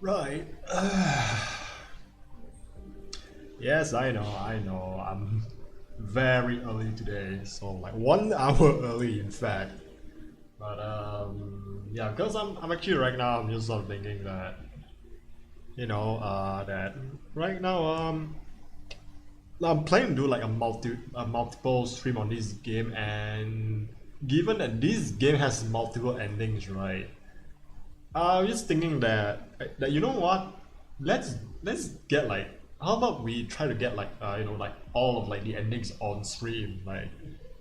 Right. Yes, I know, I know. I'm very early today, so like 1 hour early, in fact. But yeah, because I'm actually right now. I'm just sort of thinking that that right now I'm planning to do like a multiple stream on this game, and given that this game has multiple endings, right? I was just thinking that you know what? Let's get like how about we try to get like like all of like the endings on stream. Like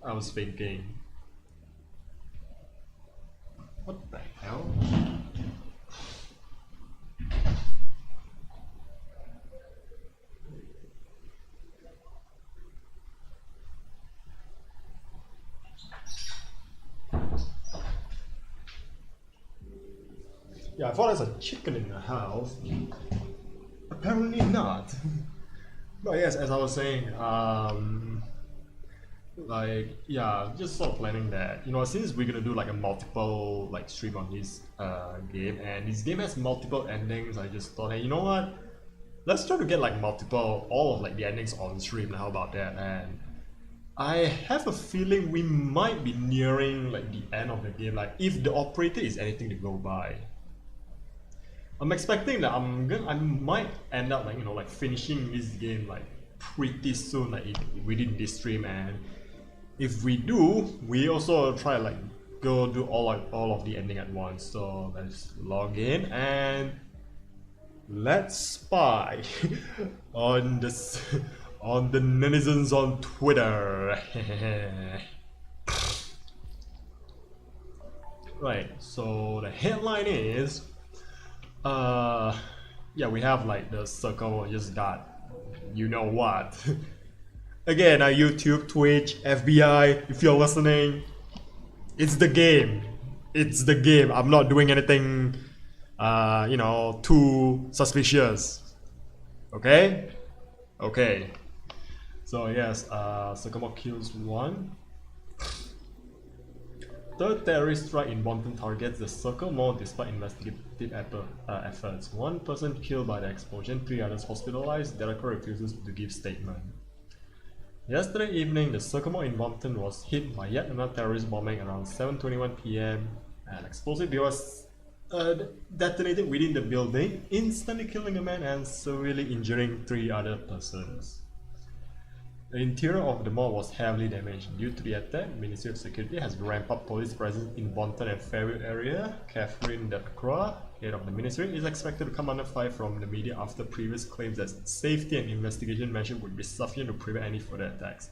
I was thinking, what the hell? Yeah, I thought there's a chicken in the house. Apparently not. But yes, as I was saying, like yeah, just sort of planning that since we're gonna do like a multiple like stream on this game, and this game has multiple endings, I just thought, hey, you know what, let's try to get like multiple all of like the endings on stream. How about that? And I have a feeling we might be nearing like the end of the game, like if the operator is anything to go by. I'm expecting that I might end up like like finishing this game like pretty soon, like within this stream. And if we do, we also try like go do all of the ending at once. So let's log in and let's spy on this on the netizens on Twitter. Right, so the headline is yeah, we have like the circle just got you know what. Again, YouTube, Twitch, FBI, if you're listening, it's the game. It's the game. I'm not doing anything too suspicious. Okay? Okay. So yes, Sakamo kills one. Third terrorist strike in Bonton targets the Circle Mall despite investigative efforts. One person killed by the explosion, three others hospitalized. Director refuses to give statement. Yesterday evening, the Circle Mall in Bonton was hit by yet another terrorist bombing around 7:21 p.m. An explosive device detonated within the building, instantly killing a man and severely injuring three other persons. The interior of the mall was heavily damaged. Due to the attack, Ministry of Security has ramped up police presence in Bonton and Fairview area. Catherine Delacroix, head of the ministry, is expected to come under fire from the media after previous claims that safety and investigation measures would be sufficient to prevent any further attacks.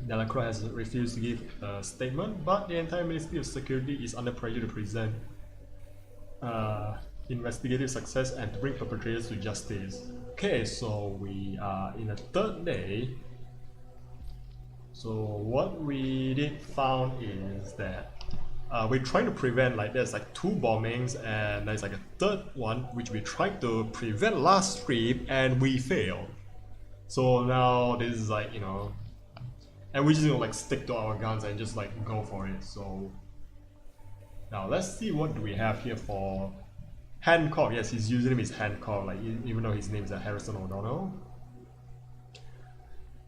Delacroix has refused to give a statement, but the entire Ministry of Security is under pressure to present investigative success and to bring perpetrators to justice. Okay, so we are in the third day. So what we did found is that we're trying to prevent, like there's like two bombings and there's like a third one which we tried to prevent last stream and we failed. So now this is like and we just like stick to our guns and just like go for it. So now let's see what do we have here for Hancock. Yes, his username is Hancock, like even though his name is Harrison O'Donnell.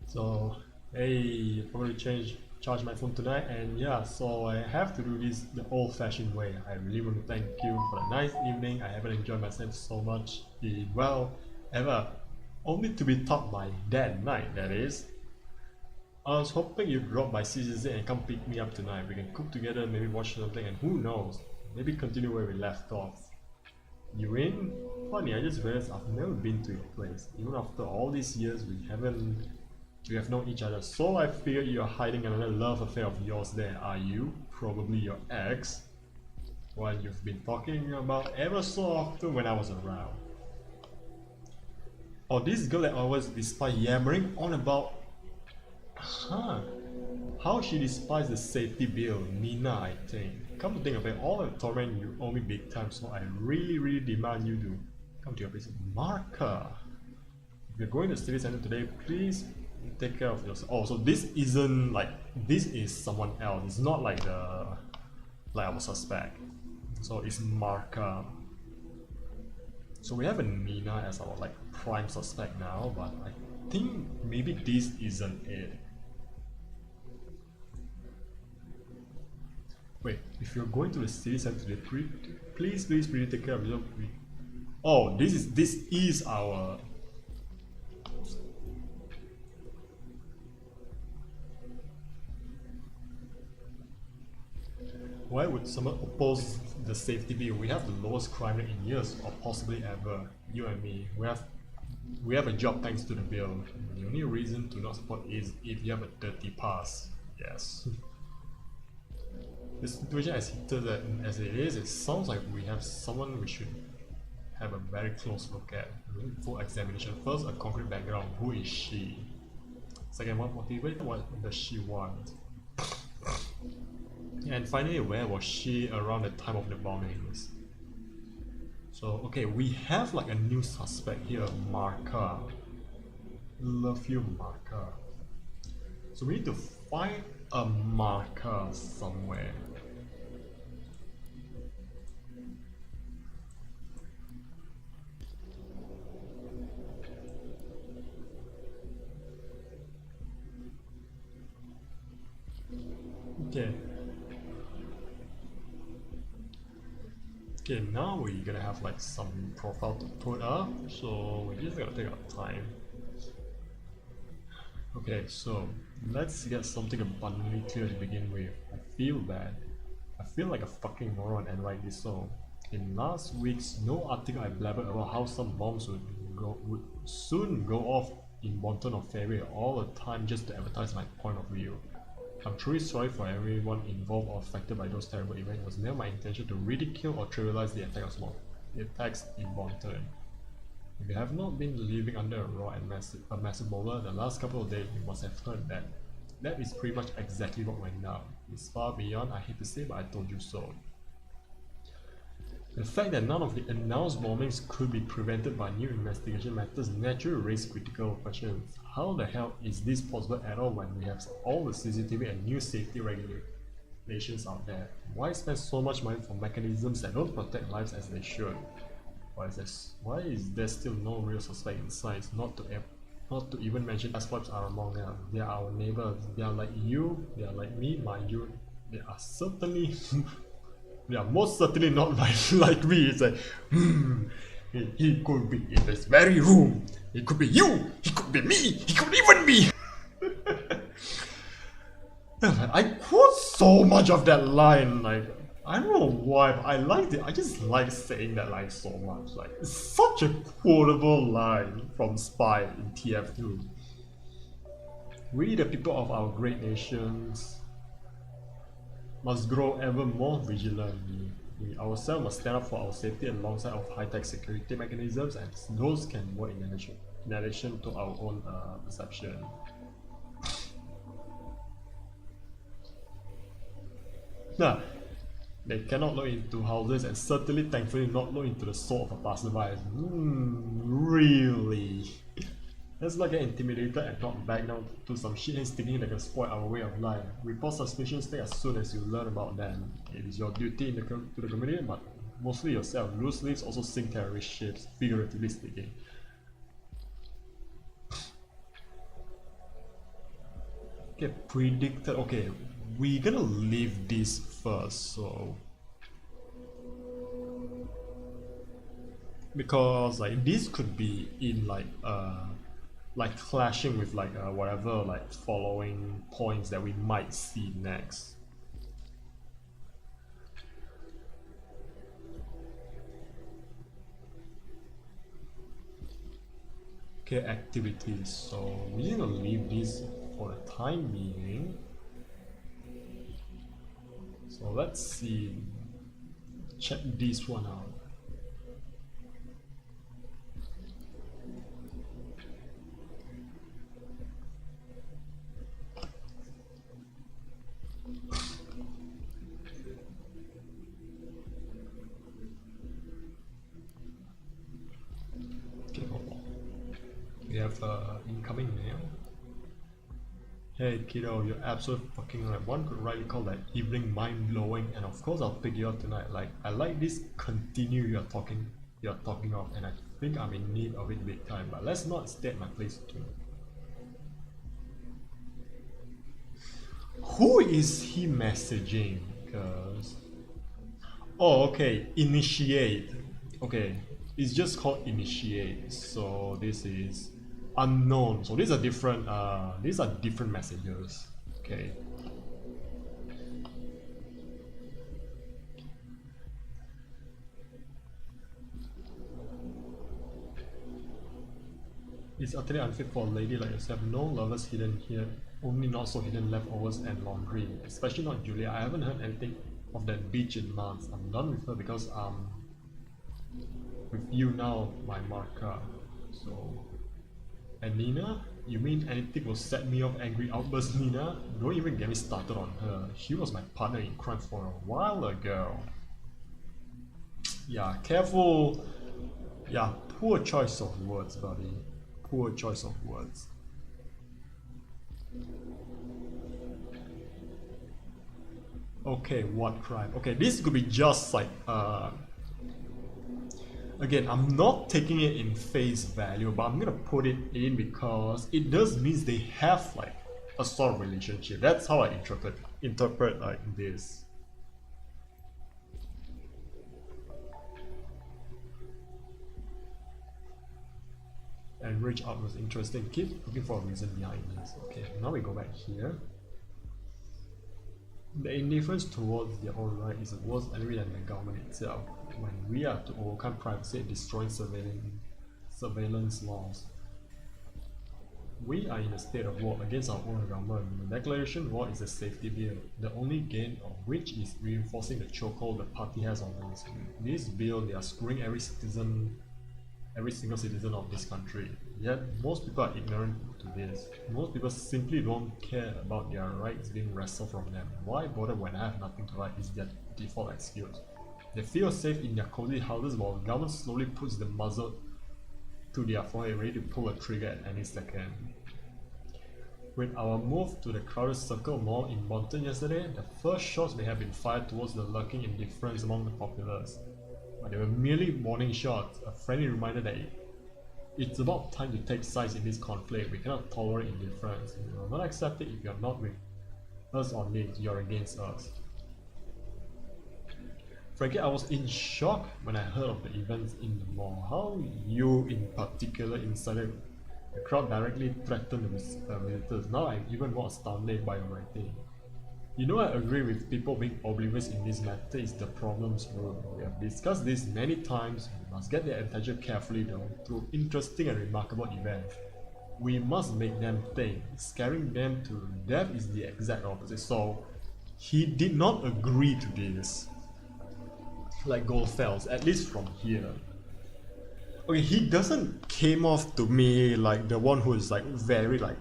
So hey, probably charge my phone tonight, and yeah, so I have to do this the old-fashioned way. I really want to thank you for the nice evening. I haven't enjoyed myself so much ever, only to be taught by that night, that is. I was hoping you'd drop by CCZ and come pick me up tonight. We can cook together, maybe watch something, and who knows, maybe continue where we left off. You in? Funny, I just realized I've never been to your place. Even after all these years, we have known each other. So I figured you're hiding another love affair of yours there, are you? Probably your ex. What you've been talking about ever so often when I was around. Or this girl that always despite yammering on about. How she despises the safety bill, Nina, I think. Come to think of it, all the torment you owe me big time, so I really demand you to come to your place. Marka! If you're going to the city center today, please take care of yourself. Oh, so this isn't like, this is someone else. It's not like our suspect. So it's Marka. So we have a Nina as our like prime suspect now, but I think maybe this isn't it. Wait, if you're going to the city center today, please really take care of yourself. Oh, this is our. Why would someone oppose the safety bill? We have the lowest crime rate in years, or possibly ever. You and me, we have a job thanks to the bill. The only reason to not support is if you have a dirty past. Yes. The situation as heated as it is, it sounds like we have someone we should have a very close look at. Full examination. First, a concrete background. Who is she? Second, what motivated? What does she want? And finally, where was she around the time of the bombings? So, okay, we have like a new suspect here, Marka. Love you, Marka. So we need to find a marker somewhere. Okay. Okay, now we're gonna have like some profile to put up, so we're just gonna take our time. Okay, so let's get something abundantly clear to begin with. I feel bad. I feel like a fucking moron, and rightly so. In last week's no article I blabbered about how some bombs would soon go off in Bonton or Fairway all the time just to advertise my point of view. I'm truly sorry for everyone involved or affected by those terrible events. It was never my intention to ridicule or trivialize the attacks in Bonton. If you have not been living under a raw and massive bowler the last couple of days, you must have heard that. That is pretty much exactly what went down. It's far beyond, I hate to say, but I told you so. The fact that none of the announced bombings could be prevented by new investigation methods naturally raise critical questions. How the hell is this possible at all when we have all the CCTV and new safety regulations out there? Why spend so much money for mechanisms that don't protect lives as they should? Why is there still no real suspect in sight? Not to even mention swipes are among them. They are our neighbors. They are like you. They are like me, mind you. They are certainly. They are most certainly not like me. It's like, he could be in this very room. He could be you. He could be me. He could even be. I quote so much of that line. Like, I don't know why, but I liked it. I just like saying that line so much. Like, it's such a quotable line from Spy in TF2. We, the people of our great nations, must grow ever more vigilant. We ourselves must stand up for our safety alongside of high-tech security mechanisms, and those can work in addition to our own perception. Nah, they cannot look into houses and certainly thankfully not look into the soul of a passerby. Really? Let's not get intimidated and not back down to some shitheads thinking they can spoil our way of life. Report suspicions take as soon as you learn about them. It is your duty to the community, but mostly yourself. Loose leaves also sink terrorist ships, figuratively speaking. Okay, predicted. Okay, we're gonna leave this first, so. Because like this could be in like clashing with like whatever like following points that we might see next. Okay, activities. So we're gonna leave this for the time being. So let's see. Check this one out. We have incoming mail. Hey kiddo, you're absolutely fucking right. One could rightly call that evening mind-blowing, and of course I'll pick you up tonight. Like, I like this continue you're talking you're talking of, and I think I'm in need of it big time, but let's not stay at my place too. Who is he messaging? Cause oh, okay, initiate. Okay, it's just called initiate. So this is unknown. So these are different. These are different messages. Okay. It's utterly unfit for a lady like yourself. No lovers hidden here, only not so hidden leftovers and laundry. Especially not Julia. I haven't heard anything of that beach in months. I'm done with her because I'm with you now, my marker. So, and Nina? You mean anything will set me off angry outbursts, Nina? Don't even get me started on her. She was my partner in crime for a while ago. Yeah, careful. Yeah, poor choice of words, buddy. Poor choice of words. Okay, what crime? Okay, this could be just like again, I'm not taking it in face value, but I'm gonna put it in because it does mean they have like a sort of relationship. That's how I interpret like this. And reach out was interesting. Keep looking for a reason behind this. Okay, now we go back here. The indifference towards their own right is a worse enemy than the government itself. When we are to overcome privacy and destroy surveillance laws, we are in a state of war against our own government. The declaration of war is a safety bill, the only gain of which is reinforcing the chokehold the party has on us. This bill, they are screwing every single citizen of this country. Yet most people are ignorant to this. Most people simply don't care about their rights being wrestled from them. Why bother when I have nothing to write is their default excuse. They feel safe in their cozy houses while the government slowly puts the muzzle to their forehead, ready to pull a trigger at any second. With our move to the crowded circle mall in Bonton yesterday, the first shots may have been fired towards the lurking indifference among the populace. But they were merely warning shots, a friendly reminder that it's about time to take sides in this conflict. We cannot tolerate indifference. We will not accept it if you're not with us on this, you're against us. Frankly, I was in shock when I heard of the events in the mall. How you in particular incited the crowd directly threatened the visitors. Now I'm even more astounded by your writing. You know, I agree with people being oblivious in this matter is the problem's root. We have discussed this many times. We must get their attention carefully though, through interesting and remarkable events. We must make them think. Scaring them to death is the exact opposite. So, he did not agree to this. Like Goldfels, at least from here. Okay, he doesn't came off to me like the one who is like very like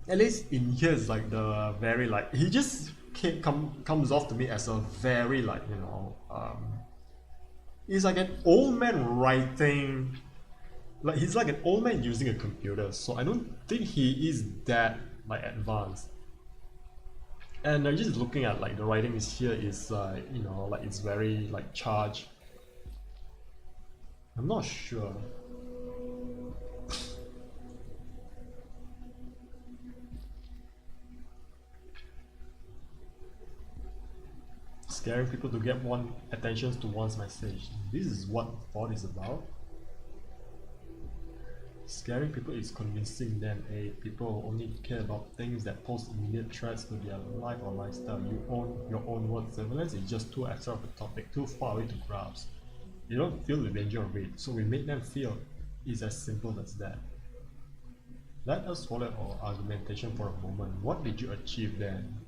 at least in here is like the very like he just comes off to me as a very like he's like an old man writing, like he's like an old man using a computer, so I don't think he is that like advanced. And just looking at like the writing is here is like it's very like charged. I'm not sure. Scaring people to get one attention to one's message. This is what thought is about. Scaring people is convincing them, people only care about things that pose immediate threats to their life or lifestyle. You own your own word. Surveillance is just too abstract of a topic, too far away to grasp. They don't feel the danger of it, so we make them feel it's as simple as that. Let us follow our argumentation for a moment. What did you achieve then?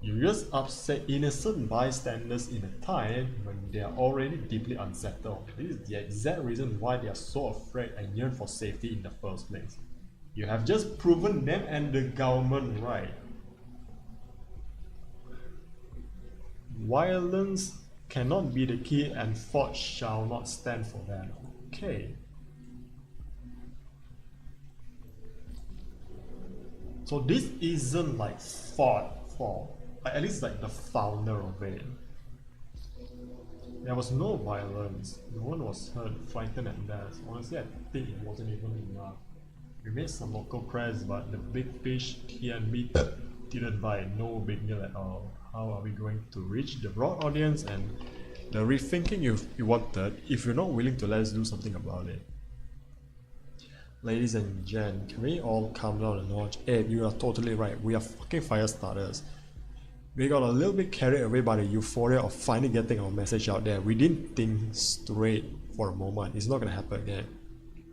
You just upset innocent bystanders in a time when they are already deeply unsettled. This is the exact reason why they are so afraid and yearn for safety in the first place. You have just proven them and the government right. Violence cannot be the key and force shall not stand for that. Okay. So this isn't like fought for, at least like the founder of it. There was no violence. No one was hurt, frightened at death. Honestly, I think it wasn't even enough. We made some local press, but the big fish TNB didn't bite. No big deal at all. How are we going to reach the broad audience and the rethinking you wanted if you're not willing to let us do something about it? Ladies and gents, can we all calm down a notch? Ed, you are totally right. We are fucking fire starters. We got a little bit carried away by the euphoria of finally getting our message out there. We didn't think straight for a moment. It's not gonna happen again.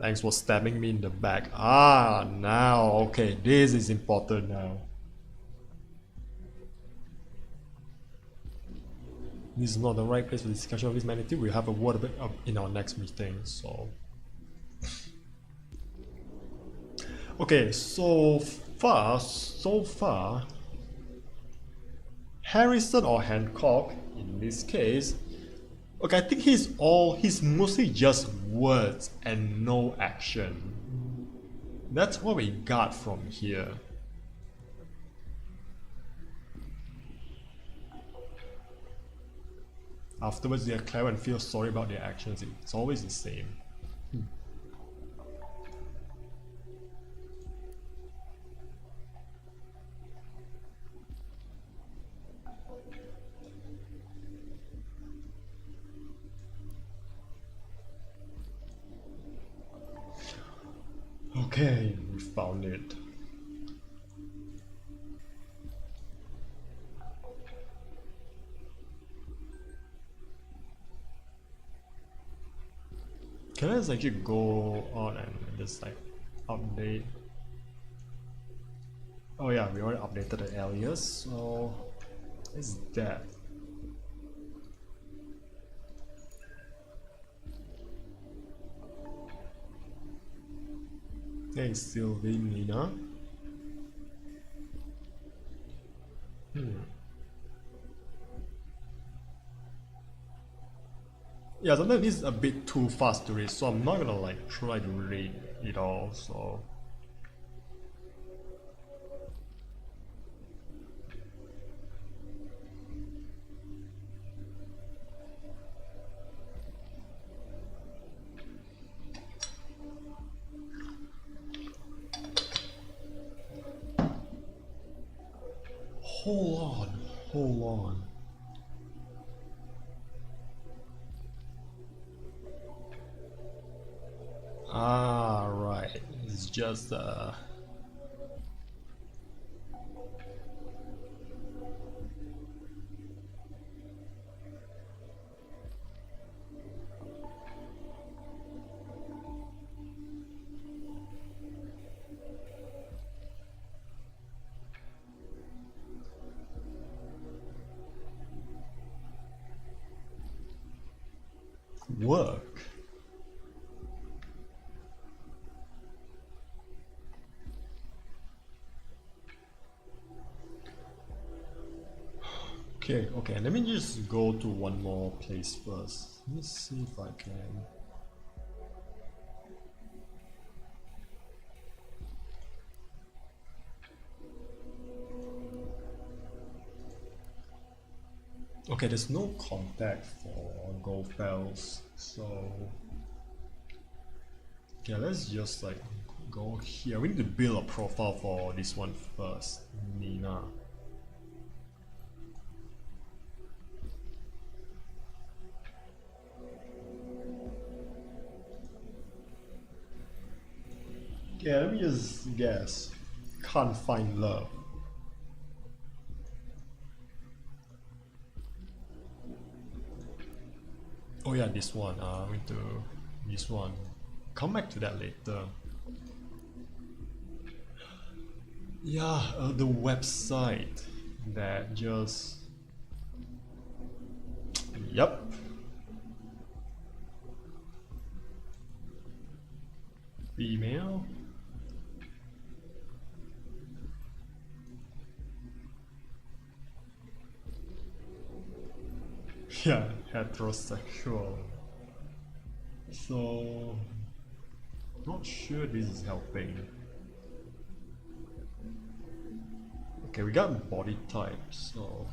Thanks for stabbing me in the back. Ah, now, okay, this is important now. This is not the right place for discussion of this magnitude. We'll have a word about it in our next meeting, so... Okay, so far, Harrison or Hancock, in this case, okay, I think he's mostly just words and no action. That's what we got from here. Afterwards, they are clever and feel sorry about their actions. It's always the same. Okay, we found it. Can I just actually go on and just like update? Oh yeah, we already updated the alias, so it's that. Hey Sylvie Nina. Yeah, sometimes it's a bit too fast to read, so I'm not gonna like try to read it all, so... Hold on. Ah, right. It's just work. Okay, let me just go to one more place first. Let me see if I can. Okay, there's no contact for GoFiles, so... Okay, let's just like go here. We need to build a profile for this one first, Nina. Yeah, let me just guess. Can't find love. Oh yeah, this one. I'm going to this one. Come back to that later. Yeah, the website that just... Yep. Female. Yeah, heterosexual. So, not sure this is helping. Okay, we got body type, so...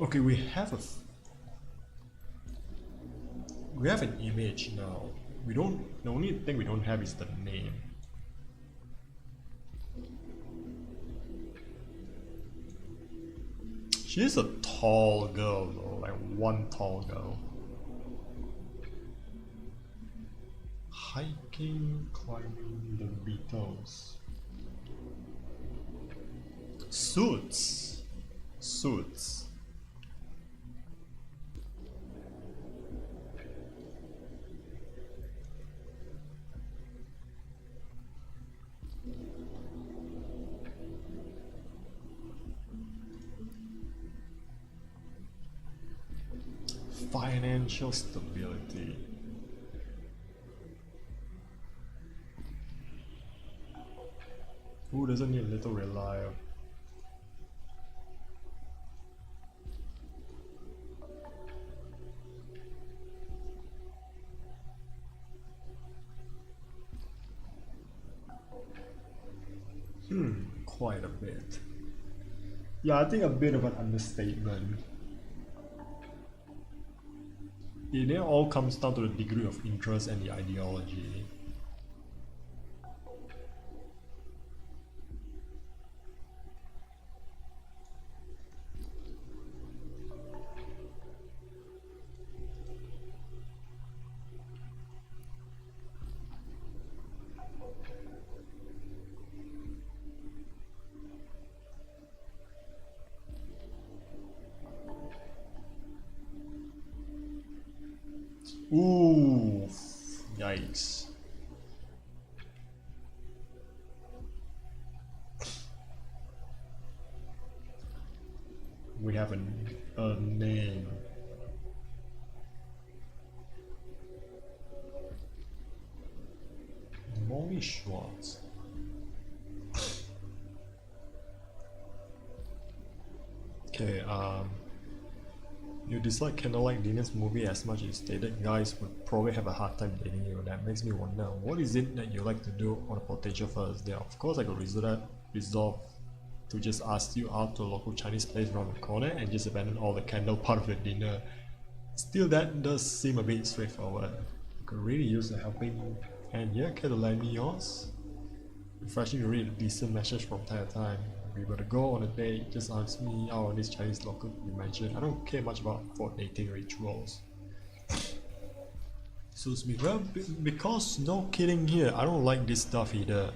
Okay, we have an image now. We don't. The only thing we don't have is the name. She's a tall girl though, like one tall girl. Hiking, climbing the Beatles. Suits. Suits. Financial stability. Who doesn't need a little reliable? Quite a bit. Yeah, I think a bit of an understatement. It all comes down to the degree of interest and the ideology. Ooh, yikes. We have a name. Molly Schwartz. Okay, you dislike Candlelight Dinner's movie as much as stated guys would probably have a hard time dating you. That makes me wonder, what is it that you like to do on a potential first date? Of course I could resolve to just ask you out to a local Chinese place around the corner and just abandon all the candle part of the dinner. Still, that does seem a bit straightforward. I could really use a helping hand here. Care to lend me yours? Refreshing to read a decent message from time to time. If we were to go on a date, just ask me out on this Chinese local you mentioned. I don't care much about for dating rituals. Suits me well because no kidding here, I don't like this stuff either.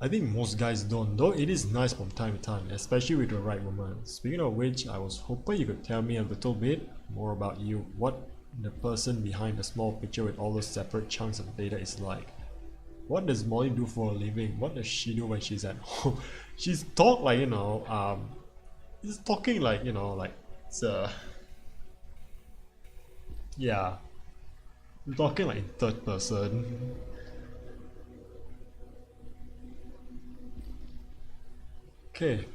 I think most guys don't, though it is nice from time to time, especially with the right woman. Speaking of which, I was hoping you could tell me a little bit more about you. What the person behind the small picture with all those separate chunks of data is like. What does Molly do for a living? What does she do when she's at home? She's talking like, she's talking like, like it's yeah. We're talking like in third person. Okay.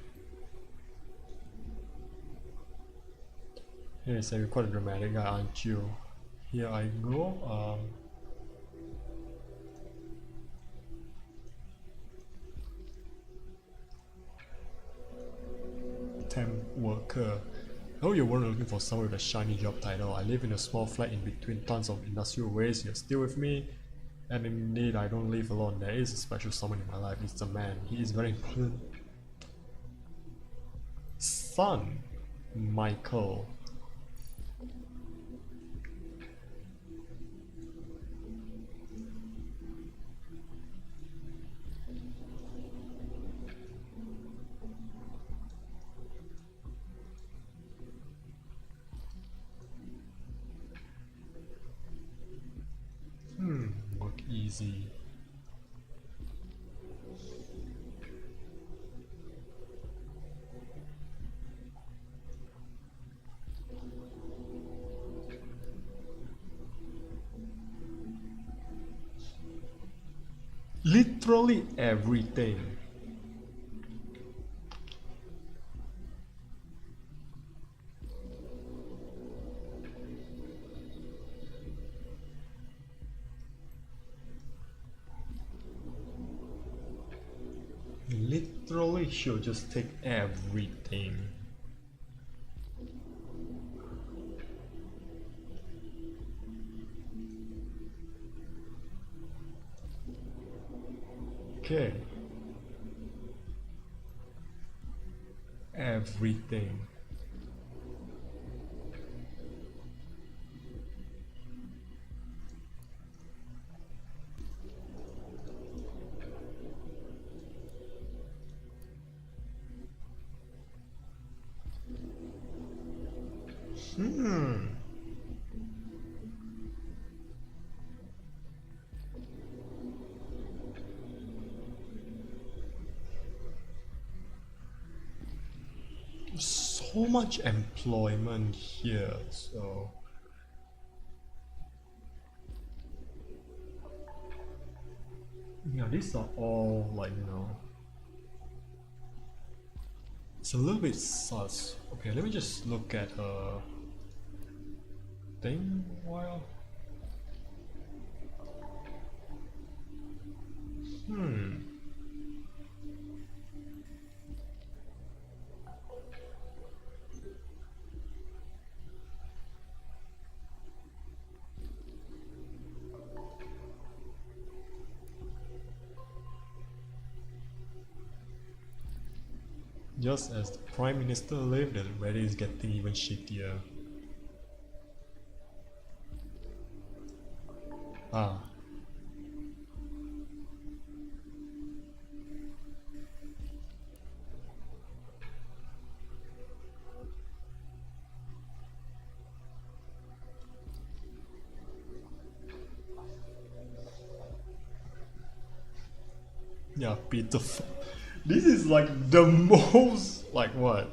Yes, you're quite a dramatic guy, aren't you? Here I go. Temp worker. Oh, you weren't looking for someone with a shiny job title. I live in a small flat in between tons of industrial waste. You're still with me? And indeed, I don't live alone. There is a special someone in my life. It's a man. He is very important. Son, Michael. Work easy. Literally everything. Literally, she'll just take everything. Okay. Everything. So much employment here, so yeah, these are all like, you know, it's a little bit sus. Okay, let me just look at her thing while. Just as the Prime Minister left, the weather is getting even shittier. Ah. Yeah, pitiful. This is like the most, like what?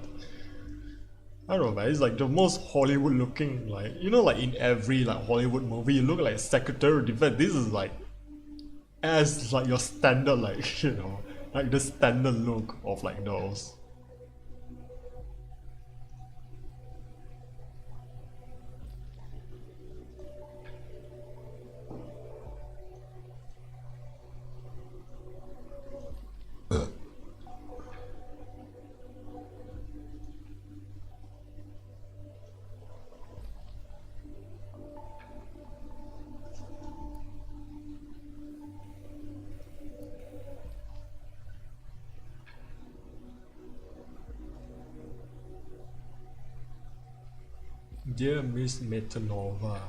I don't know, man. It's like the most Hollywood looking, like, you know, like in every like Hollywood movie, you look like Secretary of Defense. This is like as like your standard, like you know, like the standard look of like those. Dear Miss Metanova,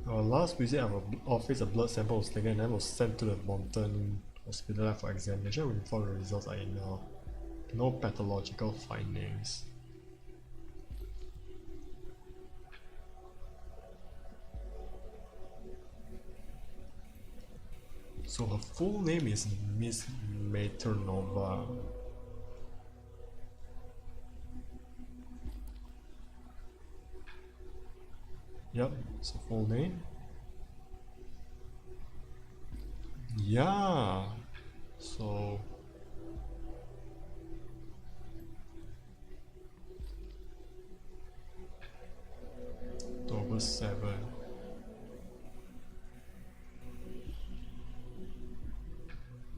our last visit at our office, a blood sample was taken and then was sent to the Mountain Hospital for examination. Before the results are in now. No pathological findings. So her full name is Miss Maternova. Yep, it's a full name. Yeah. So October 7.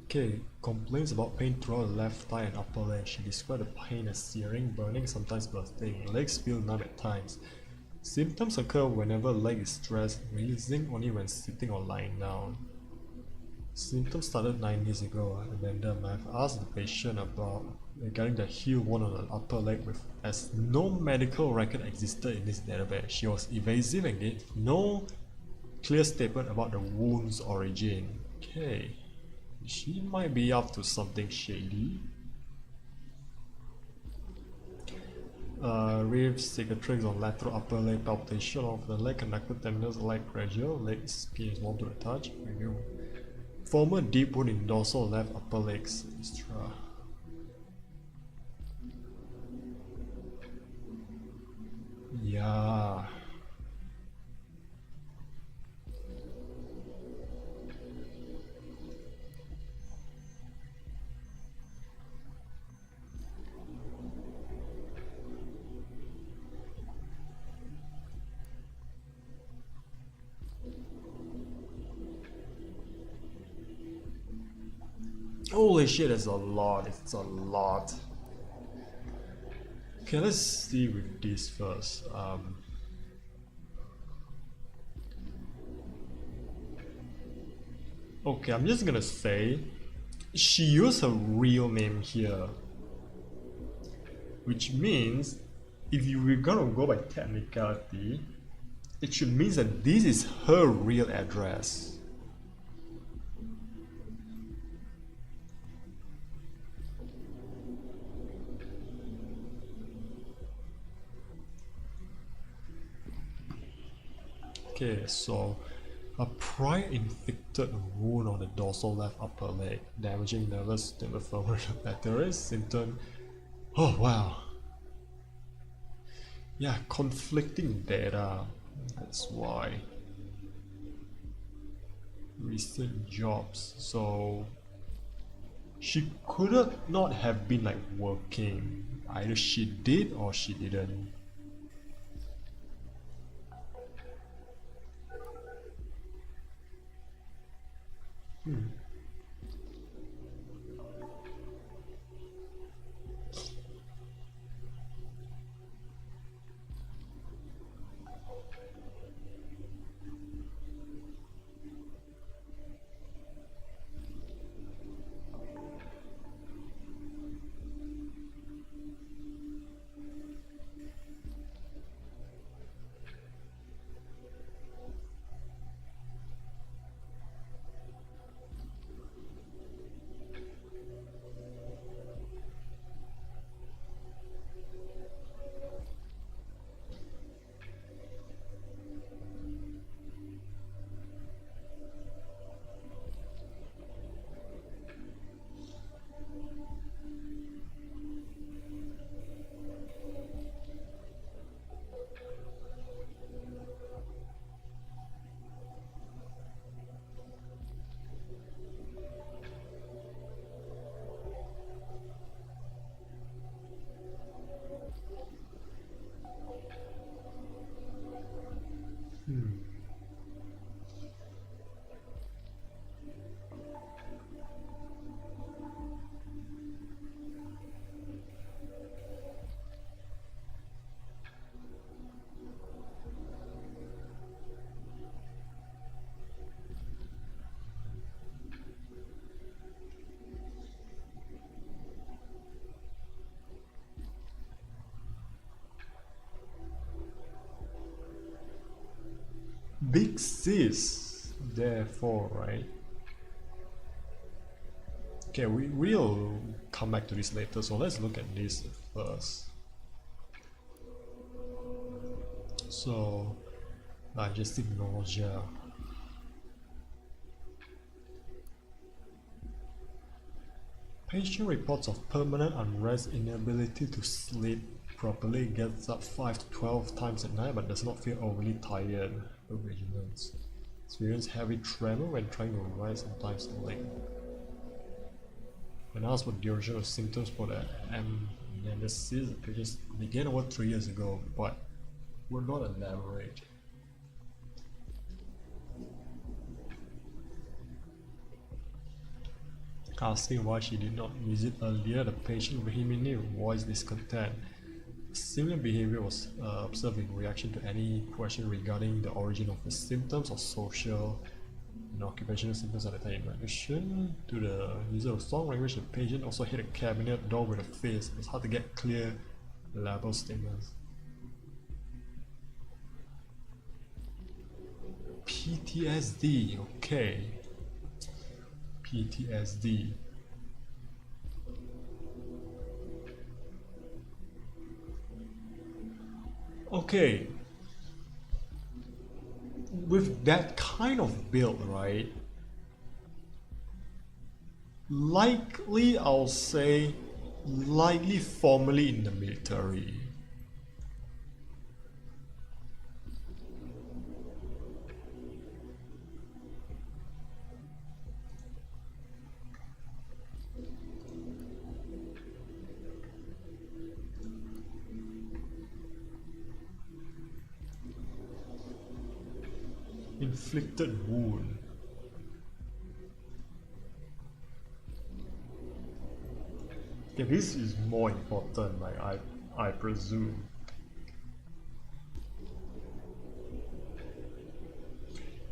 Okay, complaints about pain throughout the left thigh and upper leg. She described the pain as searing, burning, sometimes bursting. Legs feel numb at times. Symptoms occur whenever leg is stressed, releasing only when sitting or lying down. Symptoms started 9 years ago. Amanda I've asked the patient about regarding the heel wound on the upper leg as no medical record existed in this database. She was evasive and gave no clear statement about the wound's origin. Okay. She might be up to something shady. Ribs, cicatrix on lateral upper leg, palpitation of the leg, conductor tenderness, leg pressure, leg skin is warm to the touch. Review. Former deep wound in dorsal left upper legs. Extra. Yeah. Holy shit, it's a lot. It's a lot. Okay, let's see with this first. Okay, I'm just gonna say she used her real name here, which means if you were gonna go by technicality, it should mean that this is her real address. Okay, so a prior inflicted wound on the dorsal left upper leg, damaging nervous stem femoral lateris symptom. Oh wow. Yeah, conflicting data. That's why. Recent jobs. So she could not have been like working. Either she did or she didn't. Big sis, therefore, right? Okay, we'll come back to this later, so let's look at this first. So, digestive nausea. Patient reports of permanent unrest, inability to sleep properly, gets up 5 to 12 times at night but does not feel overly tired. No vigilance. Experience heavy tremor when trying to rise, sometimes late. When asked what duration of symptoms for the amnesia, the patients began over 3 years ago, but would not elaborate. Asking why she did not visit earlier, the patient vehemently voiced discontent. Similar behavior was observed in reaction to any question regarding the origin of the symptoms or social and occupational symptoms at the time. In addition to the use of strong language, the patient also hit a cabinet door with a fist. It was hard to get clear level statements. PTSD, okay. PTSD. Okay. With that kind of build, right? Likely, I'll say, likely formerly in the military. Inflicted wound. Okay, this is more important, like I presume.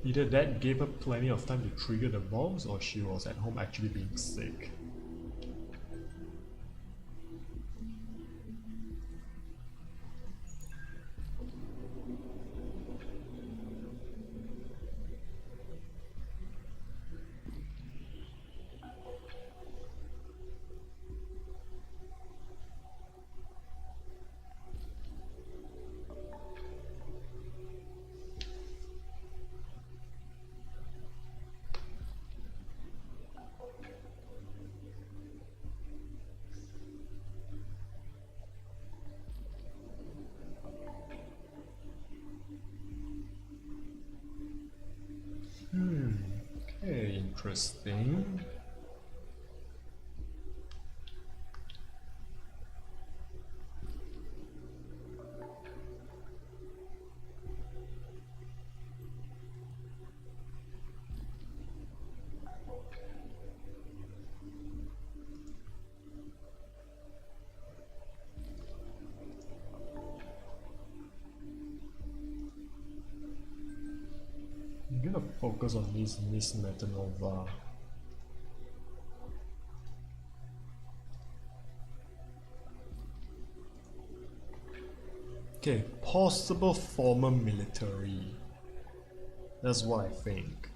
Either that gave her plenty of time to trigger the bombs, or she was at home actually being sick. Okay, interesting. I'm gonna focus on this Miss Metanova. Okay, possible former military. That's what I think.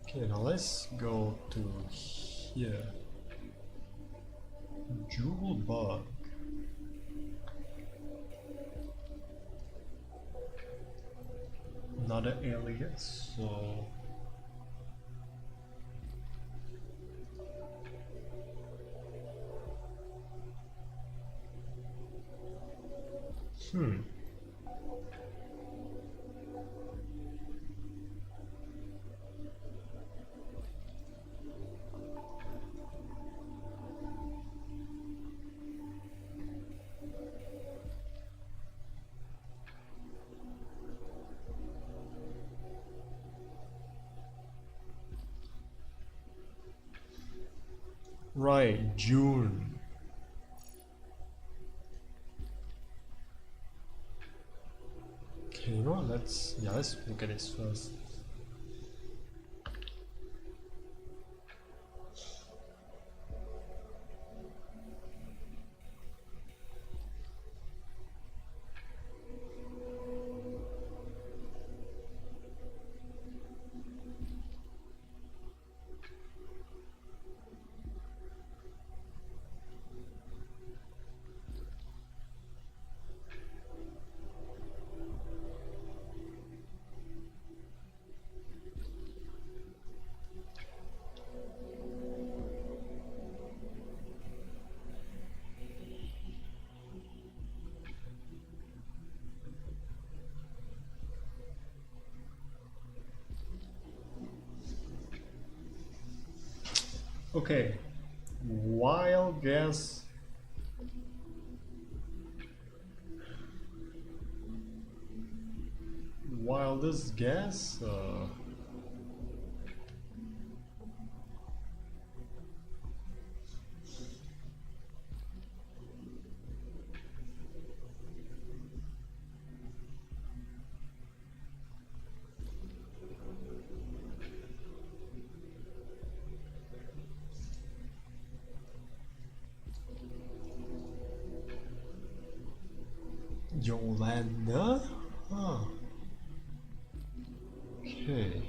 Okay, now let's go to here. Jewel bug. Another alias, so right, June. Okay, you know what, let's look at this first. Okay, wild guess. Wildest guess? Yolanda? Huh. Okay.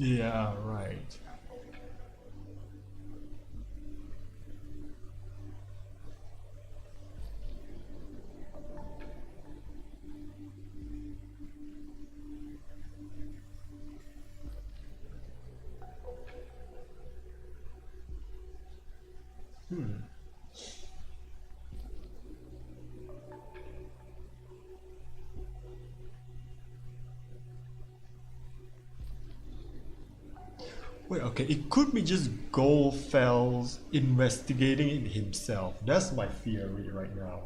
Yeah, right. Wait, okay, it could be just Goldfell's investigating it himself. That's my theory right now.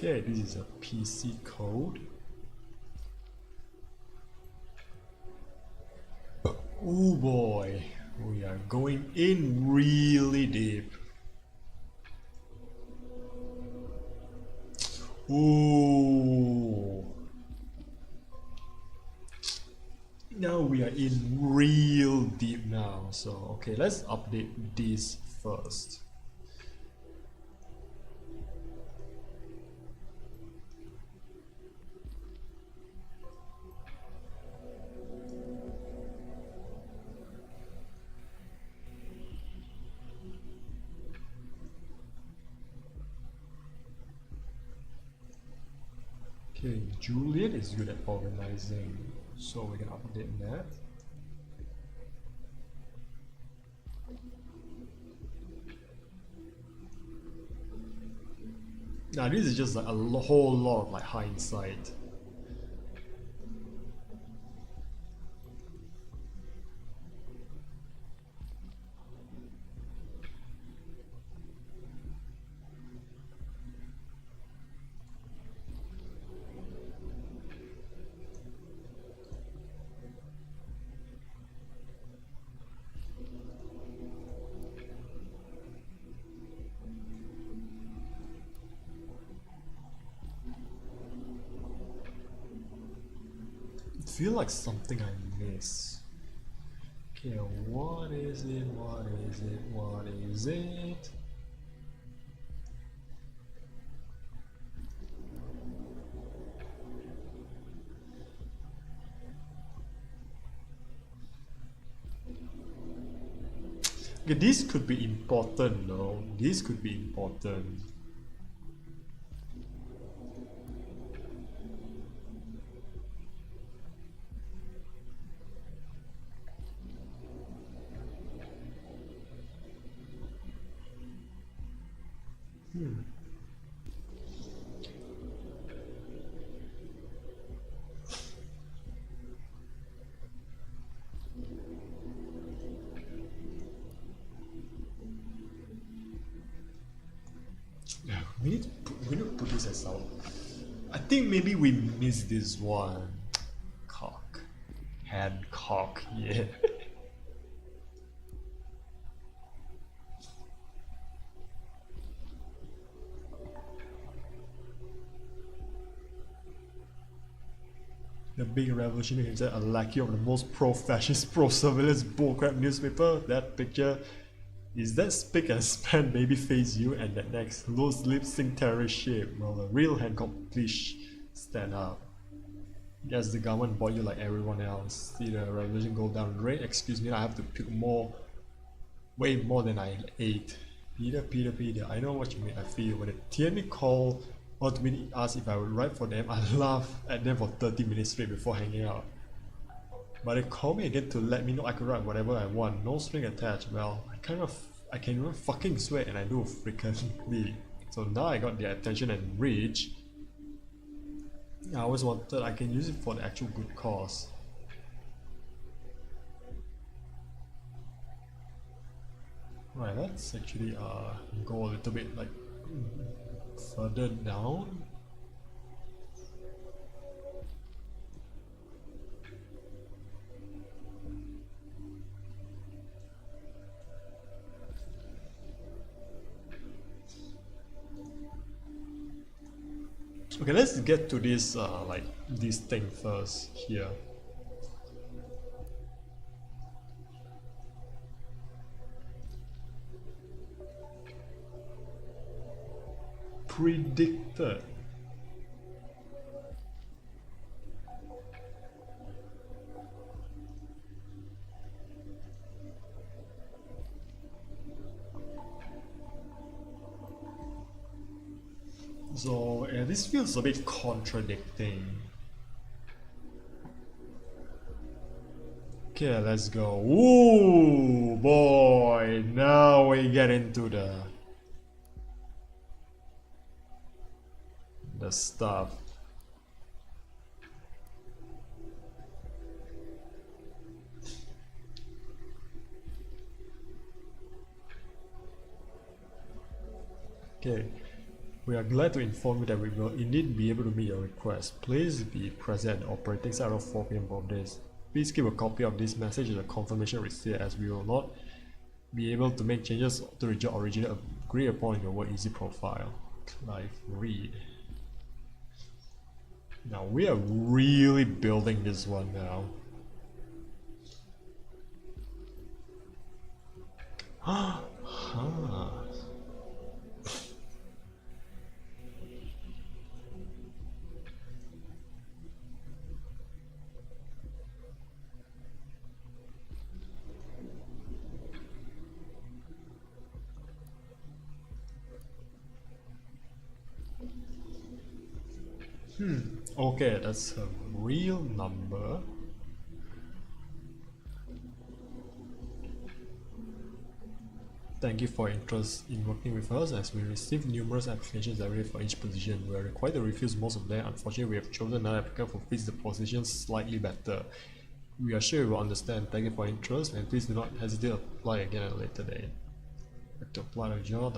Okay, this is a PC code. Oh boy, we are going in really deep. Ooh. Now we are in real deep now. So okay, let's update this first. Okay, Juliet is good at organizing, so we can update that. Now this is just like a whole lot of like hindsight. I feel like something I miss. Okay, what is it? What is it? What is it? Okay, this could be important, though. This could be important. Yeah, we need to put this as out. I think maybe we missed this one. Cock. Hancock, yeah. The big revolutionary himself, a lackey of the most pro-fascist, pro-surveillance bullcrap newspaper. That picture Is that spick and span baby face you and that next loose lip sync terrorist shape? Well, the real Hancock, please stand up. Yes, the government bought you like everyone else. See the revolution go down the drain? Excuse me, I have to puke more, way more than I ate. Peter, I know what you mean. I feel when the TNA call or to me asked if I would write for them, I laughed at them for 30 minutes straight before hanging out. But they called me again to let me know I could write whatever I want, no string attached. Well, I can even fucking sweat and I do frequently. So now I got their attention and reach. I always wanted I can use it for the actual good cause. Right, let's actually go a little bit like further down. Okay, let's get to this like this thing first here. Predicted. So yeah, this feels a bit contradicting. Okay, let's go. Ooh boy, now we get into the stuff. Okay. We are glad to inform you that we will indeed be able to meet your request. Please be present at the operating site around 4 PM of this. Please keep a copy of this message as a confirmation receipt, as we will not be able to make changes to the original agreed upon in your work easy profile. Clive Reed. Now we are really building this one now. Okay, that's a real number. Thank you for your interest in working with us, as we received numerous applications every day for each position. We are required to refuse most of them. Unfortunately, we have chosen another applicant who fits the position slightly better. We are sure you will understand. Thank you for your interest, and please do not hesitate to apply again at a later date. To apply the job,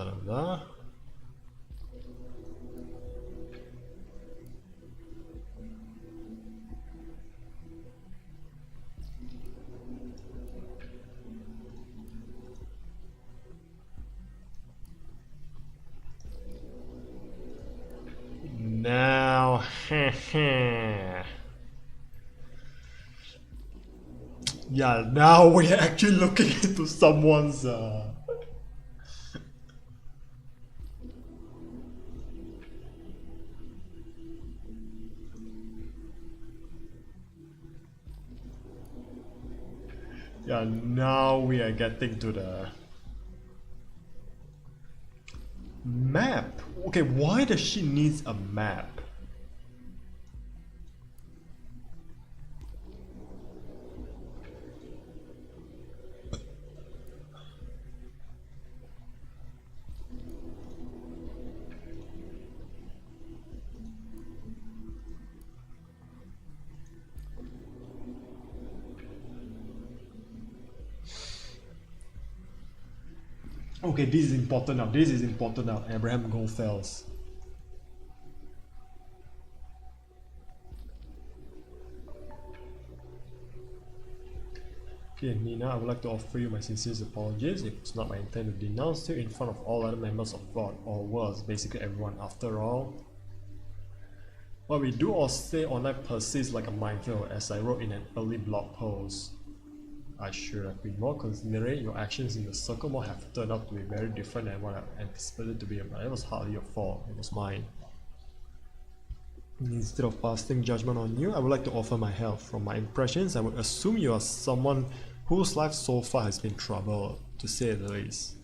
Now, yeah, now we're actually looking into someone's yeah, now we are getting to the map. Okay, why does she need a map? Okay, this is important now. This is important now. Abraham Goldfels. Okay, Nina, I would like to offer you my sincerest apologies. It's not my intent to denounce you in front of all other members of God, or worse, basically everyone. After all, what we do or say online persists like a minefield, as I wrote in an early blog post. I should have been more considerate. Your actions in the circle mall have turned out to be very different than what I anticipated to be, but it was hardly your fault, it was mine. Instead of passing judgment on you, I would like to offer my help. From my impressions, I would assume you are someone whose life so far has been troubled, to say the least.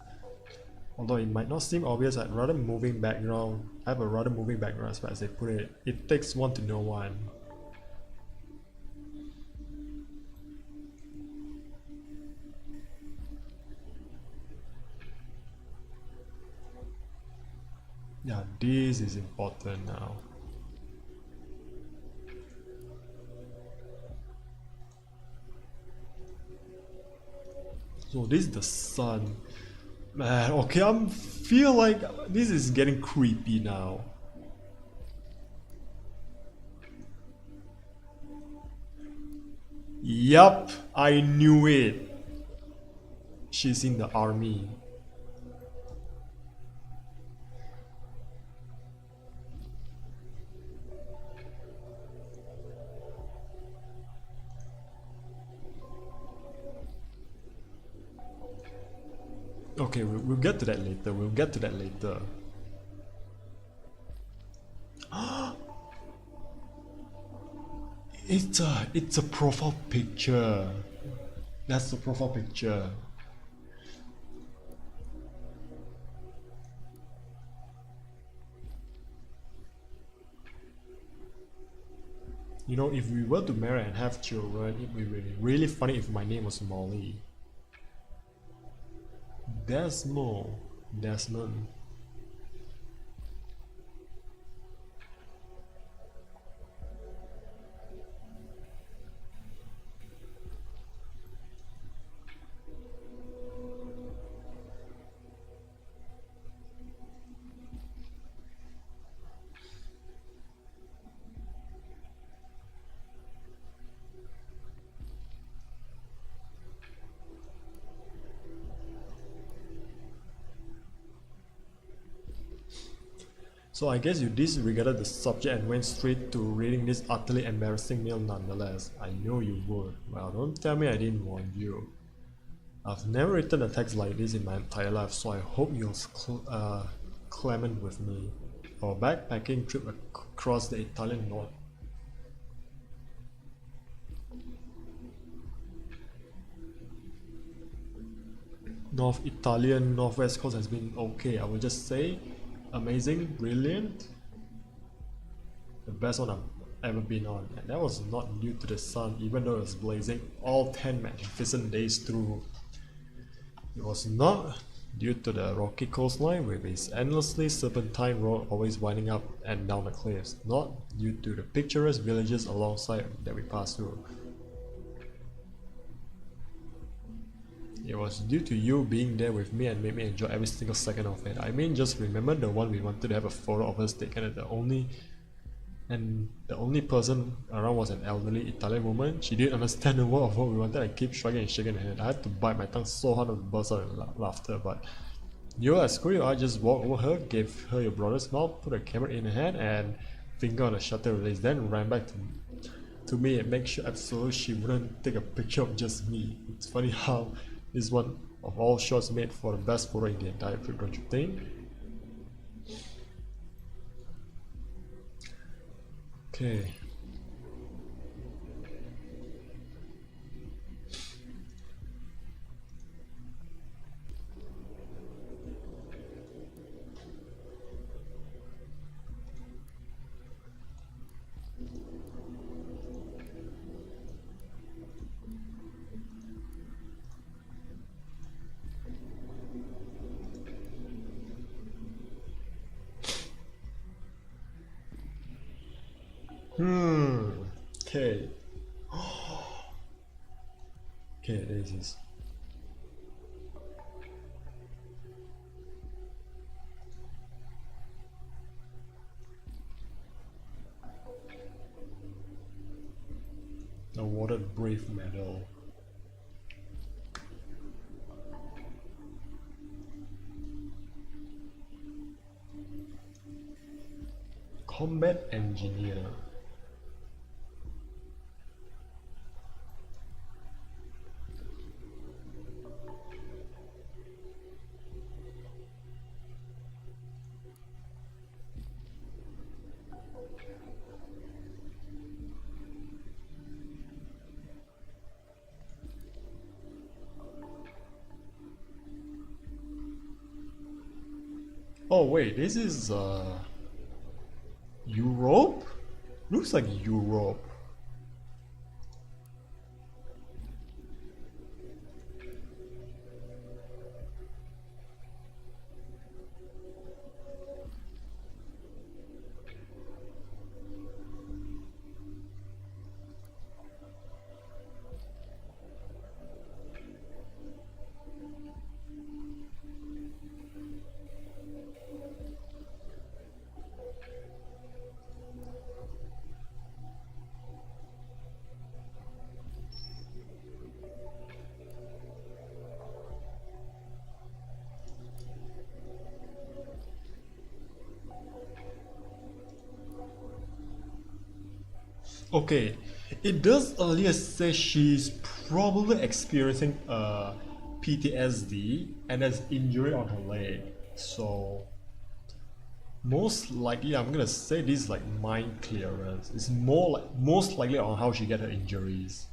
Although it might not seem obvious, I have a rather moving background, as they put it. It takes one to know one. Yeah, this is important now. So this is the sun. Man, okay, I feel like this is getting creepy now. Yup, I knew it. She's in the army. Okay, we'll get to that later. It's a profile picture. That's the profile picture. You know, if we were to marry and have children, it would be really funny if my name was Molly. Desmond. So I guess you disregarded the subject and went straight to reading this utterly embarrassing mail nonetheless. I know you would. Well, don't tell me I didn't warn you. I've never written a text like this in my entire life, so I hope you're clement with me. Our backpacking trip across the Italian northwest coast has been okay. I will just say amazing, brilliant, the best one I've ever been on, and that was not due to the sun, even though it was blazing all 10 magnificent days through. It was not due to the rocky coastline with its endlessly serpentine road always winding up and down the cliffs, not due to the picturesque villages alongside that we passed through. It was due to you being there with me and made me enjoy every single second of it. I mean, just remember the one we wanted to have a photo of us taken at the only person around was an elderly Italian woman. She didn't understand the word of what we wanted and kept shrugging and shaking her head. I had to bite my tongue so hard to burst out in laughter, but you were screw you. I just walked over her, gave her your brother's mouth, put a camera in her hand and finger on the shutter release, then ran back to me and make sure absolutely she wouldn't take a picture of just me. It's funny how this is one of all shots made for the best photo in the entire trip, don't you think? Okay. Okay. Okay, this is. Awarded Brave Medal. Combat Engineer. Oh wait, this is Europe? Looks like Europe. Okay, it does earlier say she's probably experiencing PTSD and has injury on her leg. So most likely, I'm gonna say this is like mind clearance. It's more like most likely on how she get her injuries.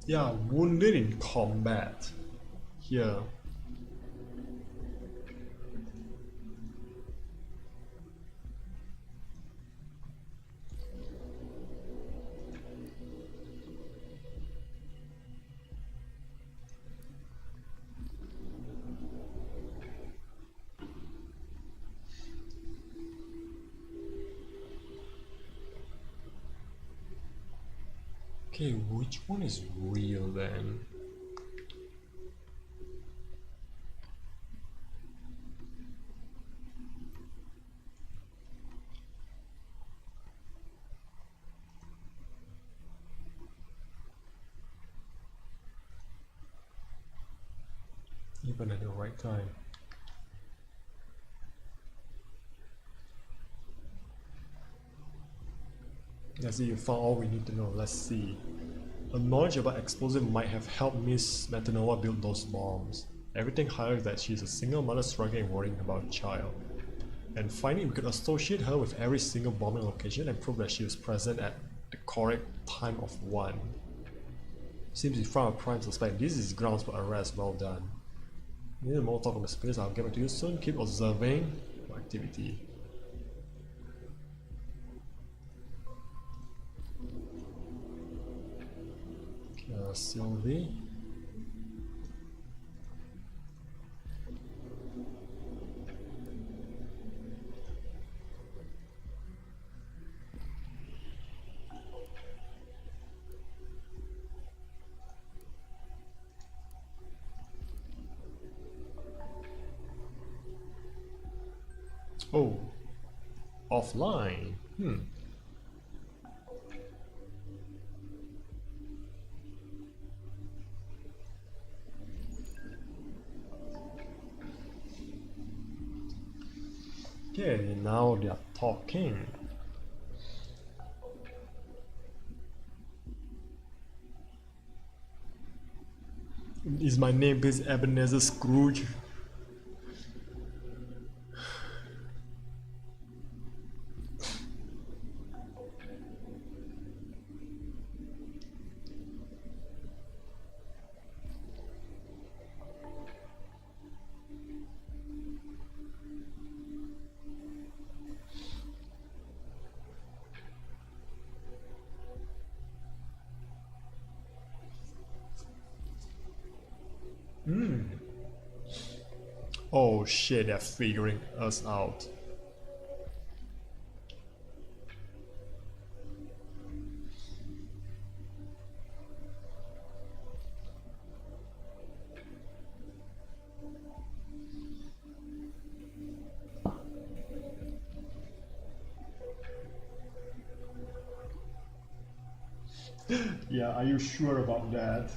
Yeah, wounded in combat. Here. Okay, which one is real then? Even at the right time. Let's see, you found all we need to know. Let's see. A knowledge about explosive might have helped Miss Matanova build those bombs. Everything highlights that she is a single mother struggling and worrying about a child. And finally, we could associate her with every single bombing location and prove that she was present at the correct time of one. Seems we found a prime suspect. This is grounds for arrest. Well done. Need more talk on the space. I'll get back to you soon. Keep observing your activity. Sylvie. Oh, offline. Okay, now they are talking. Is my name please Ebenezer Scrooge? Oh shit, they're figuring us out. Yeah, are you sure about that?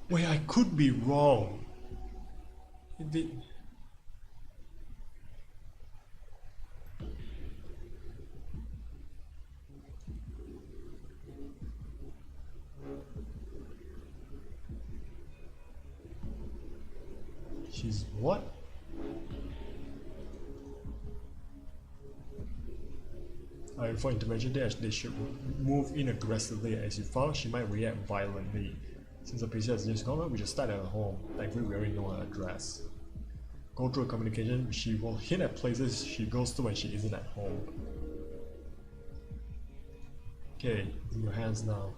Wait, I could be wrong. She's what? For intervention dash, they should move in aggressively. As you found, she might react violently. Since the PC has just gone, we should start at home. Thankfully, we already know her address. Go through a communication. She will hint at places she goes to when she isn't at home. Okay, in your hands now.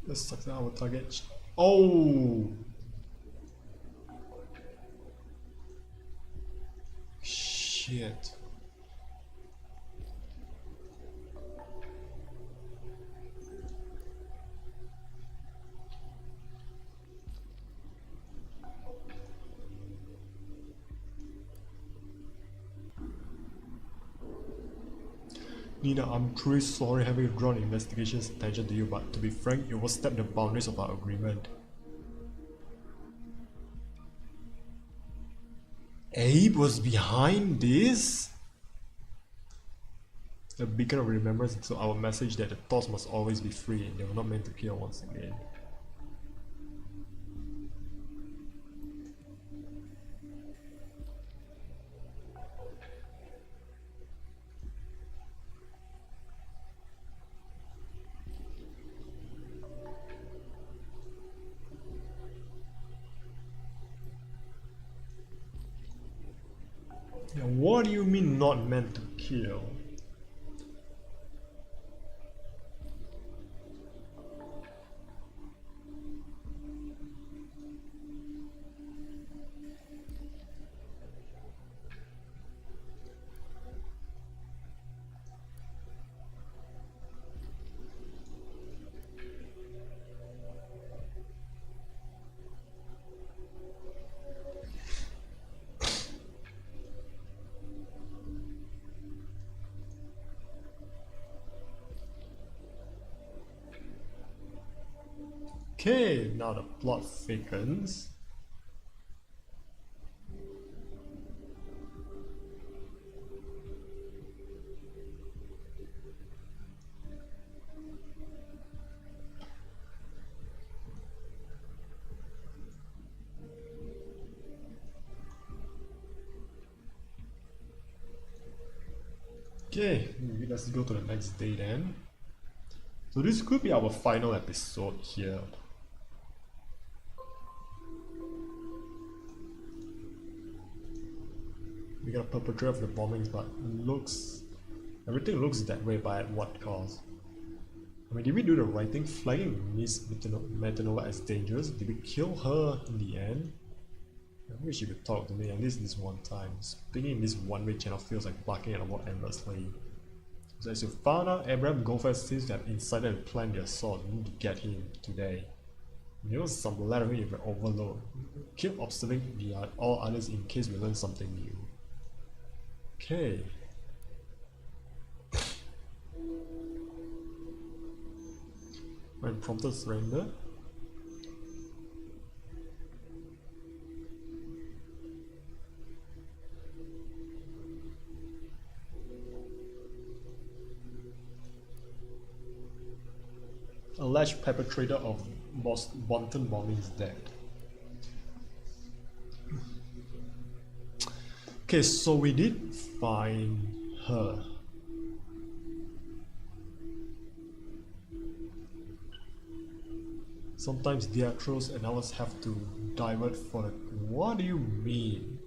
Let's select our target. Oh! Shit. Nina, I'm truly sorry having drawn investigation's attention to you, but to be frank, you overstepped the boundaries of our agreement. Abe was behind this? A beacon of remembrance to our message that the thoughts must always be free. They were not meant to kill once again. Yeah, what do you mean not meant to kill? Okay, now the plot thickens. Okay, let's go to the next day then. So this could be our final episode here. We got a perpetrator of the bombings, but everything looks that way, but at what cost? I mean, did we do the right thing flagging Miss Metanova as dangerous? Did we kill her in the end? I wish you could talk to me at least this one time. Speaking in this one-way channel feels like barking at a wall endlessly. So as you found out, Abraham Goldfest seems to have incited and planned the assault. We need to get him today. There was some lettering if we overload. Keep observing all others in case we learn something new. Okay. When prompted surrender. Alleged perpetrator of Bonton bombing is dead. Okay, so we did find her. Sometimes Diatros and others have to divert for the... What do you mean?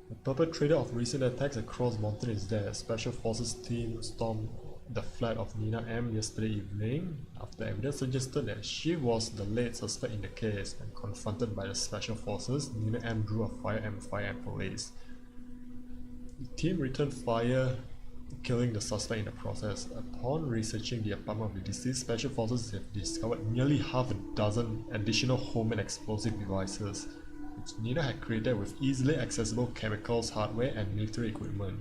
The perpetrator of recent attacks across Bonton is dead. Special Forces team stormed the flat of Nina M yesterday evening after evidence suggested that she was the lead suspect in the case. And confronted by the Special Forces, Nina M drew a fire and police. The team returned fire, killing the suspect in the process. Upon researching the apartment of the deceased, Special Forces have discovered nearly half a dozen additional homemade explosive devices, which Nina had created with easily accessible chemicals, hardware, and military equipment.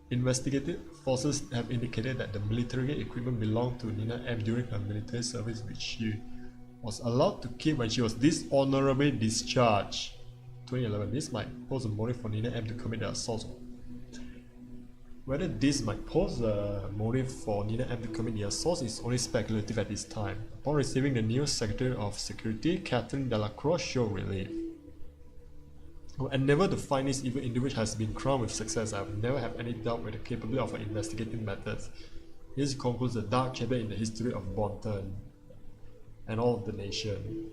Investigative forces have indicated that the military equipment belonged to Nina M during her military service, which she was allowed to keep when she was dishonorably discharged. 2011. This might pose a motive for Nina M to commit the assault. Whether this might pose a motive for Nina M to commit the assault is only speculative at this time. Upon receiving the news, Secretary of Security Catherine Delacroix showed relief. Our endeavor to find this evil individual has been crowned with success. I have never had any doubt with the capability of our investigating methods. This concludes the dark chapter in the history of Bonton and all of the nation.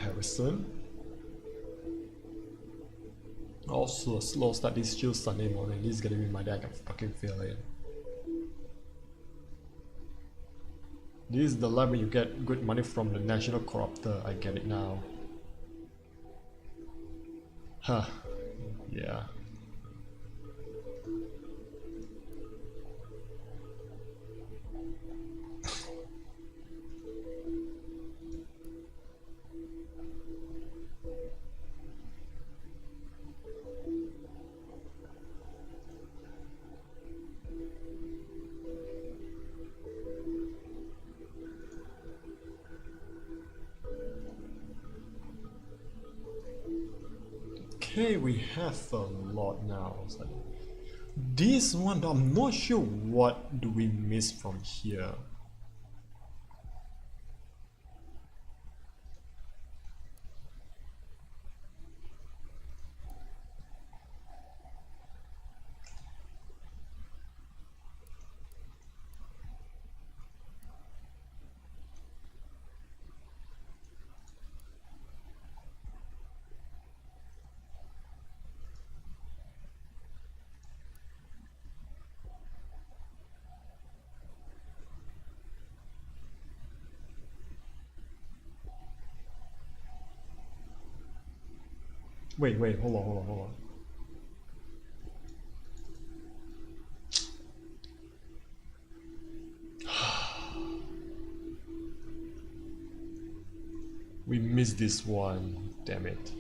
Harrison. Also, a slow start this chill Sunday morning. This is gonna be my day. I can fucking feel it. This is the life where you get good money from the national corrupter. I get it now. Huh. Yeah. Okay, we have a lot now. So this one, I'm not sure what do we miss from here. Wait, hold on. We missed this one, damn it.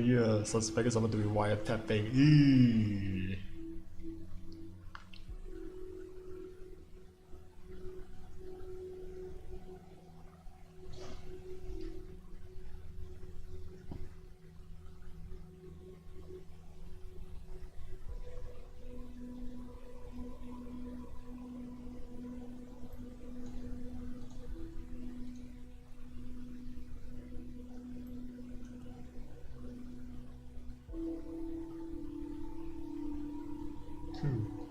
Yeah, suspected someone to be wiretapping. Eee.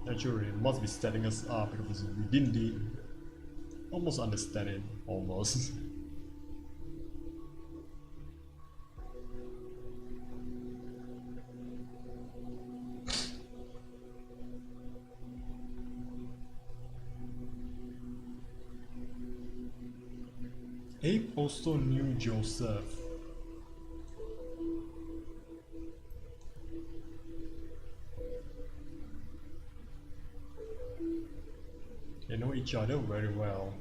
Actually, it must be setting us up because we didn't almost understand it, almost. Abe also knew Joseph. They know each other very well.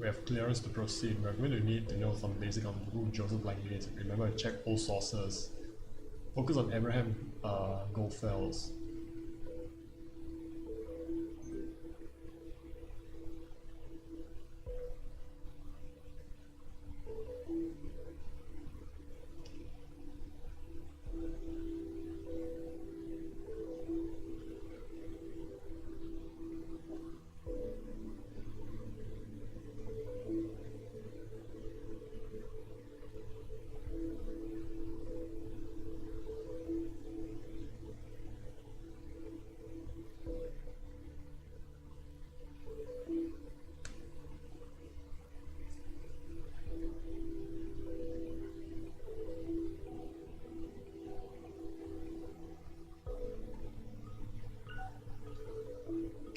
We have clearance to proceed. We're going to need to know some basic on who Joseph likely is. Remember, check all sources. Focus on Abraham Goldfels.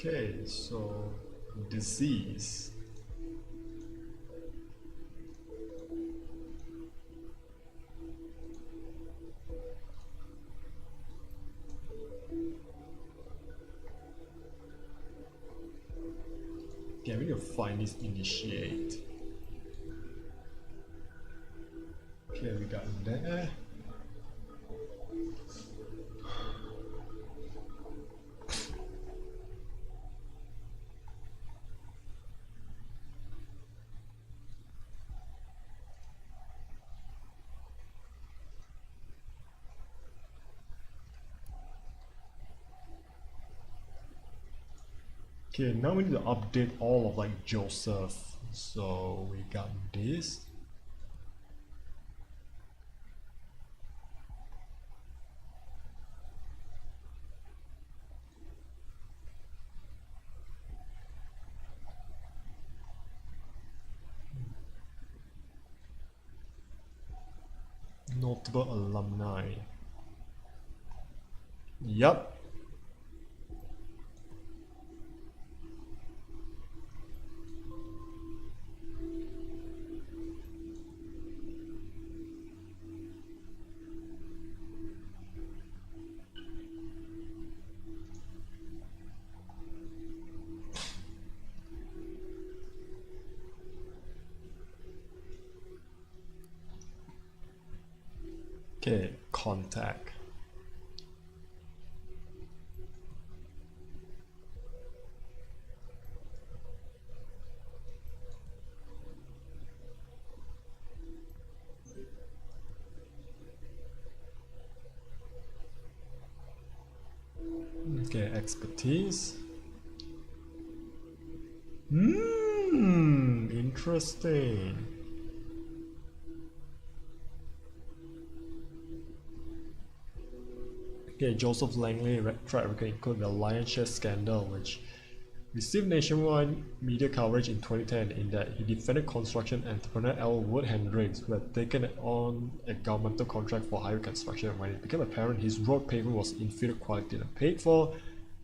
Okay, so disease. Okay, we need to find this initiate. Okay, we got there. Okay, now we need to update all of like Joseph. So we got this. Notable alumni. Yup. Okay, contact. Okay, expertise. Interesting. Okay, Joseph Langley track record include the lion's share scandal, which received nationwide media coverage in 2010 in that he defended construction entrepreneur L. Wood Hendricks, who had taken on a governmental contract for highway construction. When it became apparent his road pavement was inferior quality and paid for,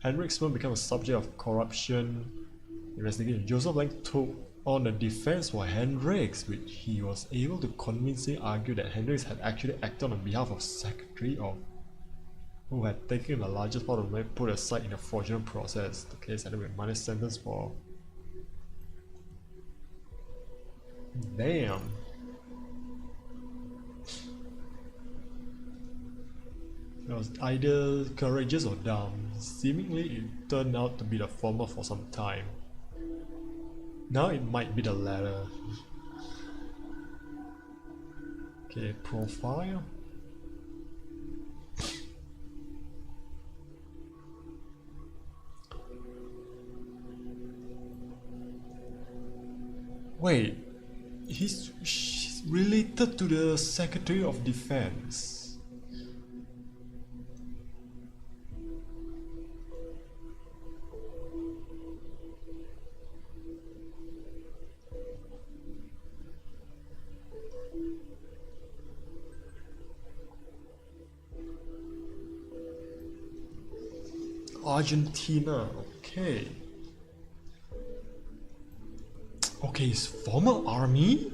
Hendricks' firm became a subject of corruption investigation. Joseph Lang took on a defense for Hendricks, which he was able to convincingly argue that Hendricks had actually acted on behalf of Secretary of who had taken the largest part of the money put aside in the fraudulent process. The case ended with minor sentence for... Damn! It was either courageous or dumb. Seemingly it turned out to be the former for some time. Now it might be the latter. Okay, profile. Wait, she's related to the Secretary of Defense. Argentina, okay. Okay, his former army?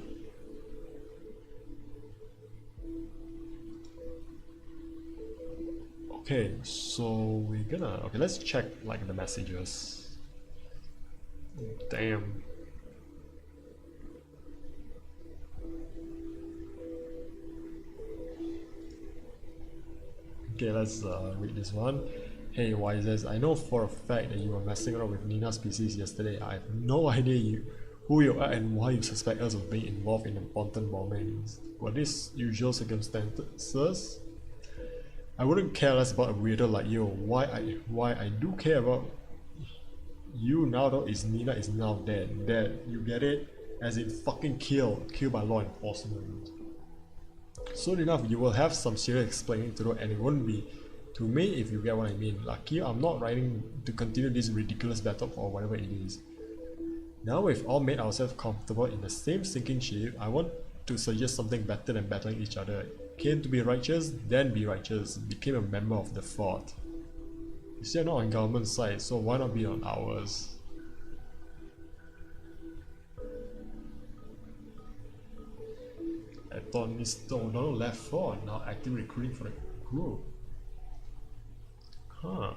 Okay, so we're gonna... Okay, let's check like the messages. Damn. Okay, let's read this one. Hey Wisers, I know for a fact that you were messing around with Nina's PCs yesterday. I have no idea who you are and why you suspect us of being involved in important bombings. Were these usual circumstances? I wouldn't care less about a weirdo like you. Why I do care about you now though is Nina is now dead. Dead. You get it? As in fucking killed by law enforcement. Soon enough you will have some serious explaining to do, and it won't be to me, if you get what I mean. Lucky I'm not writing to continue this ridiculous battle or whatever it is. Now we've all made ourselves comfortable in the same sinking ship, I want to suggest something better than battling each other. Came to be righteous, then be righteous. Became a member of the fort. You see, I'm not on government side, so why not be on ours? I thought Mr. O'Donnell left fort, now actively recruiting for the group. Huh.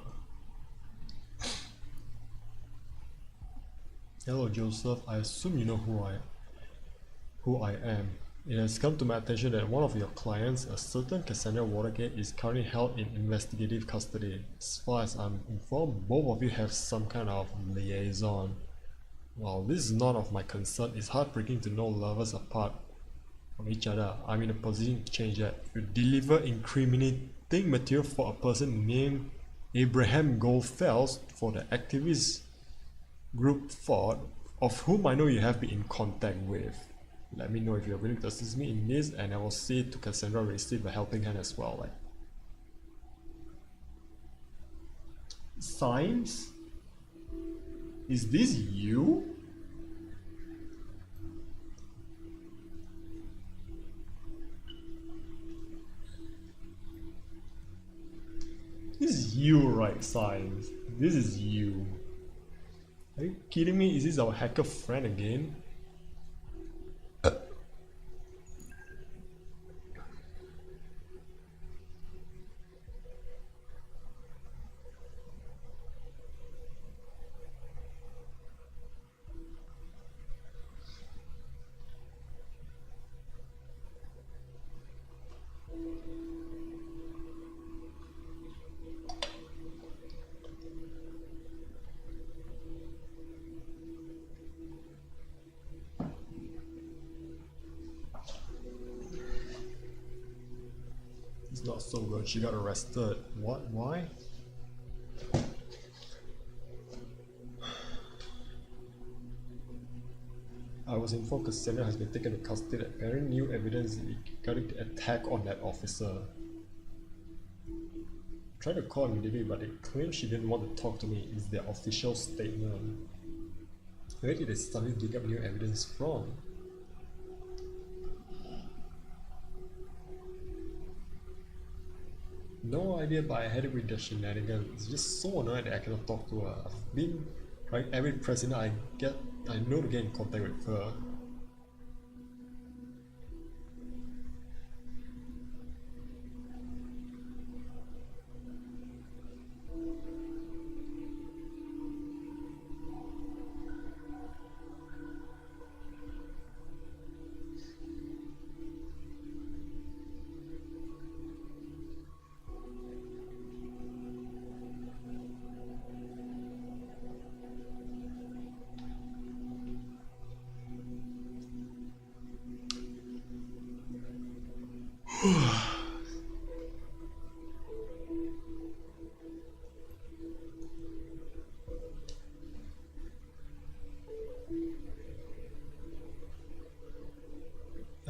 Hello Joseph, I assume you know who I am. It has come to my attention that one of your clients, a certain Cassandra Watergate, is currently held in investigative custody. As far as I'm informed, both of you have some kind of liaison. While this is none of my concern, it's heartbreaking to know lovers apart from each other. I'm in a position to change that. If you deliver incriminating material for a person named Abraham Goldfels for the activist group Ford, of whom I know you have been in contact with, let me know if you're willing to assist me in this, and I will see to Cassandra receive a helping hand as well. Like, Symes? Is this you? This is you, right, Symes? This is you. Are you kidding me? Is this our hacker friend again? It's not so good. She got arrested. What? Why? I was informed Cassandra has been taken into custody that apparent new evidence regarding the attack on that officer. I tried to call immediately, but they claimed she didn't want to talk to me. It's their official statement. Where did they suddenly dig up new evidence from? No idea, but I had it with the shenanigans. It's just so annoying that I cannot talk to her. I've been trying every president I know to get in contact with her.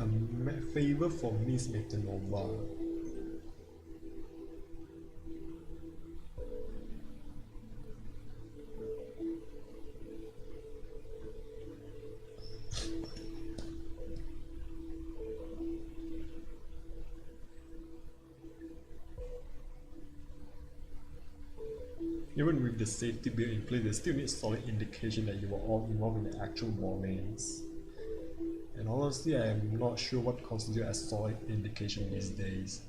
A favor for Miss Metanova. Even with the safety bill in place, they still need solid indication that you were all involved in the actual bombings. And honestly, I am not sure what constitutes as solid indication these days.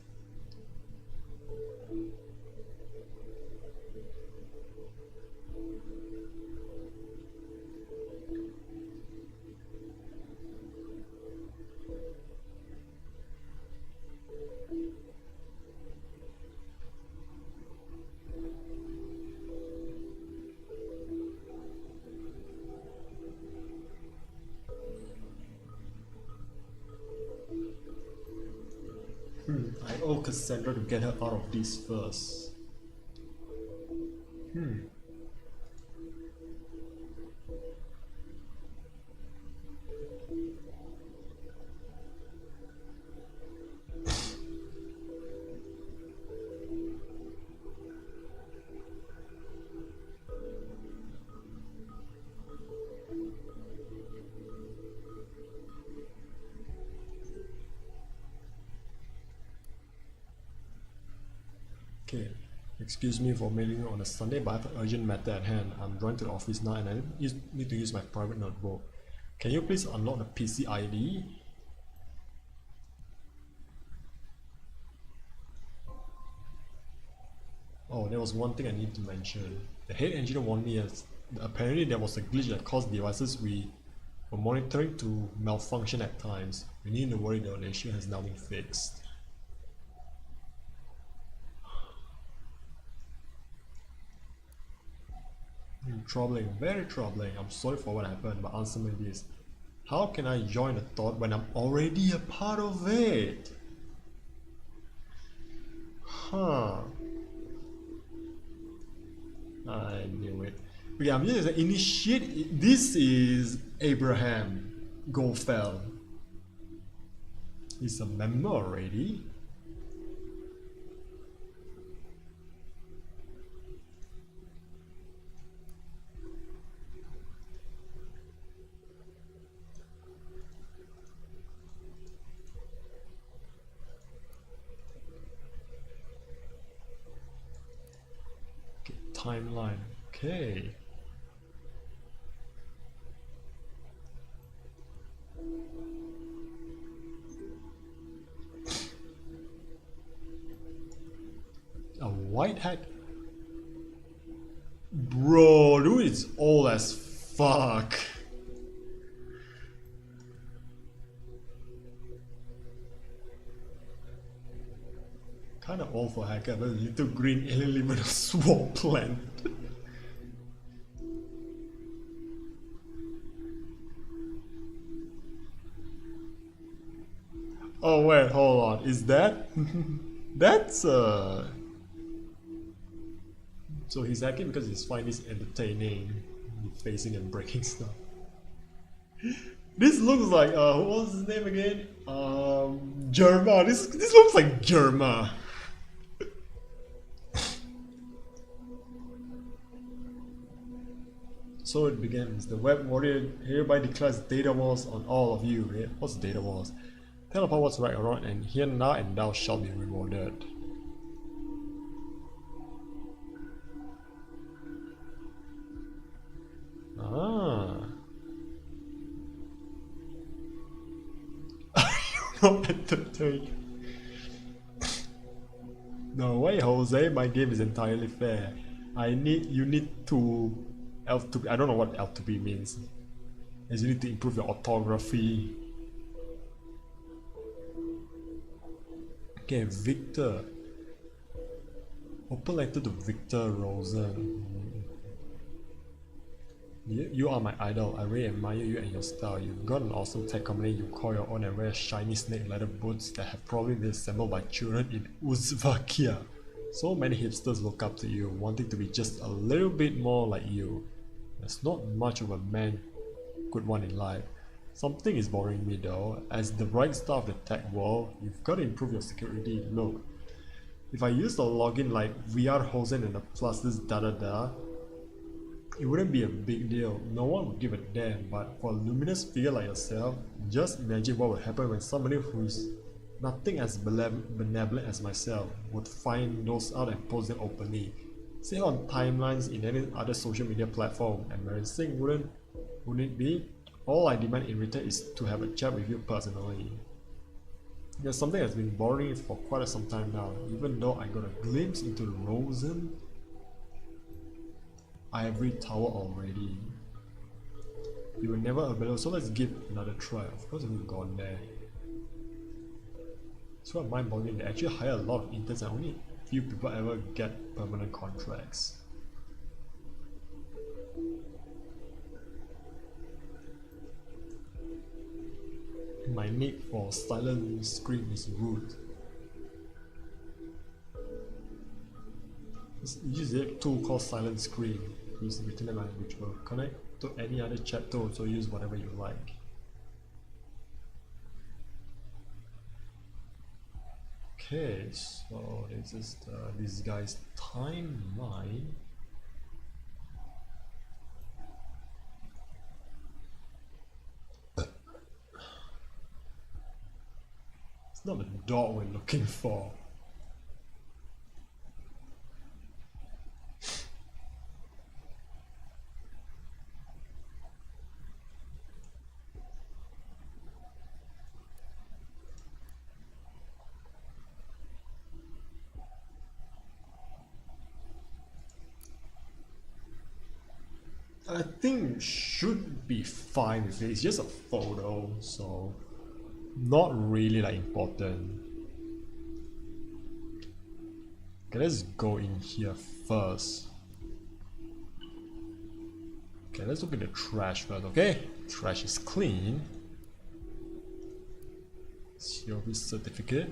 I owe Cassandra to get her out of this first. Okay, excuse me for mailing on a Sunday, but I have an urgent matter at hand. I'm going to the office now and I need to use my private notebook. Can you please unlock the PC ID? Oh, there was one thing I need to mention. The head engineer warned me Apparently there was a glitch that caused devices we were monitoring to malfunction at times. We need to worry though, the issue has now been fixed. Troubling, very troubling. I'm sorry for what happened, but answer me this. How can I join a thought when I'm already a part of it? Huh. I knew it. Okay, I'm just gonna initiate. This is Abraham Goldfell. He's a member already. Okay, timeline. Okay. A white hat? Bro, dude, it's old as fuck. Kinda old for hacker, but a little green alien living in a swamp plant. Oh wait, hold on. Is that? That's So he's hacking because he's finding this entertaining, facing and breaking stuff. This looks like what was his name again? Germa. This looks like Germa. So it begins. The web warrior hereby declares data wars on all of you. Yeah? What's data wars? Tell about what's right or wrong, and here now and thou shalt be rewarded. Ah. Are you not entertained? No way, Jose. My game is entirely fair. You need to L2B. I don't know what L2B means. As you need to improve your orthography. Okay, Victor. Open letter to Victor Rosen. You are my idol. I really admire you and your style. You've got an awesome tech company you call your own and wear shiny snake leather boots that have probably been assembled by children in Uzbekistan. So many hipsters look up to you, wanting to be just a little bit more like you. There's not much of a man could want in life. Something is bothering me though. As the bright star of the tech world, you've got to improve your security. Look, if I used a login like VR Hosen and a plus this da, it wouldn't be a big deal. No one would give a damn, but for a luminous figure like yourself, just imagine what would happen when somebody who's nothing as benevolent as myself would find those out and post them openly. Say on timelines in any other social media platform. Embarrassing, wouldn't it be? All I demand in return is to have a chat with you personally. There's something that's been bothering me for quite some time now. Even though I got a glimpse into the Rosen Ivory Tower already. You were never available, so let's give another try. Of course we've gone there. It's quite mind-boggling. They actually hire a lot of interns and only a few people ever get permanent contracts. My need for silent screen is rude. Use a tool called silent screen. Use written language will connect to any other chat tool, so use whatever you like. Okay, so this is this guy's timeline. It's not the dog we're looking for. I think should be fine with it. It's just a photo, so not really like important. Okay, let's go in here first. Okay, let's look at the trash first, okay? Trash is clean. COV certificate.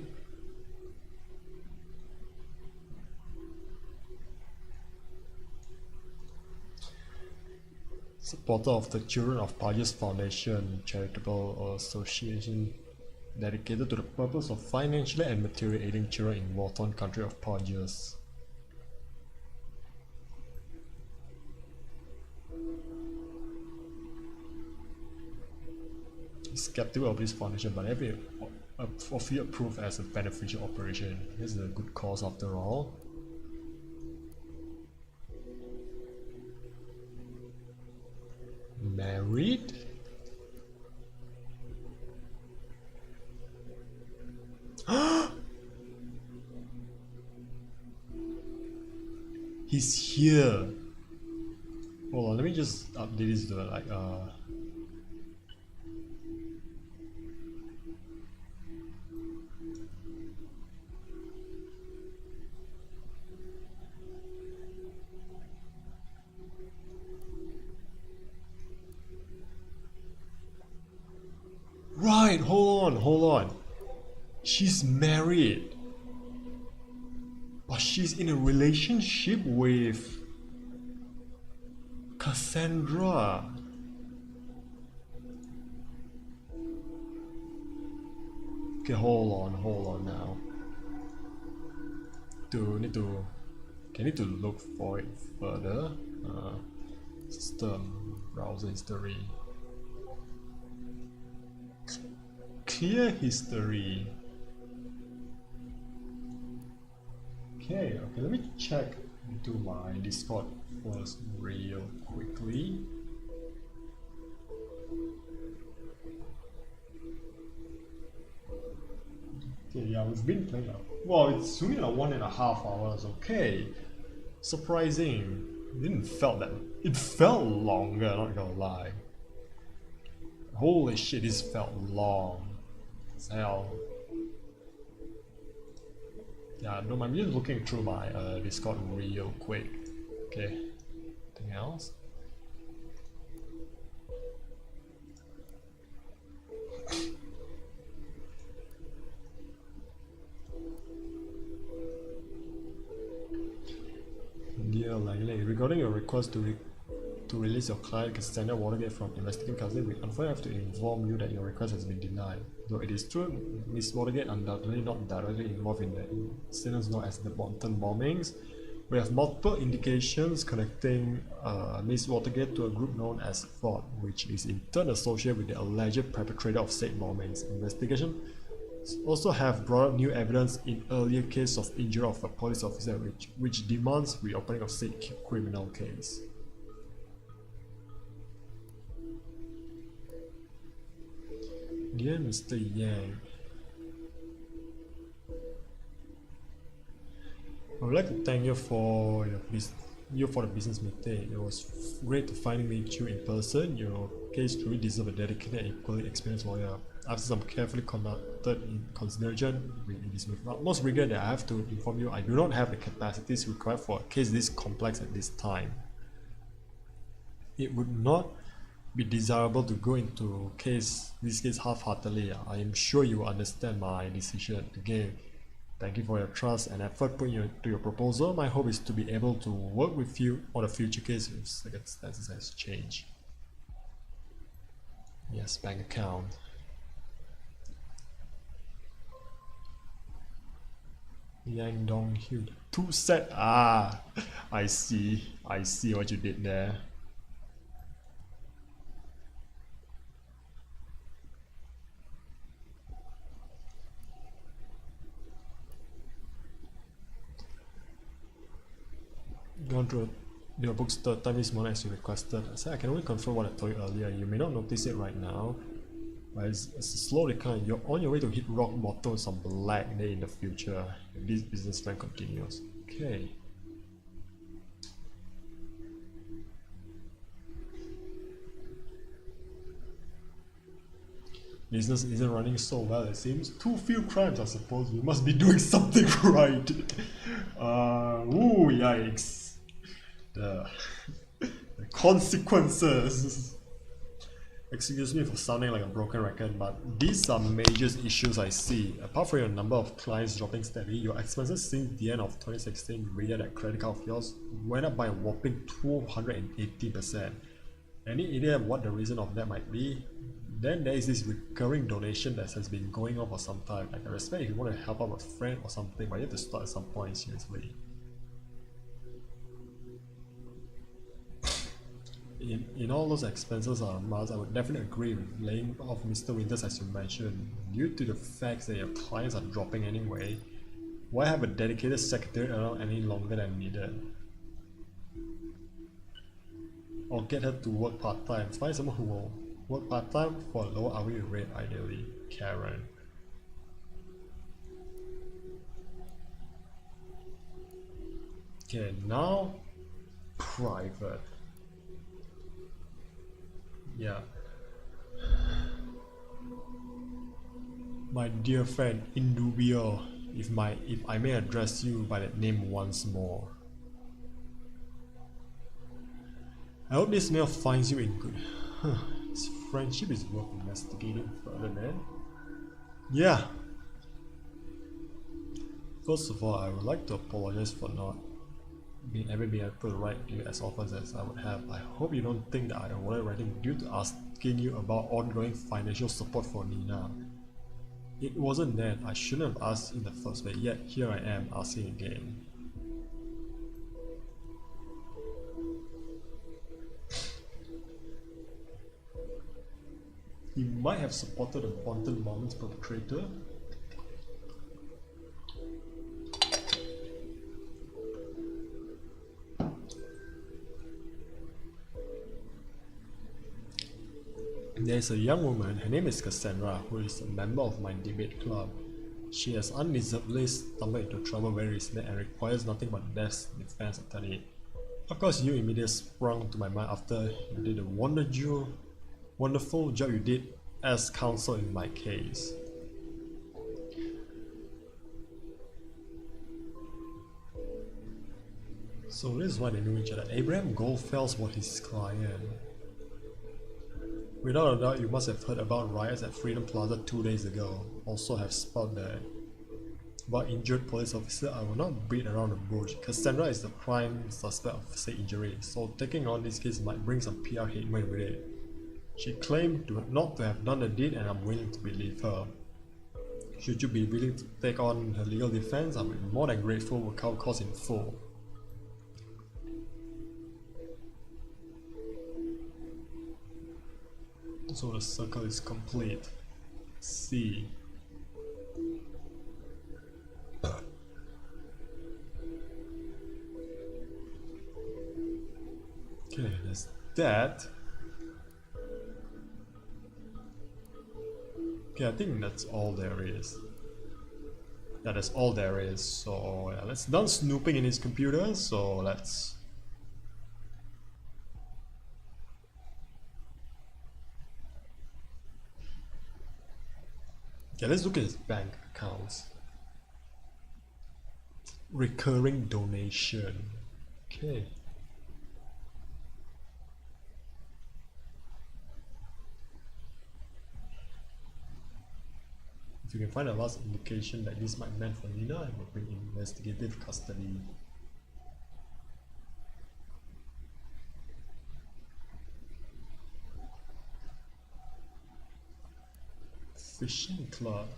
Supporter of the Children of Pages Foundation, charitable association dedicated to the purpose of financially and materially aiding children in war-torn country of Pages. Skeptical of this foundation, but have it officially approved as a beneficial operation. This is a good cause after all. Married? He's here. Hold on, let me just update this to like Right, hold on. She's married. But she's in a relationship with Cassandra. Okay, hold on now. Need to look for it further. System, browser history. Clear history. Okay, let me check into my Discord first real quickly. Okay, yeah, we've been playing well, it's only like 1.5 hours, okay. Surprising. It felt longer, not gonna lie. Holy shit, this felt long as hell. Yeah, no, I'm just looking through my Discord real quick. Okay, anything else? Dear Langley, regarding your request to release your client Cassandra Watergate from investigating custody, we unfortunately have to inform you that your request has been denied. Though it is true, Ms. Watergate undoubtedly not directly involved in the incidents known as the Bolton bombings. We have multiple indications connecting Ms. Watergate to a group known as FOD, which is in turn associated with the alleged perpetrator of said bombings. Investigation also have brought up new evidence in earlier case of injury of a police officer which demands reopening of said criminal case. Dear Mr. Yang, I would like to thank you for the business meeting. It was great to finally meet you in person. Your case truly deserves a dedicated and equally experienced lawyer. After some carefully conducted consideration, it is with utmost rigor that I have to inform you I do not have the capacities required for a case this complex at this time. It would not be desirable to go into this case half-heartedly. I am sure you will understand my decision. Again, thank you for your trust and effort put into your proposal. My hope is to be able to work with you on a future case if circumstances has changed. Yes, bank account. Yang Dong Hugh. 2 set. Ah, I see what you did there. Gone through your books third time this morning as you requested. I said I can only confirm what I told you earlier. You may not notice it right now, but it's a slow decline. You're on your way to hit rock bottom with some black day in the future if this business plan continues. Okay. Business isn't running so well, it seems. Too few crimes, I suppose. We must be doing something right. Ooh, yikes. The consequences. Excuse me for sounding like a broken record, but these are major issues I see. Apart from your number of clients dropping steadily, your expenses since the end of 2016 via that credit card of yours went up by a whopping 280%. Any idea what the reason of that might be? Then there is this recurring donation that has been going on for some time. Like, I respect if you want to help out a friend or something, but you have to start at some point, seriously. In all those expenses are amounts, I would definitely agree with laying off Mr. Winters as you mentioned. Due to the fact that your clients are dropping anyway, why have a dedicated secretary around any longer than needed? Or get her to work part-time. Find someone who will work part-time for a lower hourly rate ideally. Karen. Okay, now private. Yeah. My dear friend Indubio, if I may address you by that name once more. I hope this mail finds you in good. His friendship is worth investigating further, man. Yeah. First of all, I would like to apologize for not being able to write you as often as I would have. I hope you don't think that I avoided writing due to asking you about ongoing financial support for Nina. It wasn't that. I shouldn't have asked in the first place, yet here I am asking again. You might have supported the Bonton Moments perpetrator. There's a young woman, her name is Cassandra, who is a member of my debate club. She has undeservedly stumbled into trouble very recently and requires nothing but best defense attorney. Of course, you immediately sprung to my mind after you did the wonderful job you did as counsel in my case. So this is why they knew each other. Abraham Goldfels was his client. Without a doubt, you must have heard about riots at Freedom Plaza 2 days ago. Also have spot that. About injured police officer, I will not beat around the bush. Cassandra is the prime suspect of said injury, so taking on this case might bring some PR headwind with it. She claimed not to have done the deed, and I'm willing to believe her. Should you be willing to take on her legal defense, I will be more than grateful for cover costs in full. So the circle is complete. C. Okay, there's that. Okay, I think that's all there is. Yeah, that's all there is. So yeah, let's done snooping in his computer. So let's. Okay, let's look at his bank accounts. Recurring donation. Okay. If you can find a last indication that this might meant for Nina, I will bring investigative custody. Fishing club.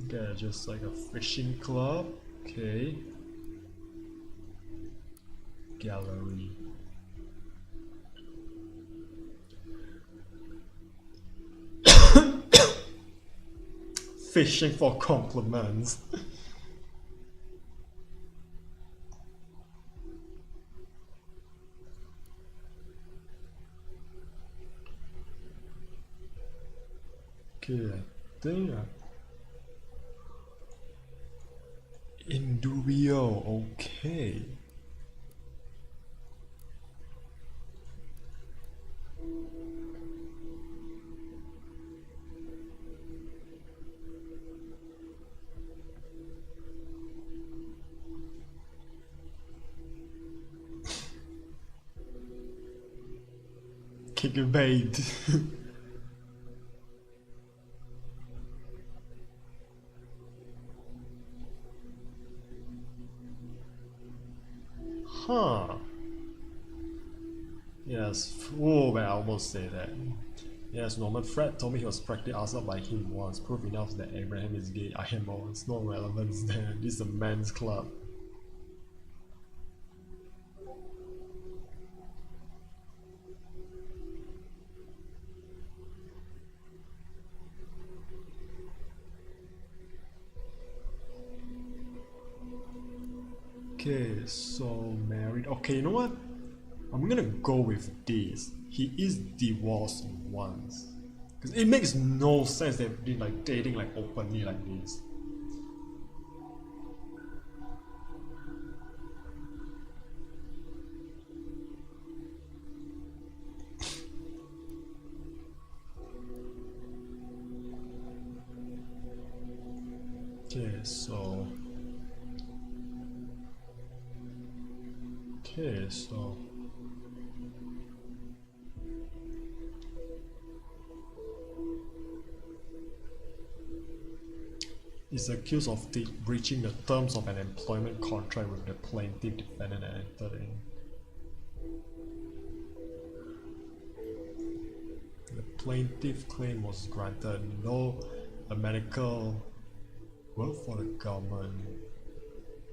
Okay, just like a fishing club. Okay. Gallery. Fishing for compliments. Okay, I think in dubio, okay. Kick bait. Huh. Yes. Oh, well, I almost say that. Yes, Norman Fred told me he was practically asked out by him once. Proof enough that Abraham is gay. IMO. It's no relevance there. This is a men's club. Okay, so married. Okay, you know what? I'm gonna go with this. He is divorced once. Because it makes no sense they've been like dating like openly like this. Okay, so is accused of breaching the terms of an employment contract with the plaintiff defendant and entered in. The plaintiff claim was granted, though a medical work for the government.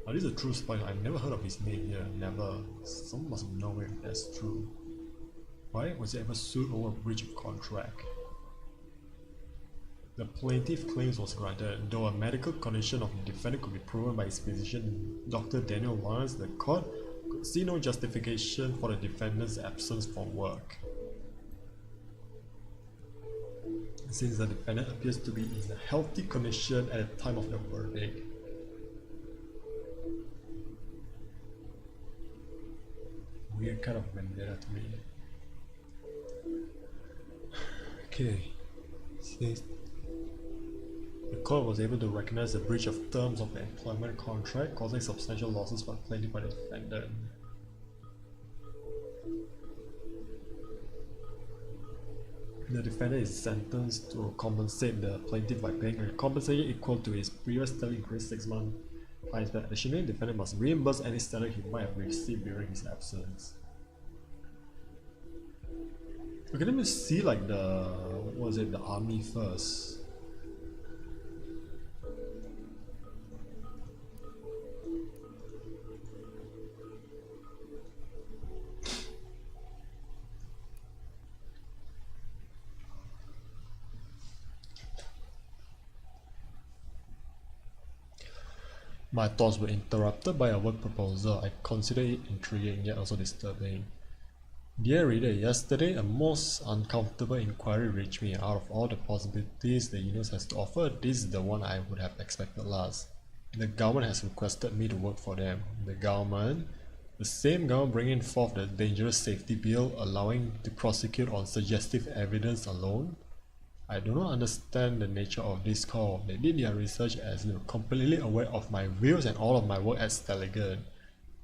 Oh, this is a true spoiler. I've never heard of his name here. Never. Someone must know if that's true. Why was he ever sued over breach of contract? The plaintiff claims was granted, though a medical condition of the defendant could be proven by his physician, Dr. Daniel Lawrence. The court could see no justification for the defendant's absence from work, since the defendant appears to be in a healthy condition at the time of the verdict. Weird kind of vendetta to me. Okay, since the court was able to recognize the breach of terms of the employment contract, causing substantial losses for the plaintiff by the defendant. The defendant is sentenced to compensate the plaintiff by paying a compensation equal to his previous salary increase 6 months. Additionally, the defendant must reimburse any salary he might have received during his absence. Okay, let me see like the, what was it, the army first. My thoughts were interrupted by a work proposal. I consider it intriguing yet also disturbing. Dear reader, yesterday a most uncomfortable inquiry reached me. Out of all the possibilities the universe has to offer, this is the one I would have expected last. The government has requested me to work for them. The government? The same government bringing forth the dangerous safety bill, allowing to prosecute on suggestive evidence alone? I do not understand the nature of this call. They did their research as they were completely aware of my views and all of my work as delegate.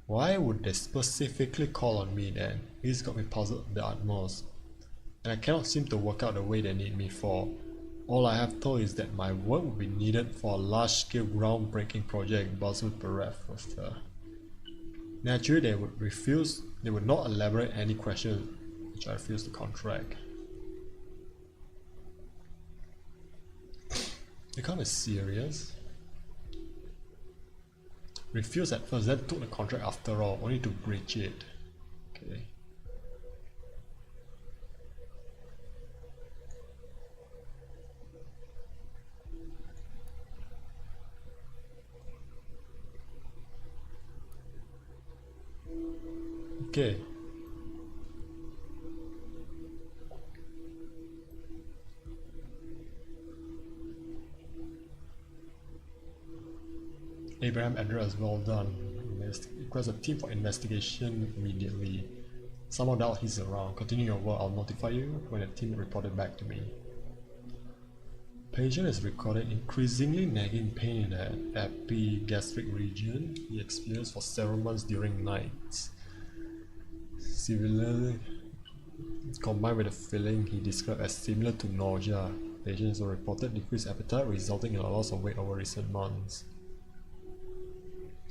Why would they specifically call on me then? This got me puzzled the utmost. And I cannot seem to work out the way they need me for. All I have told is that my work would be needed for a large-scale groundbreaking project buzzed bereft of her. Naturally, they would not elaborate any questions, which I refuse to contract. They can't be serious. Refused at first, then took the contract after all, only to breach it. Okay. Okay. Abraham address, well done. Request a team for investigation immediately. Somehow doubt he's around. Continue your work, I'll notify you when the team reported back to me. Patient is recorded increasingly nagging pain in the epigastric region he experienced for several months during nights. Similarly, combined with a feeling he described as similar to nausea, patients were reported decreased appetite resulting in a loss of weight over recent months.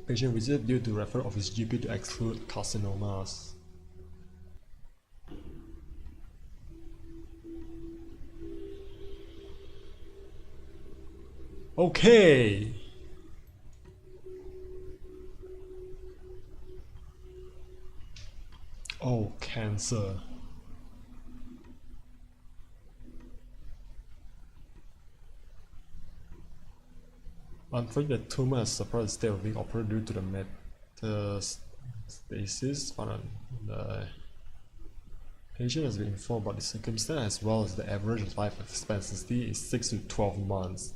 Patient visited due to referral of his GP to exclude carcinomas. Okay. Oh, cancer. Unfortunately, the tumor has suppressed the state of being operated due to the metastasis. The patient has been informed about the circumstance as well as the average life expectancy is 6 to 12 months.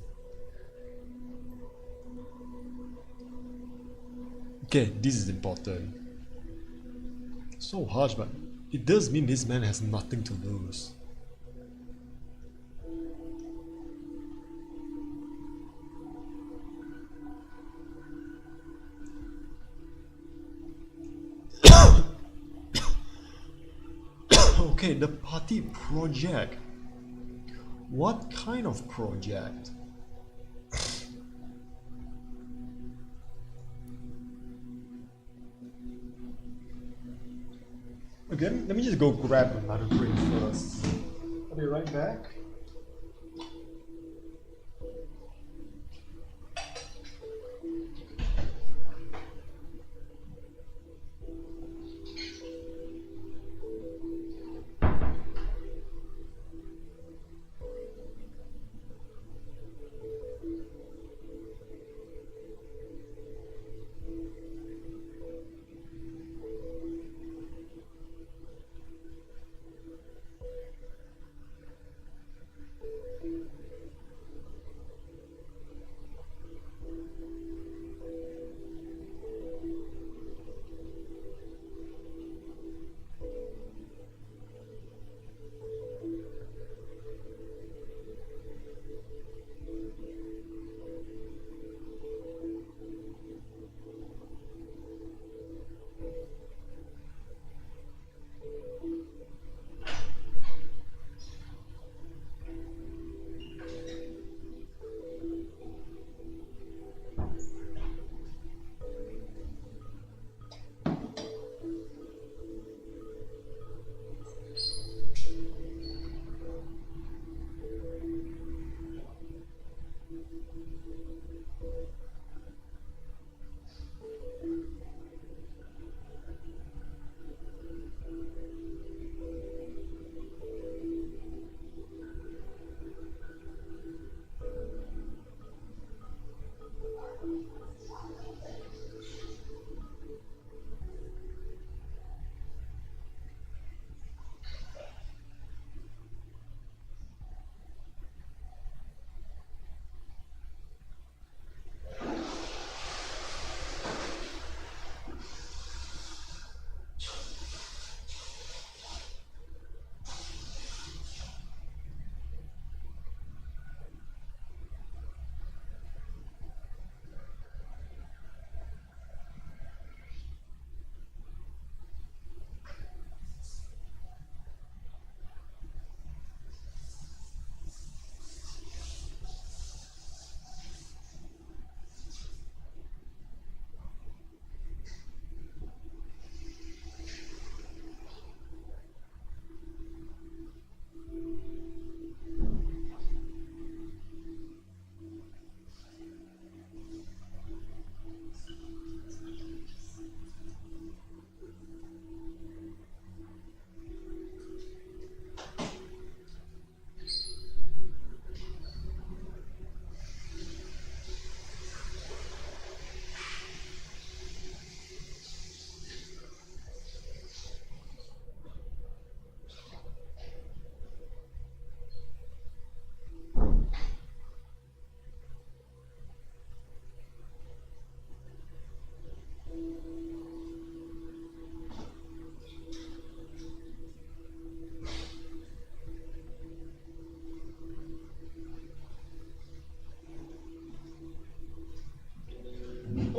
Okay, this is important. So harsh, but it does mean this man has nothing to lose. Okay, the party project. What kind of project? Again, let me just go grab another drink first. I'll be right back.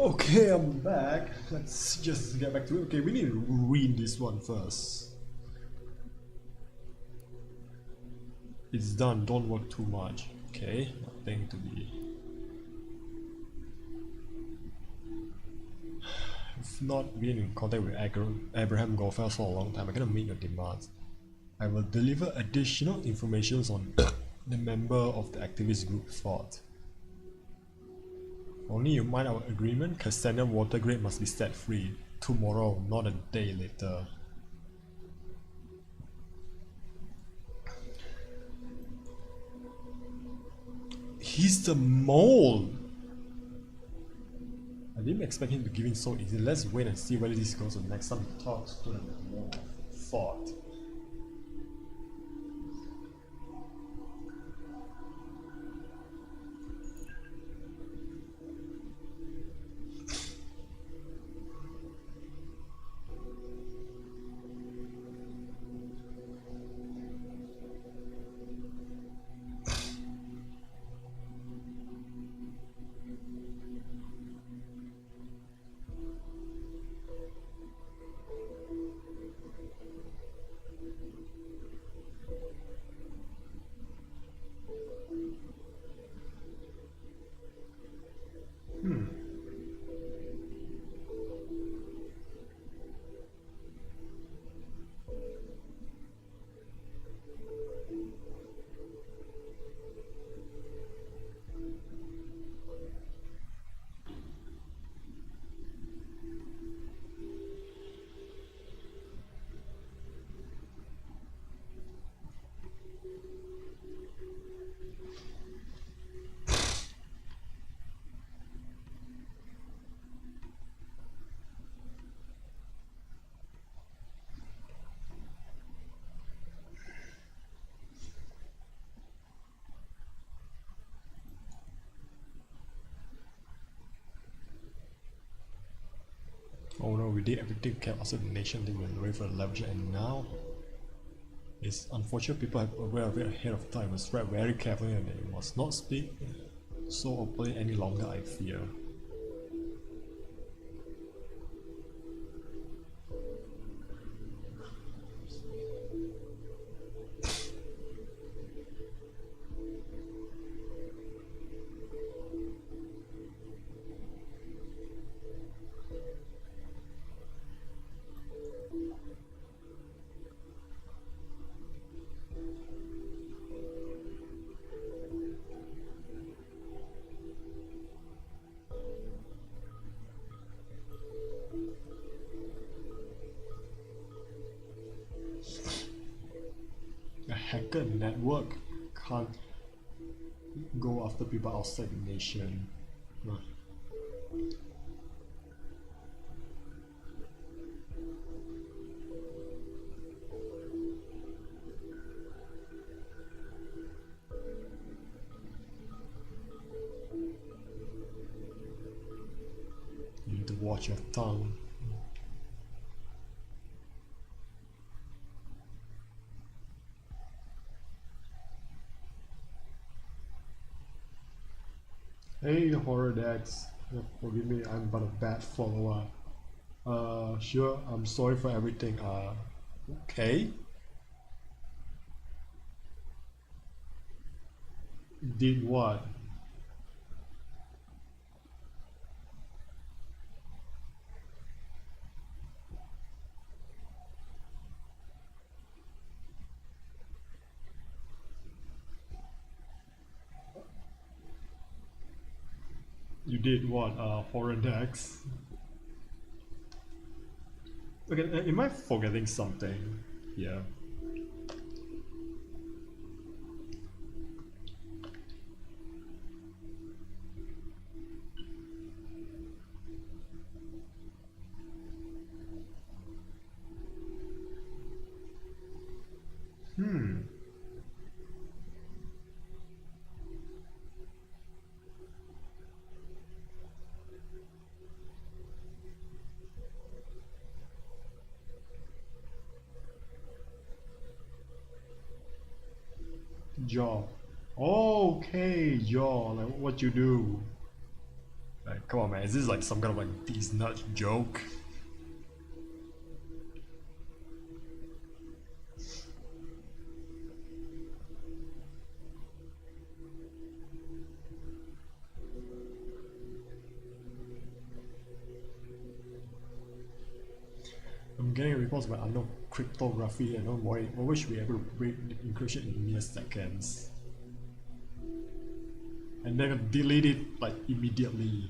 Okay, I'm back. Let's just get back to it. Okay, we need to read this one first. It's done, don't work too much. Okay, nothing to be. I've not been in contact with Abraham Goffel for a long time. I'm gonna meet your demands. I will deliver additional information on the member of the activist group thought. Only you mind our agreement, Cassandra Watergrade must be set free. Tomorrow, not a day later. He's the mole! I didn't expect him to give in so easy. Let's wait and see whether this goes the next time he talks to the mole thought. Oh no, we did everything we can after the nation they went away for the leverage, and now it's unfortunate people are aware of it ahead of time. Must read very carefully and they must not speak so openly any longer, I fear. A hacker network can't go after people outside the nation. Huh. You need to watch your tongue. Hey horror dads, forgive me, I'm but a bad follower. Sure, I'm sorry for everything. Okay. Did what? You did what? Horror decks? Okay, am I forgetting something? Yeah. Jaw. Okay, Jaw, like what you do. Like, come on, man, is this like some kind of like these nuts joke? I'm getting reports about unknown cryptography and don't worry, we should be able to break encryption in mere seconds. And then delete it like immediately.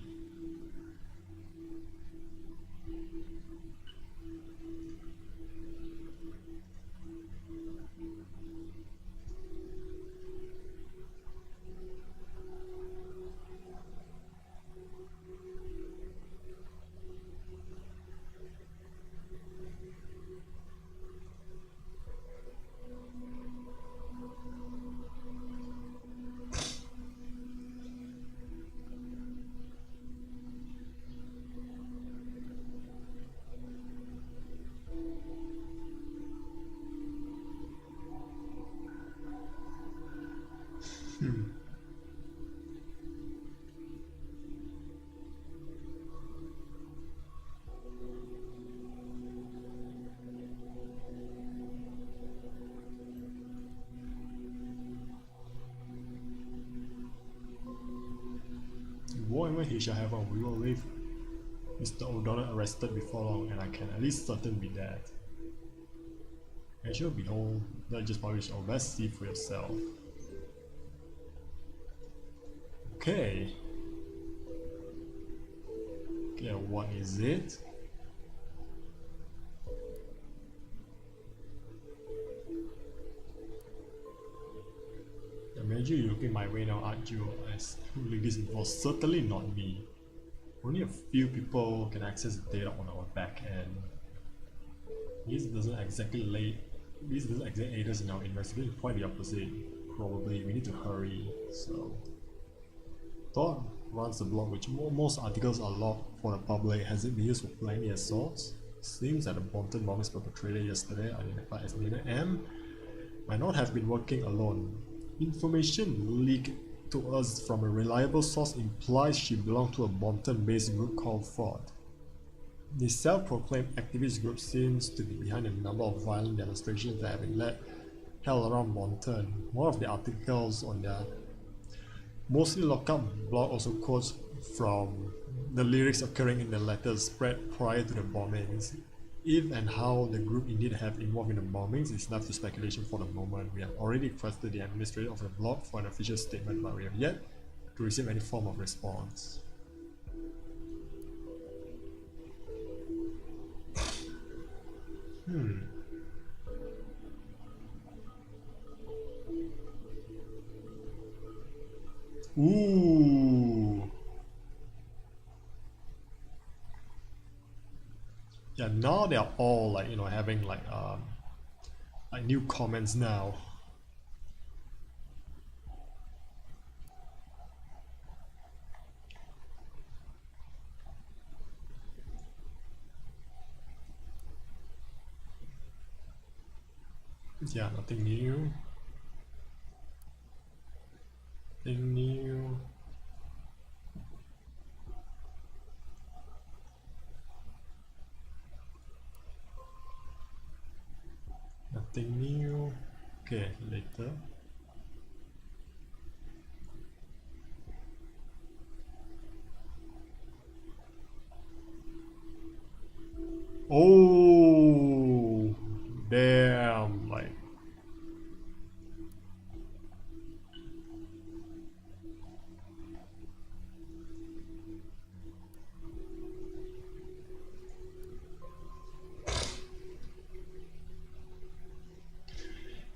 Whatever he shall have, we will leave Mr. O'Donnell arrested before long, and I can at least certain be that. And she'll be home, not just publish, or best see for yourself. Okay. Okay, what is it? Imagine you looking my way now, aren't you? As who leaked this info? Certainly not me. Only a few people can access the data on our back end. This doesn't exactly aid us in our investigation, quite the opposite. Probably we need to hurry. So Todd runs the blog, which most articles are logged for the public. Has it been used for plenty assaults? Seems that the Bonton bombings perpetrated yesterday, identified as Nina M, might not have been working alone. Information leaked to us from a reliable source implies she belonged to a Bonton-based group called Fraud. The self-proclaimed activist group seems to be behind a number of violent demonstrations that have been held around Bonton. One of the articles on their mostly locked-up blog also quotes from the lyrics occurring in the letters spread prior to the bombings. If and how the group indeed have involved in the bombings is left to speculation for the moment. We have already requested the administrator of the blog for an official statement, but we have yet to receive any form of response. Ooh. Yeah, now they are all like, you know, having like new comments now. Yeah, nothing new. Nothing new. Nothing new. Okay, later. Oh, damn, like.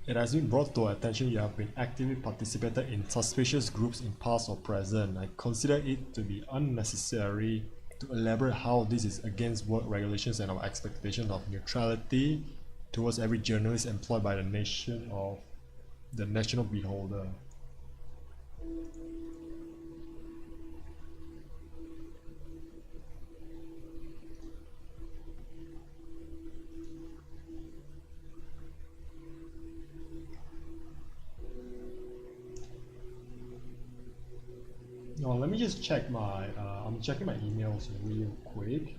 It has been brought to our attention you have been actively participated in suspicious groups in past or present. I consider it to be unnecessary to elaborate how this is against work regulations and our expectation of neutrality towards every journalist employed by the nation of the national beholder. No, let me just check my, I'm checking my emails real quick.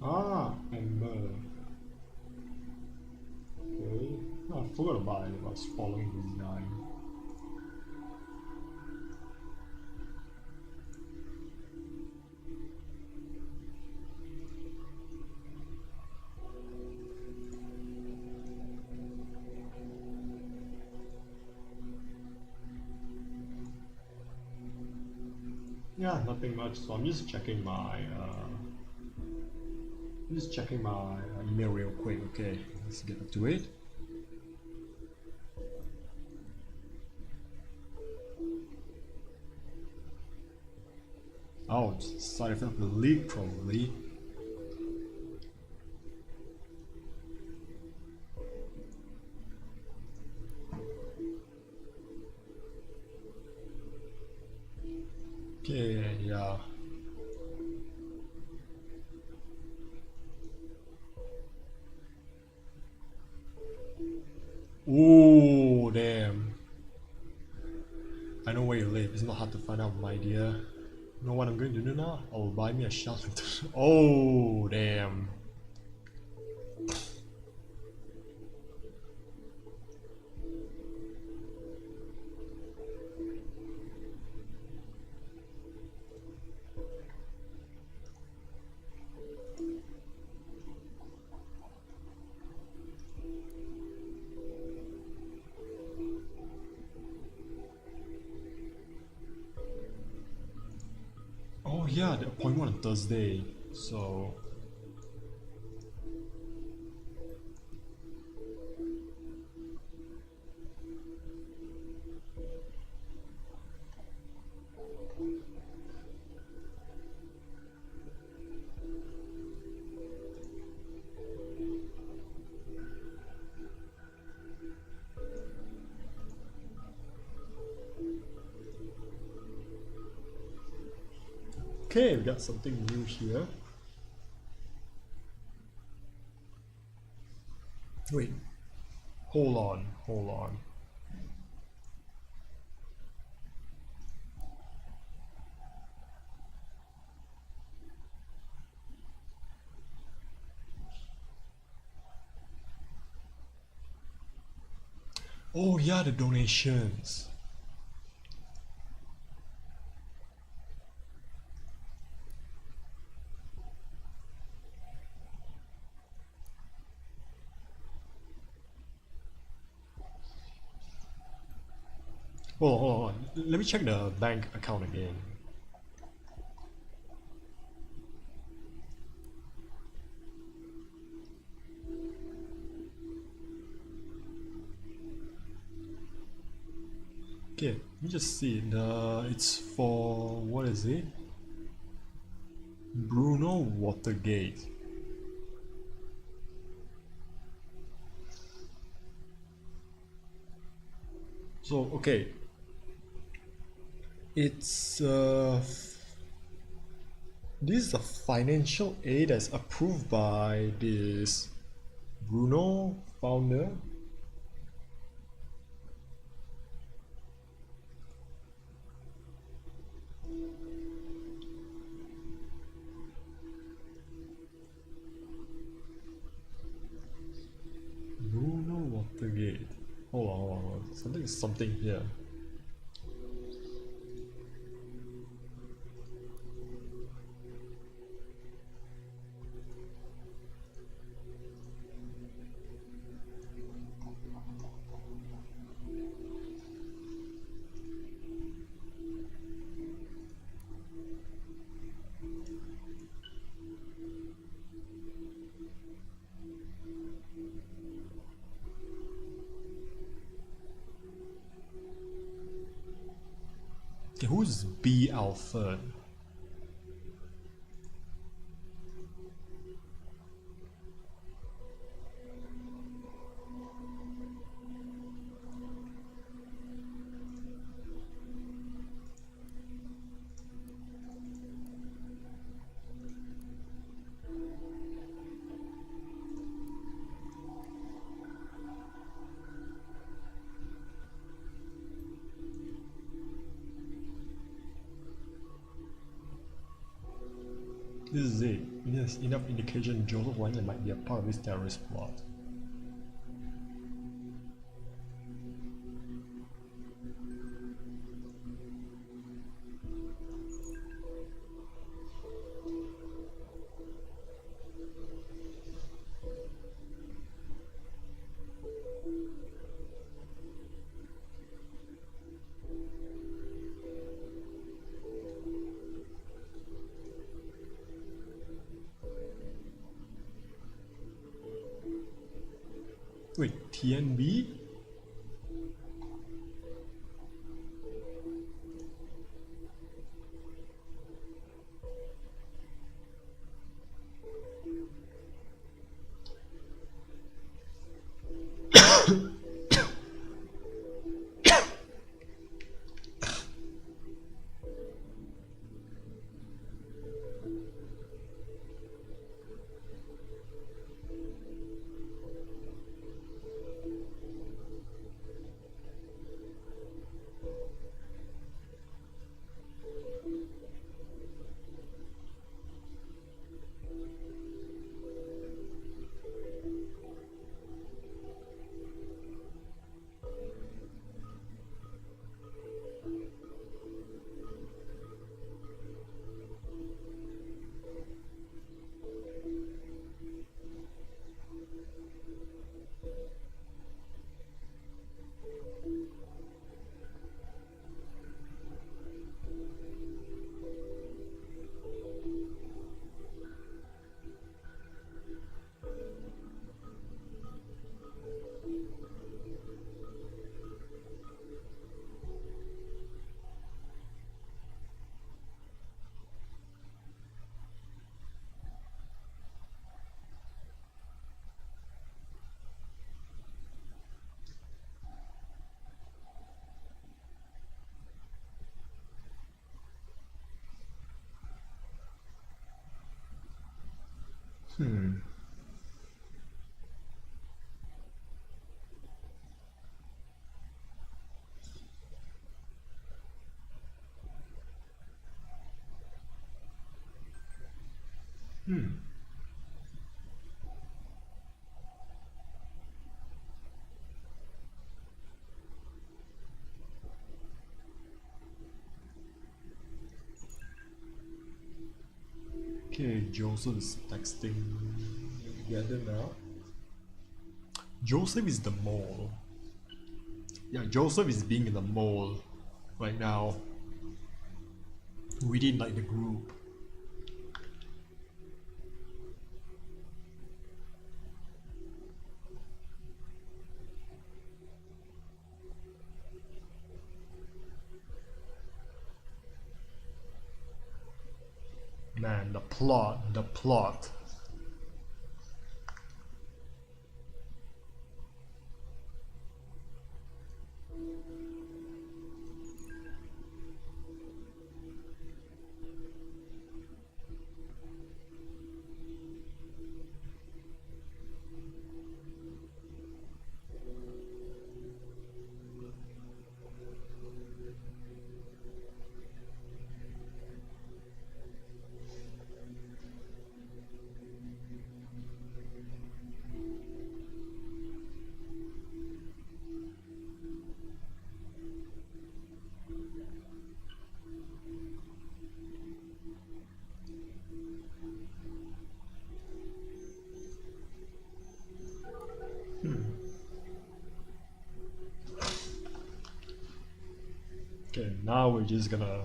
Ah, Amber. Okay. No, I forgot about it. I was following this guy. Yeah, nothing much. So I'm just checking my email real quick. Okay, let's get up to it. Oh, it's side effect of the leak probably. Okay, yeah. Ooh, damn. I know where you live. It's not hard to find out, my dear. You know what I'm going to do now? I'll buy me a shelter. Oh, damn. Oh yeah, the appointment on Thursday. So okay, we got something new here. Wait, hold on, hold on. Oh yeah, the donations. Hold on. Let me check the bank account again. Okay, let me just see. It's for what is it? Bruno Watergate. So okay, it's this is a financial aid that's approved by this Bruno founder. Bruno Watergate. Hold on. Something here. Okay, who's B Alfred? This is it. Yes, enough indication Joseph Wagner might be a part of this terrorist plot. Wait, TNB? Hmm. Okay, Joseph is texting together now. Joseph is the mole. Yeah, Joseph is being the mole right now. Within like the group. Man, the plot. Okay, now we're just gonna...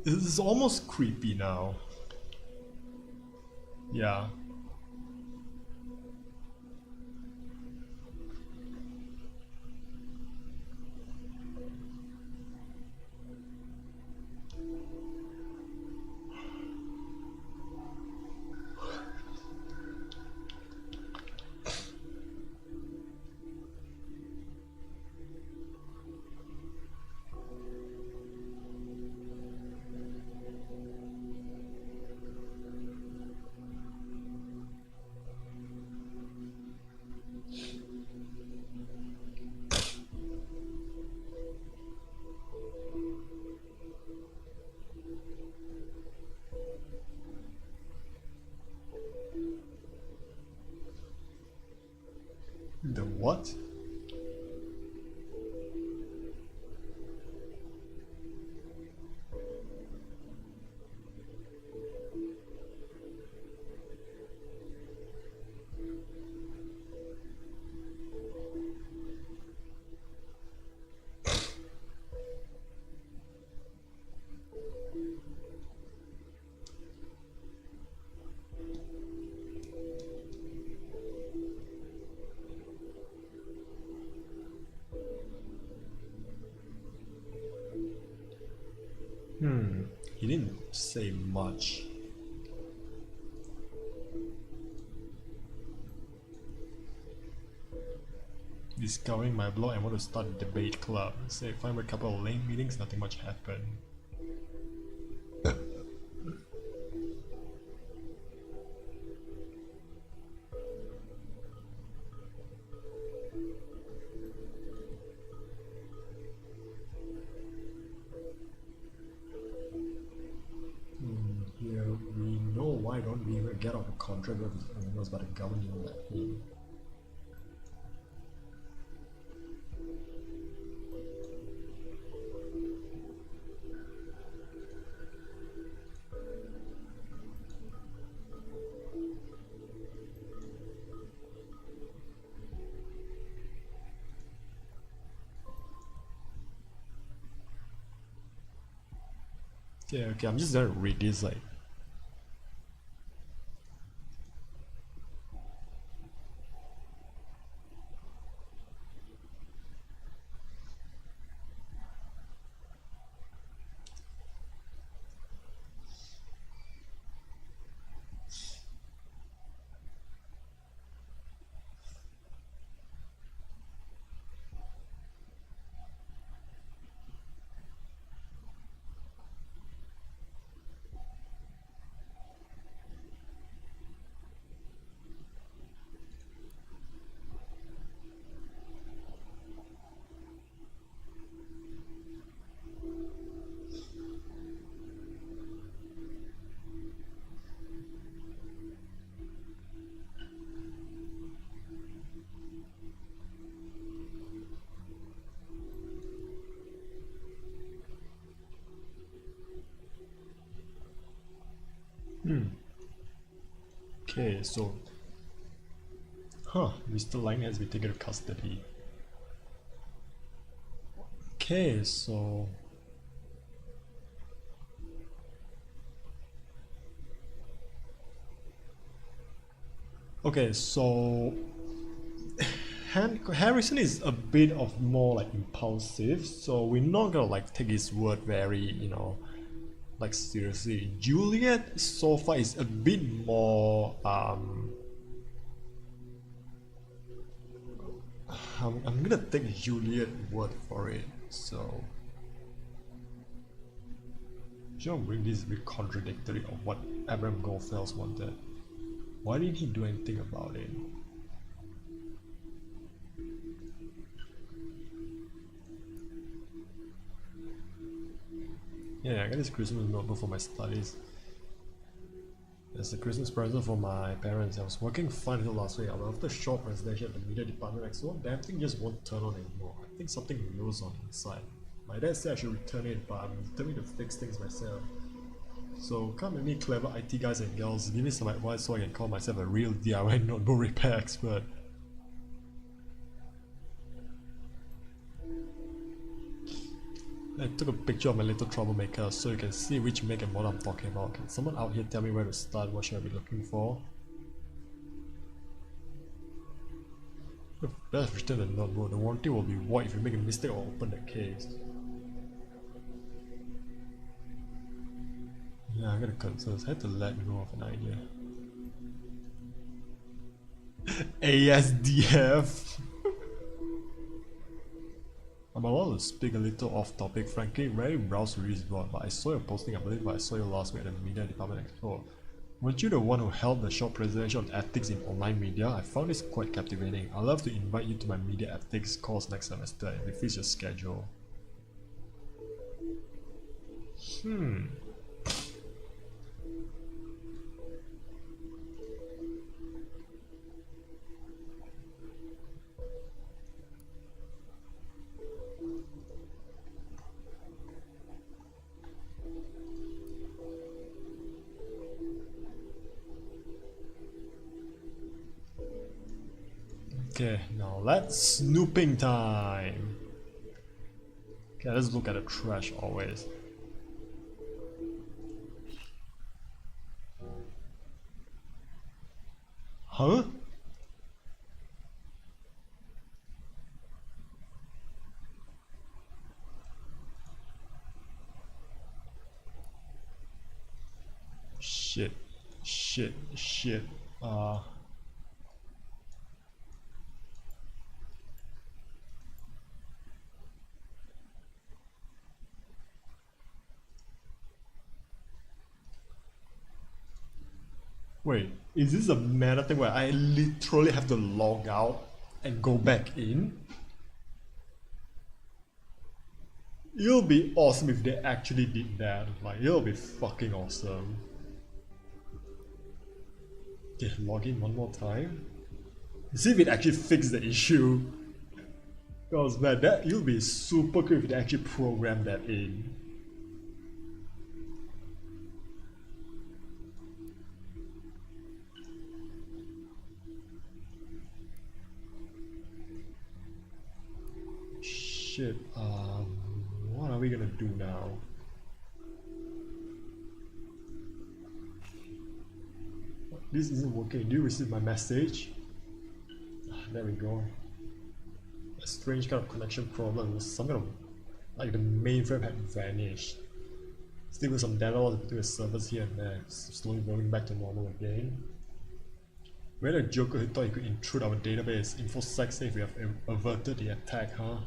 This is almost creepy now. Yeah. what? He didn't say much. Discovering my blog and want to start a debate club. Say, find a couple of lame meetings, nothing much happened. Here we know why don't we even get off a contract with the owners, but the government won't let him. Okay, I'm just gonna read this like. Okay, so Mr. Lang has been taken to custody. Okay, so Harrison is a bit of more like impulsive, so we're not gonna like take his word very, you know, like seriously. Juliet so far is a bit more I'm gonna take Juliet word for it, so John bring this bit contradictory of what Abraham Goldfels wanted. Why didn't he do anything about it? Yeah, I got this Christmas notebook for my studies. It's a Christmas present for my parents. I was working fine until last week. After a short presentation at the media department, like, so damn thing just won't turn on anymore. I think something knows on inside. My dad said I should return it, but I'm determined to fix things myself. So come with me, clever IT guys and girls, give me some advice so I can call myself a real DIY notebook repair expert. I took a picture of my little troublemaker so you can see which make and model I'm talking about. Can someone out here tell me where to start? What should I be looking for? If that's written in the notebook, the warranty will be void if you make a mistake or open the case. Yeah, I got a concerns. I had to let you know of an idea. ASDF. I'm allowed to speak a little off topic. Frankly, very browse release blog, but I saw your posting, I believe, but I saw you last week at the Media Department Expo. Weren't you the one who held the short presentation on ethics in online media? I found this quite captivating. I'd love to invite you to my media ethics course next semester if it fits your schedule. Okay, now let's snooping time. Okay, let's look at the trash always. Huh? Shit. Wait, is this a meta thing where I literally have to log out and go back in? It'll be awesome if they actually did that. Like, it'll be fucking awesome. Okay, log in one more time. See if it actually fixed the issue. Because man, it'll be super cool if they actually program that in. Shit, what are we gonna do now? This isn't working. Do you receive my message? There we go. A strange kind of connection problem. Some kind of, like, the mainframe had vanished. Still with some data loss between the servers here and there, slowly rolling back to normal again. We had a joker who thought he could intrude our database. InfoSec says we have averted the attack, huh?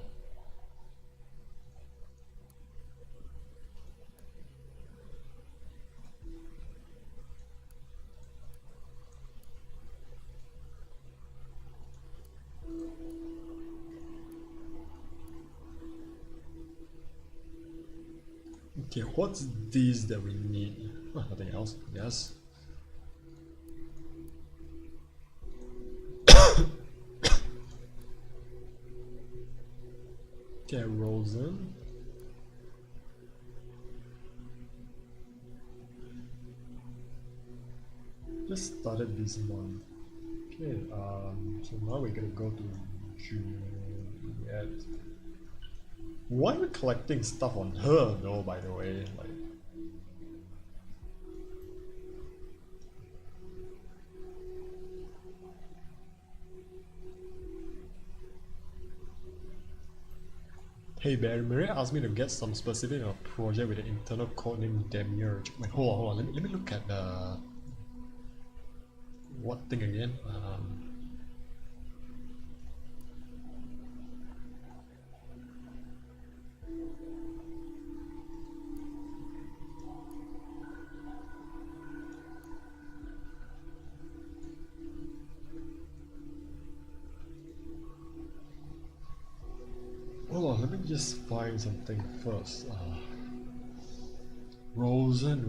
Okay, what's this that we need? Oh, nothing else, yes. Okay, Rosen. Just started this one. Okay, so now we're gonna go to Juliet. Why are we collecting stuff on her though, by the way? Like, hey Barry, Maria asked me to get some specific project with an internal code named Demiurge. Wait, hold on, let me look at the... what thing again? Hold on, let me just find something first. Rosen.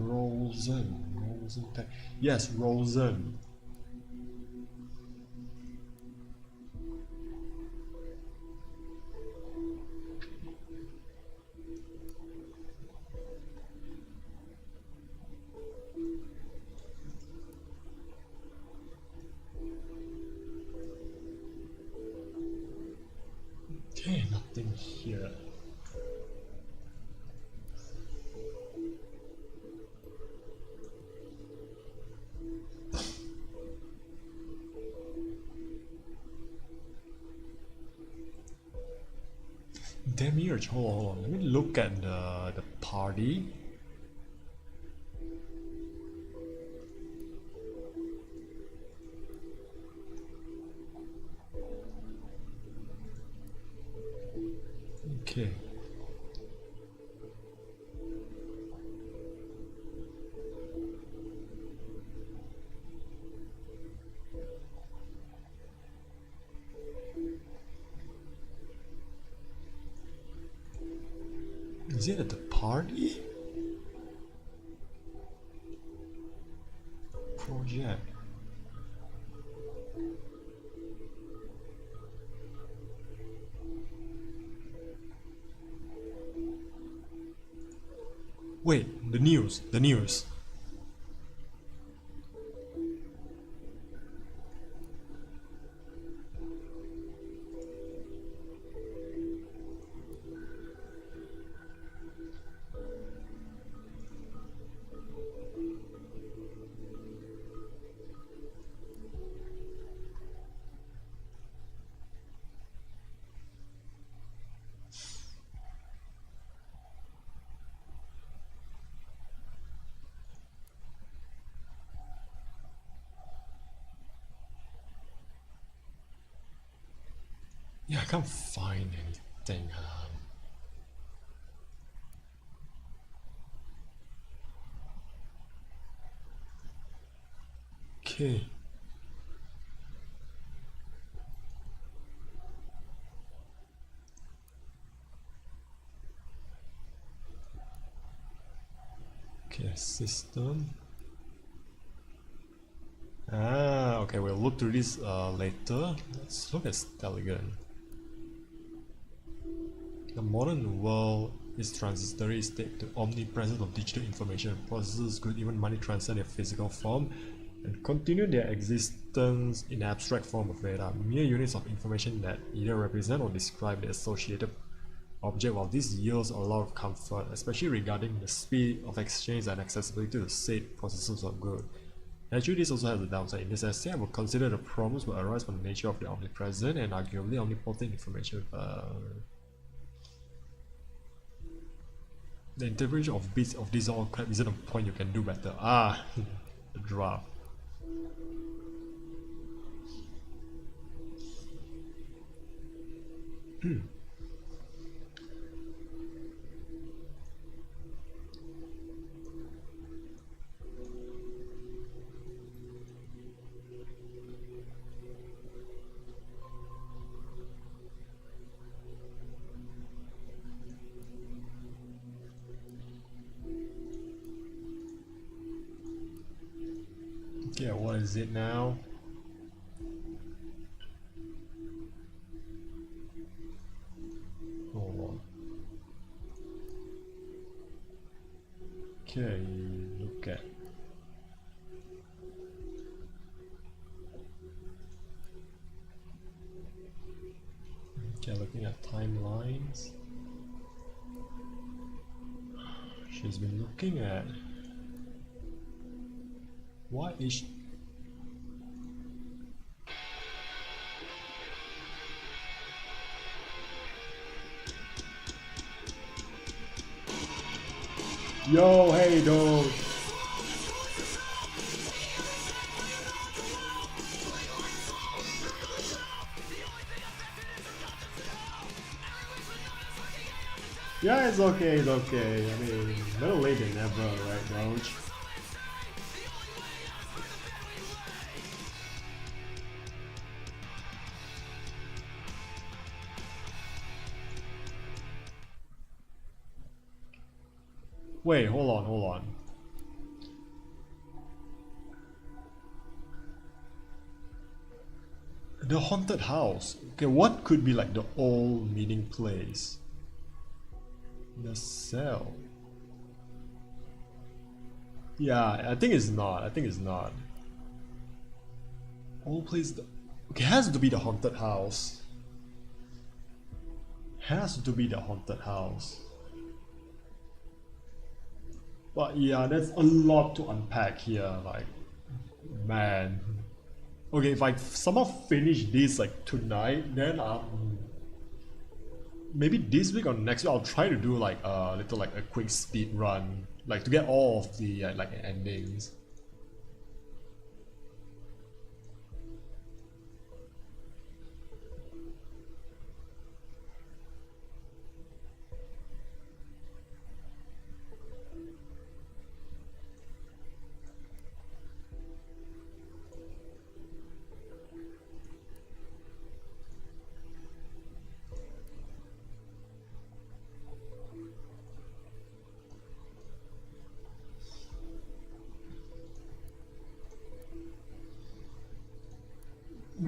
Yes, Rosen. Okay, nothing here. Demiurge, hold on, let me look at the party. Okay. Is it at the party? Project. Wait, the news. Yeah, I can't find anything. Okay. Okay, system. Okay, we'll look through this later. Let's look at Telegram. The modern world is transitory state to omnipresence of digital information. Processes could even money transcend their physical form and continue their existence in abstract form of data, mere units of information that either represent or describe the associated object. While this yields a lot of comfort, especially regarding the speed of exchange and accessibility to the said processes of good. Naturally, this also has a downside. In this essay, I will consider the problems will arise from the nature of the omnipresent and arguably omnipotent information. The interpretation of bits of this all crap isn't a point you can do better. The draft. Okay, what is it now? Hold on. Okay, look at. Okay, looking at timelines. She's been looking at. What is... Yo, hey dude! Yeah, it's okay, it's okay. I mean, better late than never, right, Doge? Wait, hold on. The haunted house. Okay, what could be like the old meeting place? The cell. Yeah, I think it's not. Old place. Okay, has to be the haunted house. Has to be the haunted house. But yeah, that's a lot to unpack here. Like, man. Okay, if I somehow finish this like tonight, then maybe this week or next week I'll try to do like a little like a quick speed run, like to get all of the like endings.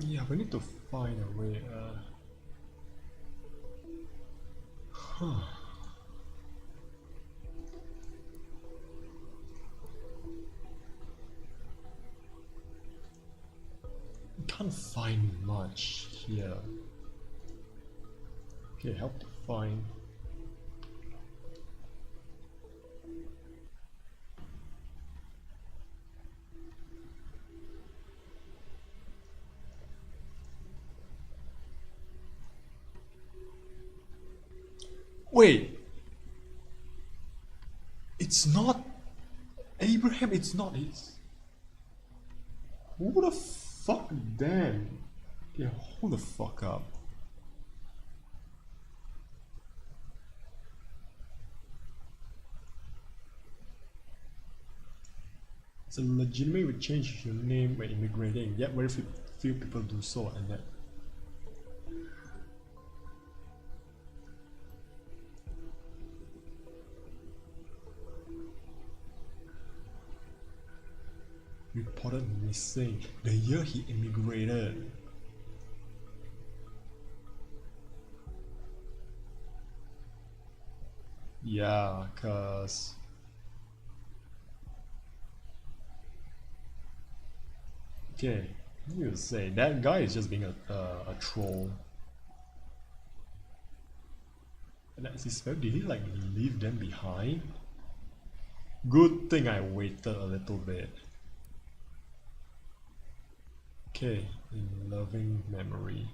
Yeah, we need to find a way. Can't find much here. Okay, help to find. Wait, it's not Abraham. It's not his. Who the fuck then? Yeah, hold the fuck up. It's a legitimate way to change your name when immigrating, yet very few people do so, and that reported missing the year he immigrated. Yeah, cause okay, you say that guy is just being a troll. And that's his fault. Did he like leave them behind? Good thing I waited a little bit. Okay, in loving memory.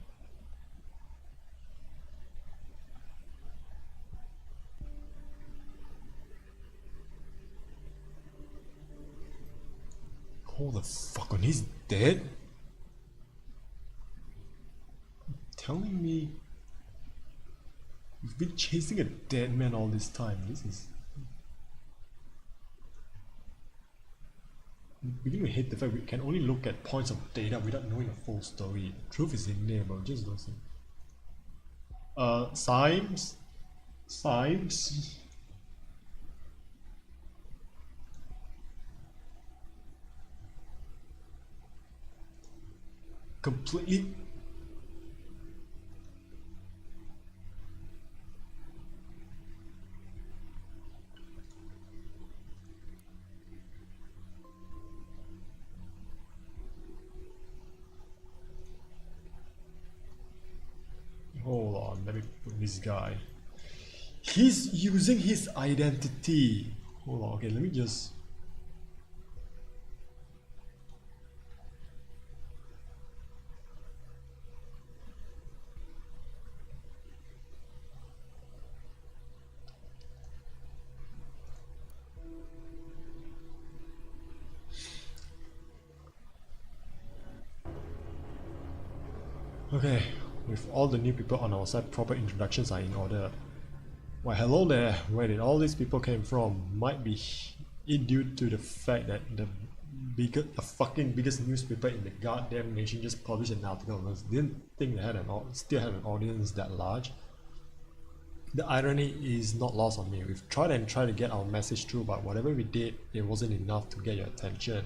Hold the fuck on, he's dead? Telling me we've been chasing a dead man all this time. This is... I'm beginning to hate the fact we can only look at points of data without knowing the full story. Truth is in there, but just don't see. Symes? Symes? Completely... Hold on, let me put this guy. He's using his identity. Hold on, okay, let me just... Okay, with all the new people on our side, proper introductions are in order. Why, hello there, where did all these people came from? Might be due to the fact that the fucking biggest newspaper in the goddamn nation just published an article. I didn't think they had still had an audience that large. The irony is not lost on me. We've tried to get our message through, but whatever we did, it wasn't enough to get your attention.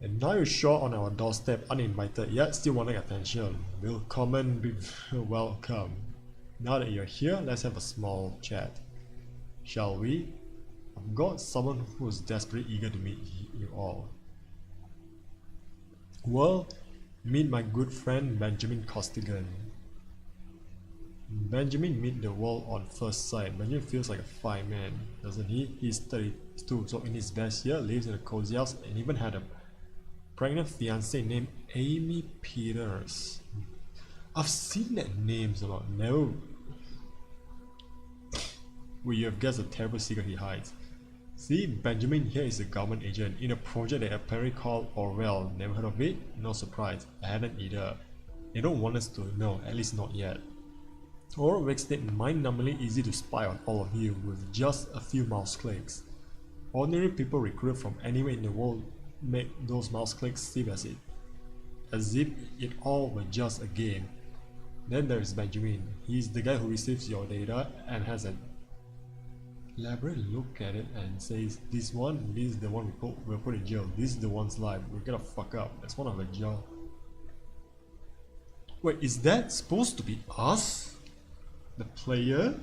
And now you're sure on our doorstep, uninvited, yet still wanting attention. Welcome, be welcome. Now that you're here, let's have a small chat. Shall we? I've got someone who's desperately eager to meet you all. Well, meet my good friend Benjamin Costigan. Benjamin meet the world on first sight. Benjamin feels like a fine man, doesn't he? He's 32, so in his best year, lives in a cozy house and even had a pregnant fiancée named Amy Peters. I've seen that name a lot. No. Well, you have guessed the terrible secret he hides. See, Benjamin here is a government agent in a project they apparently called ORWELL. Never heard of it? No surprise. I hadn't either. They don't want us to know, at least not yet. ORWELL makes it mind-numbingly easy to spy on all of you with just a few mouse clicks. Ordinary people recruited from anywhere in the world make those mouse clicks seem as if it all were just a game. Then there is Benjamin. He's the guy who receives your data and has an elaborate look at it and says, this is the one we'll put in jail. This is the one's life. We're gonna fuck up. That's one of the job. Wait, is that supposed to be us? The player?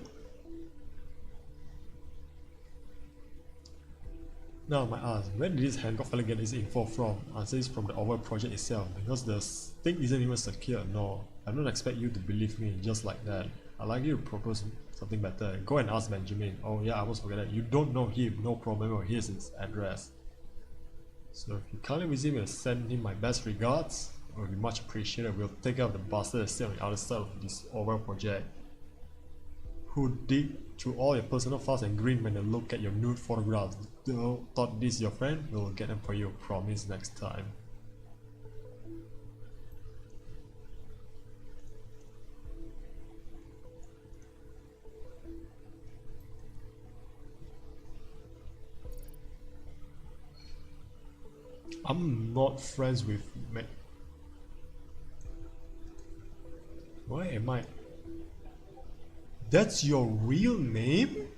Now I might ask, where did this Hancock fella get this info from? Answer is from the ORWELL project itself, because the thing isn't even secure. No, I don't expect you to believe me just like that. I'd like you to propose something better. Go and ask Benjamin. Oh yeah, I almost forget that. You don't know him, no problem, or here's his address. So if you kindly visit me and send him my best regards, it would be much appreciated. We'll take out the bastard that's still on the other side of this ORWELL project, who dig through all your personal files and grin when they look at your nude photographs. Thought this your friend? We'll get them for you, promise next time. I'm not friends with Why am I? That's your real name?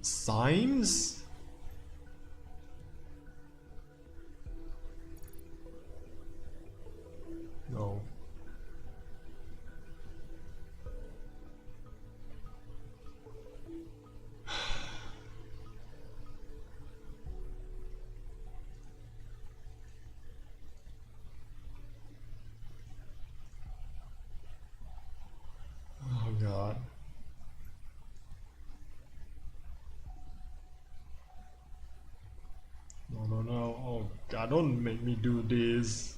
Symes? No. Oh god. No. Oh god, don't make me do this.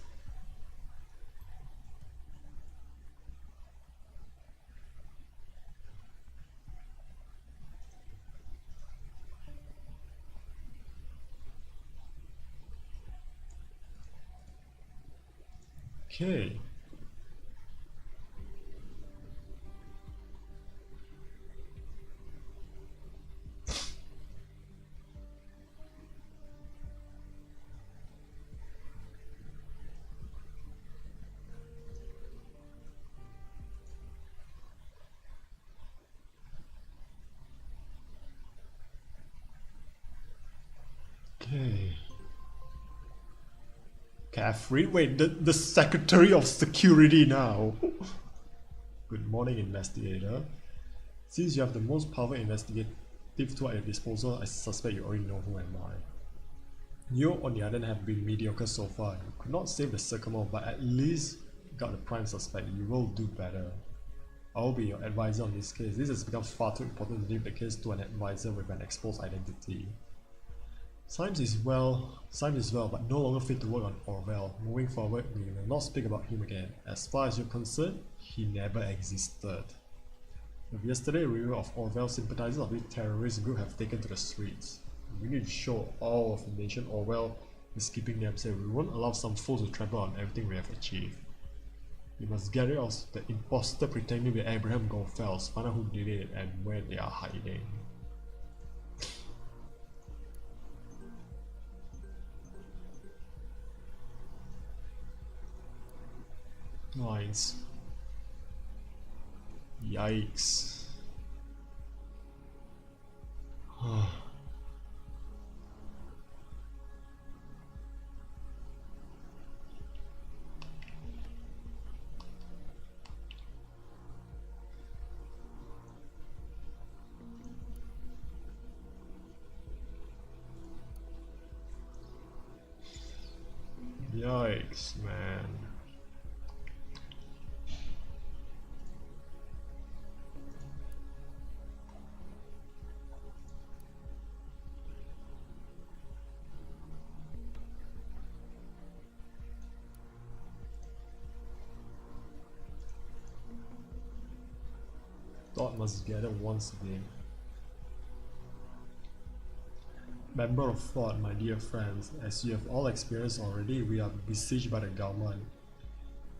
Okay. Okay. Catherine? Wait, the Secretary of Security now. Good morning, investigator. Since you have the most powerful investigative tool at your disposal, I suspect you already know who am I. You, on the other hand, have been mediocre so far. You could not save the Sycamore, but at least got the prime suspect. You will do better. I will be your advisor on this case. This has become far too important to leave the case to an advisor with an exposed identity. Symes is well, but no longer fit to work on ORWELL. Moving forward, we will not speak about him again. As far as you're concerned, he never existed. With yesterday's review of ORWELL, sympathizers of this terrorist group have taken to the streets. We need to show all of the nation ORWELL is keeping them safe. We won't allow some fools to trample on everything we have achieved. We must get rid of the imposter pretending to be Abraham Goldfels, find out who did it and where they are hiding. Nice. Yikes. Yikes, man. Thought must gather once again. Member of Thought, my dear friends, as you have all experienced already, we are besieged by the government.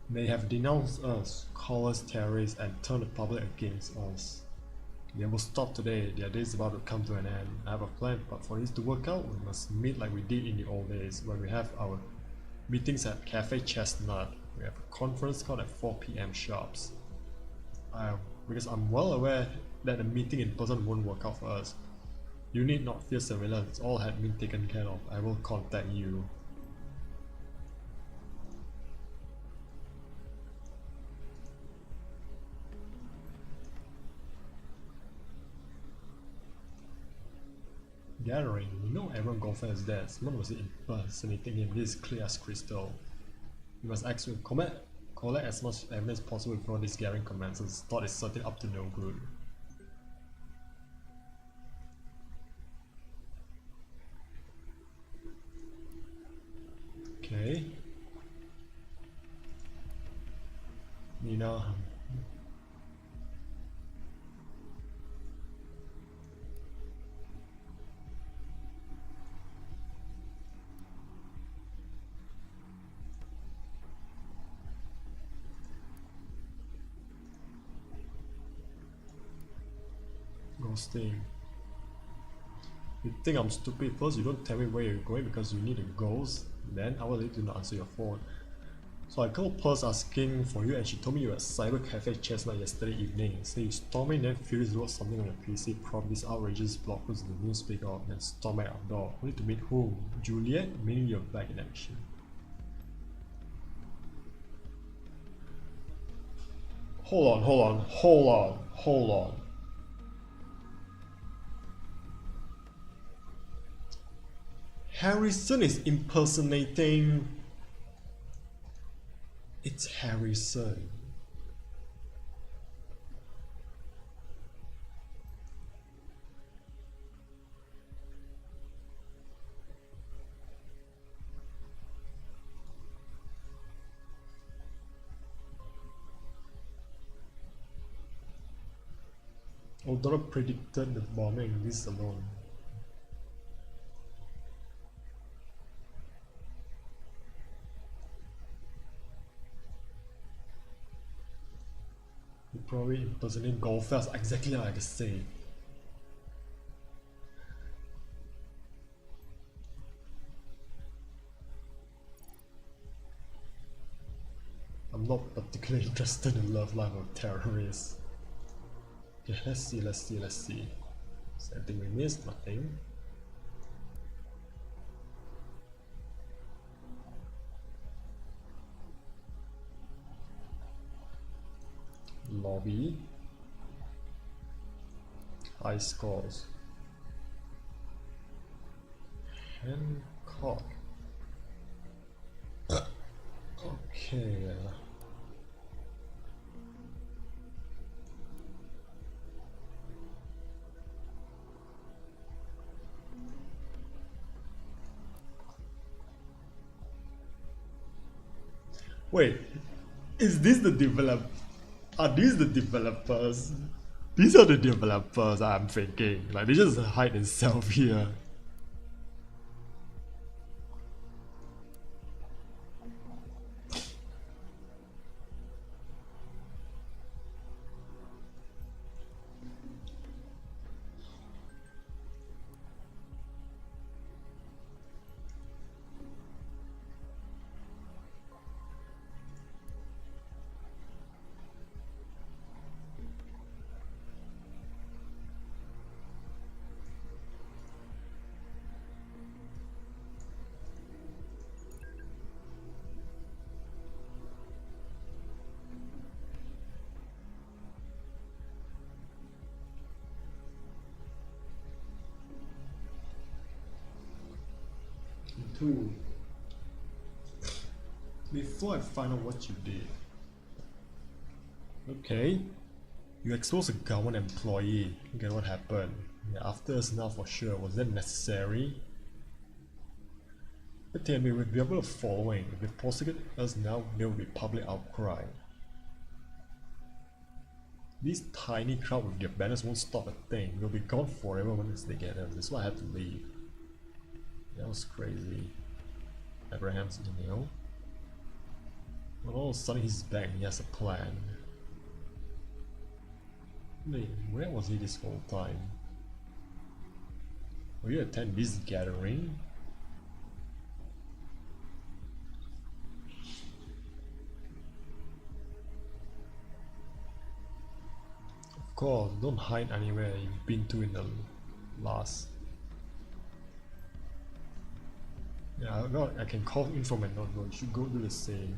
They have denounced us, called us terrorists, and turned the public against us. They will stop today, their day is about to come to an end. I have a plan, but for this to work out, we must meet like we did in the old days, when we have our meetings at Cafe Chestnut. We have a conference called at 4 PM sharps. Because I'm well aware that the meeting in person won't work out for us. You need not fear surveillance, all had been taken care of. I will contact you. Gathering, you know everyone Goldfell is dead. Someone was impersonating him. This is clear as crystal. You must act with collect as much evidence as possible before this gathering commences. Thought is certainly up to no good. Okay. Nina. interesting. You think I'm stupid? First you don't tell me where you're going because you need a ghost, then hours later do not answer your phone. So I called Purse asking for you and she told me you were at Cyber Cafe Chestnut yesterday evening. So you stormed in, then Furious wrote something on your PC, probably this outrageous blog post to the newspaper, then stormed back outdoor. Only to meet whom? Juliet? Meaning you're back in action. Hold on. Harrison is impersonating... It's Harrison. Although predicted the bombing, this alone. You probably impersonating Goldfest, exactly like I say. I'm not particularly interested in the love life of terrorists. Okay, let's see. Is there anything we missed? Nothing. Lobby. High scores. Hancock. Okay. Wait, is this the develop? Are these the developers? These are the developers, I'm thinking. Like, they just hide themselves here. Two. Before I find out what you did. Okay. You exposed a government employee. Look at what happened. Yeah, after us now for sure. Was that necessary? But tell me, with the following, if they prosecute us now, there will be public outcry. These tiny crowd with their banners won't stop a thing. They'll be gone forever once they get us. That's why I had to leave. That was crazy. Abraham's email. Well, all of a sudden he's back and he has a plan. Wait, where was he this whole time? Will you attend this gathering? Of course, don't hide anywhere you've been to in the last. Yeah, I can call in from and not go. You should go do the same.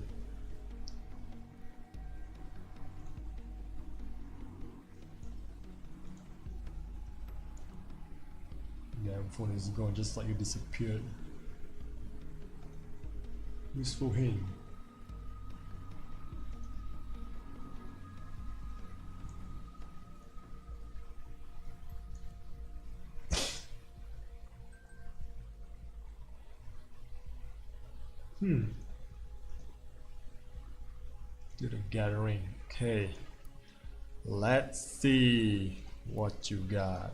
Yeah, phone is gone just like you disappeared. Useful him. To the gathering. Okay. Let's see what you got.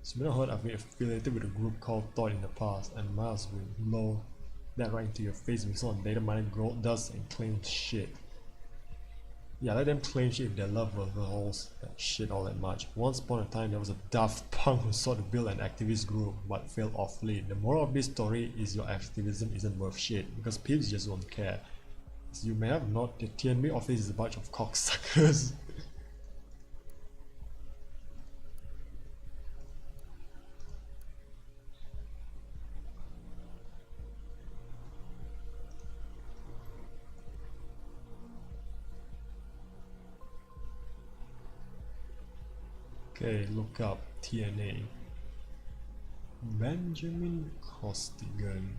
So you may have heard I've been affiliated with a group called Thought in the past, and Miles will blow that right into your face with some data mining gold dust and claim shit. Yeah, let them claim shit if they love overhauls that shit all that much. Once upon a time there was a Daft Punk who sought to build an activist group but failed awfully. The moral of this story is your activism isn't worth shit because peeps just won't care. As you may have not, the TNB office is a bunch of cocksuckers. Okay, look up TNA. Benjamin Costigan.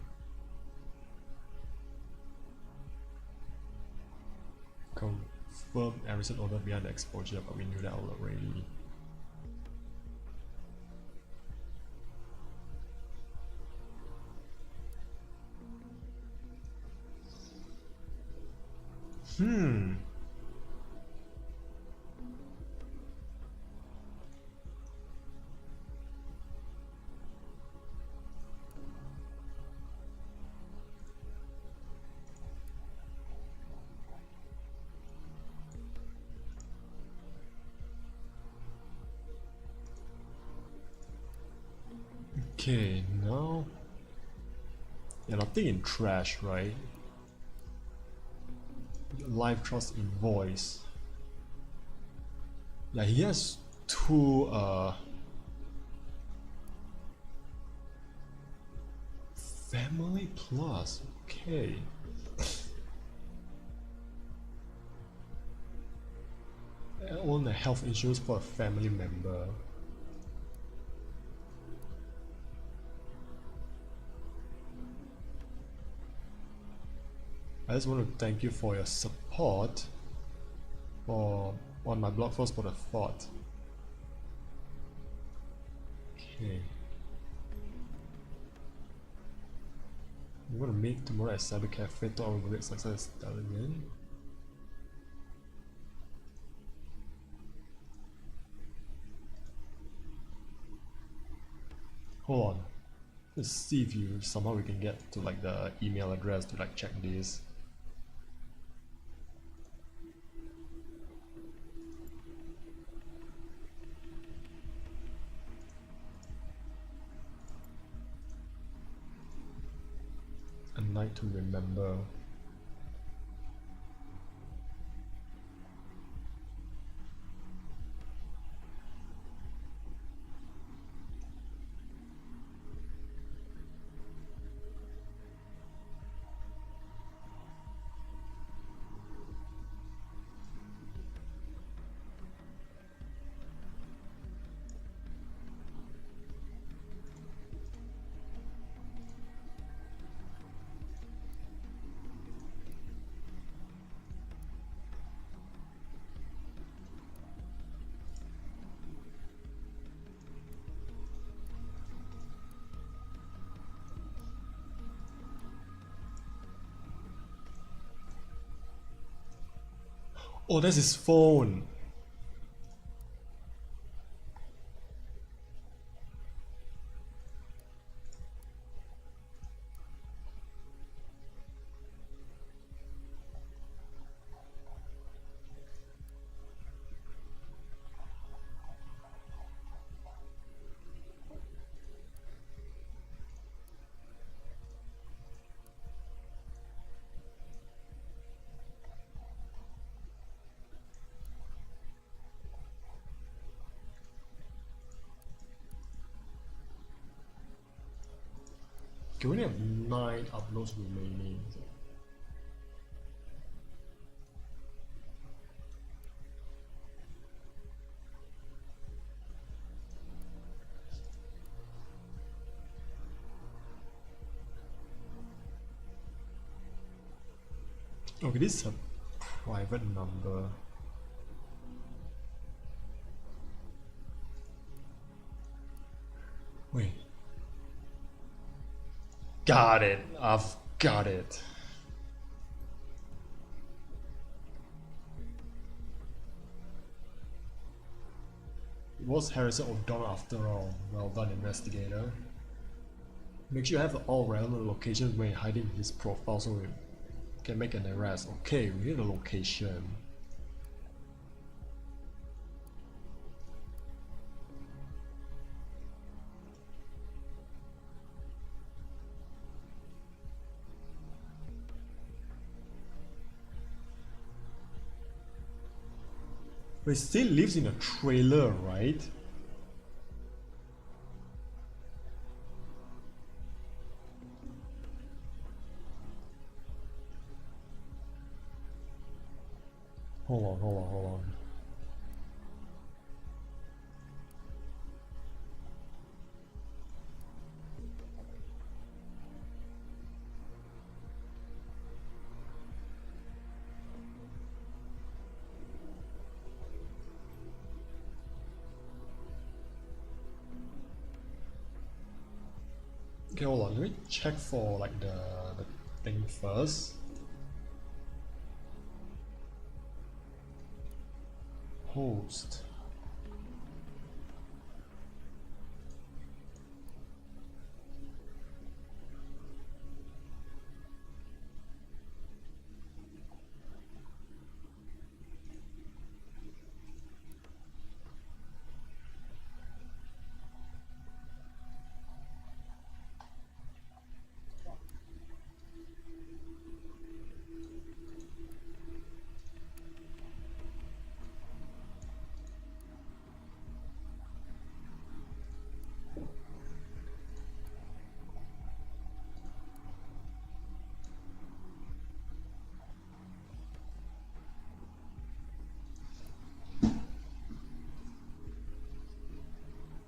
Confirmed Harrison order behind the exposure, but we knew that already. Okay, now... Yeah, nothing in trash, right? Live trust invoice. Yeah, he has two Family Plus, okay. I own a health insurance for a family member. I just want to thank you for your support on my blog post for the thought. Okay. I'm gonna meet tomorrow at Cyber Cafe to our great success again. Hold on. Let's see if you somehow we can get to like the email address to like check this. A night to remember. Oh, that's his phone. Okay, we only have 9 uploads remaining. Okay, this is a private number. Wait. Got it. I've got it. It was Harrison O'Donnell after all. Well done, investigator. Make sure you have all relevant locations where you're hiding his profile so we can make an arrest. Okay, we need a location. But it still lives in a trailer, right? Hold on. Okay, hold on. Let me check for like the thing first. Host.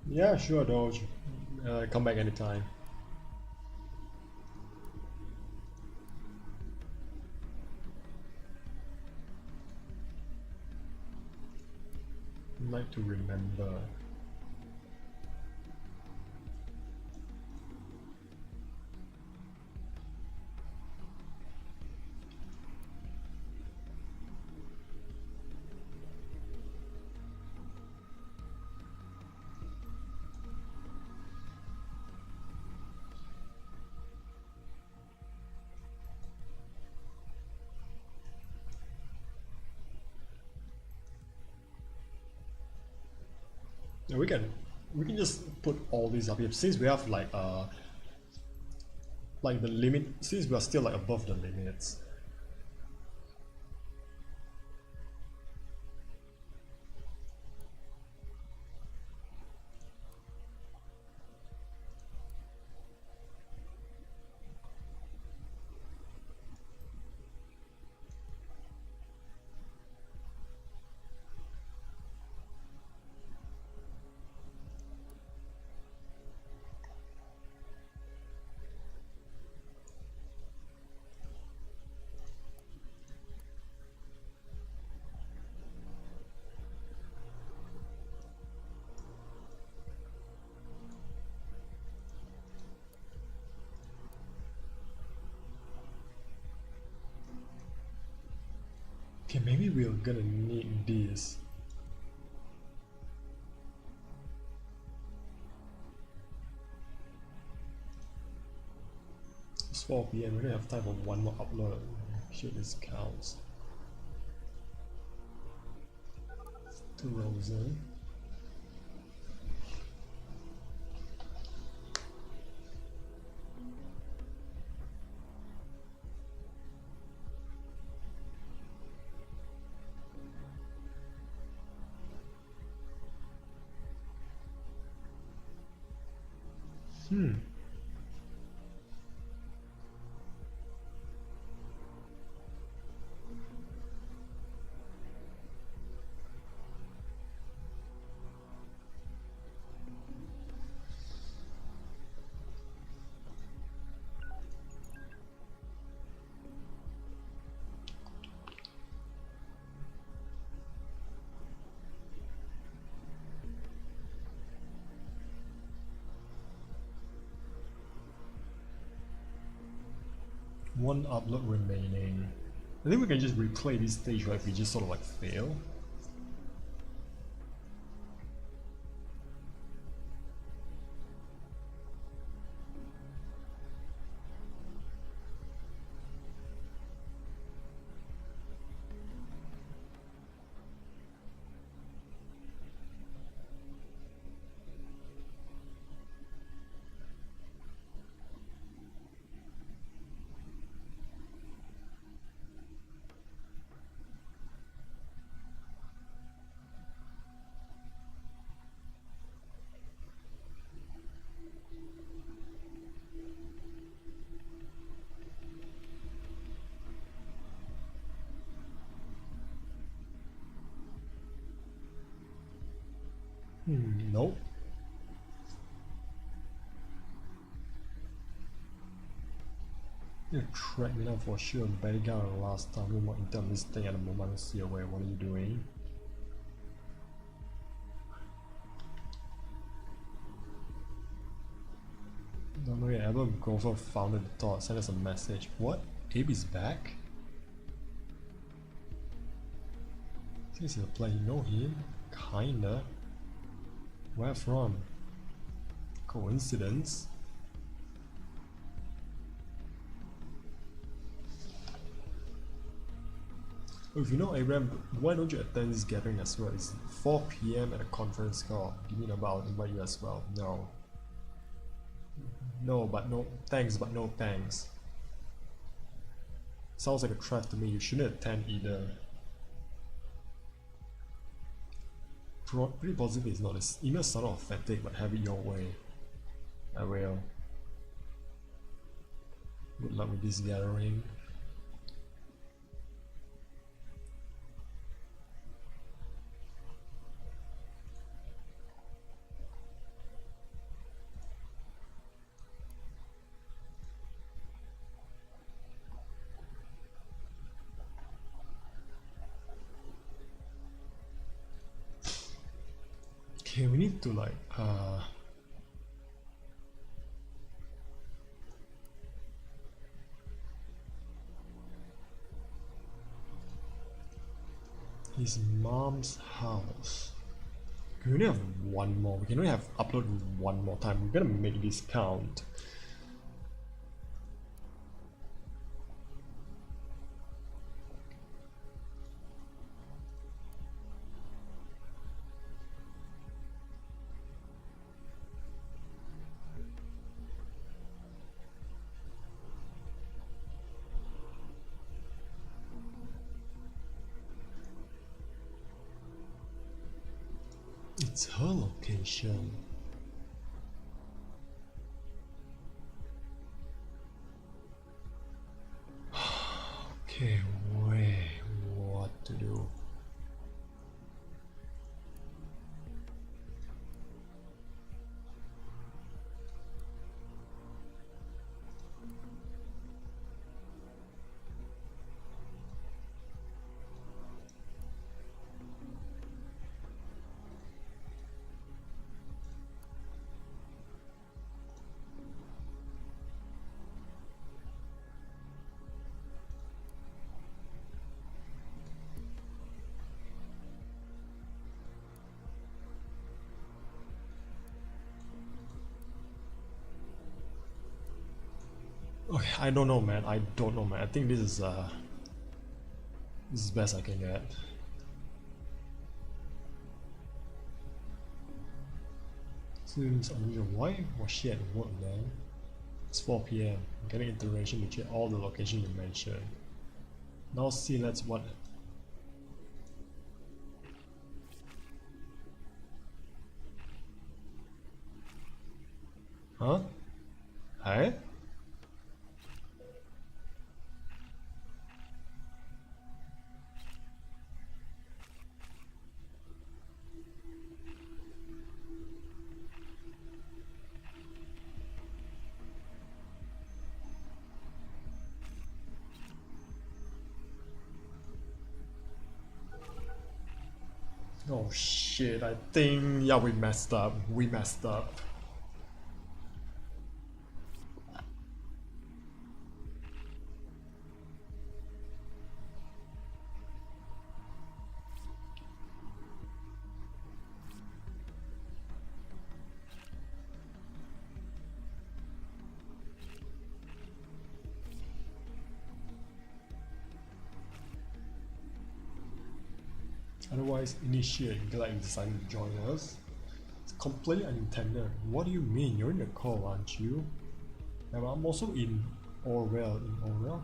Yeah, sure, Doge. Come back anytime. Like to remember. Yeah, we can just put all these up here since we have like the limit, since we are still like above the limits. Okay, maybe we're gonna need this. It's 4 PM, we don't have time for one more upload. Sure this counts. 2000. One upload remaining. I think we can just replay this stage, right? If we just sort of like fail. Nope. You tracked me down for sure. Bad guy last time. No more intel mistake at the moment. See away. What are you doing? Don't know yet. Ever go for founded the thought. Send us a message. What? Abe is back? This is a play. You know him? Kinda. Where from? Coincidence? Oh, if you know Abraham, why don't you attend this gathering as well? It's 4 PM at a conference call. Give me a number, I'll invite you as well. No. No, but no thanks, but no thanks. Sounds like a threat to me. You shouldn't attend either. Pretty positive it's not. This email sounded authentic, but have it your way. I will. Good luck with this gathering. Okay, we need to like his mom's house. We only have one more. We can only have upload one more time. We're gonna make this count. It's her location. Okay, wait, what to do? Okay, I don't know, man. I don't know, man. I think this is best I can get. Seems unusual. Why was she at work then? It's 4 PM. I'm getting iteration to check all the locations you mentioned. Now see, let's what. Huh? Hey? Oh shit, I think, yeah, we messed up. We messed up. Otherwise, initiate, glad you decided to join us. It's completely unintended. What do you mean? You're in the call, aren't you? And I'm also in ORWELL. In ORWELL?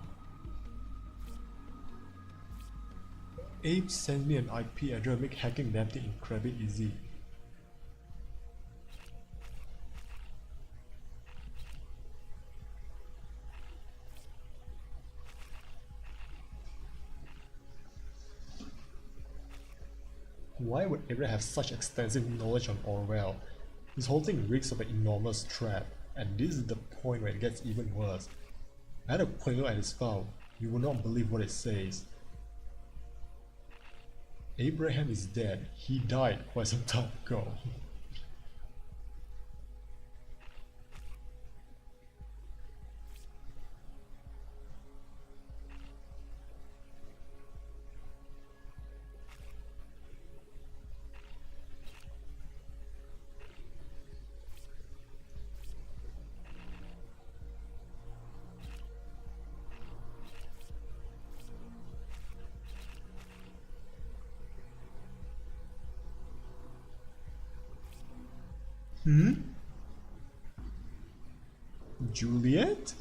Abe sent me an IP address, make hacking damn thing incredibly easy. Why would Abraham have such extensive knowledge on Orwell? This whole thing reeks of an enormous trap, and this is the point where it gets even worse. I had a quick look at his file. You will not believe what it says. Abraham is dead. He died quite some time ago. Juliet?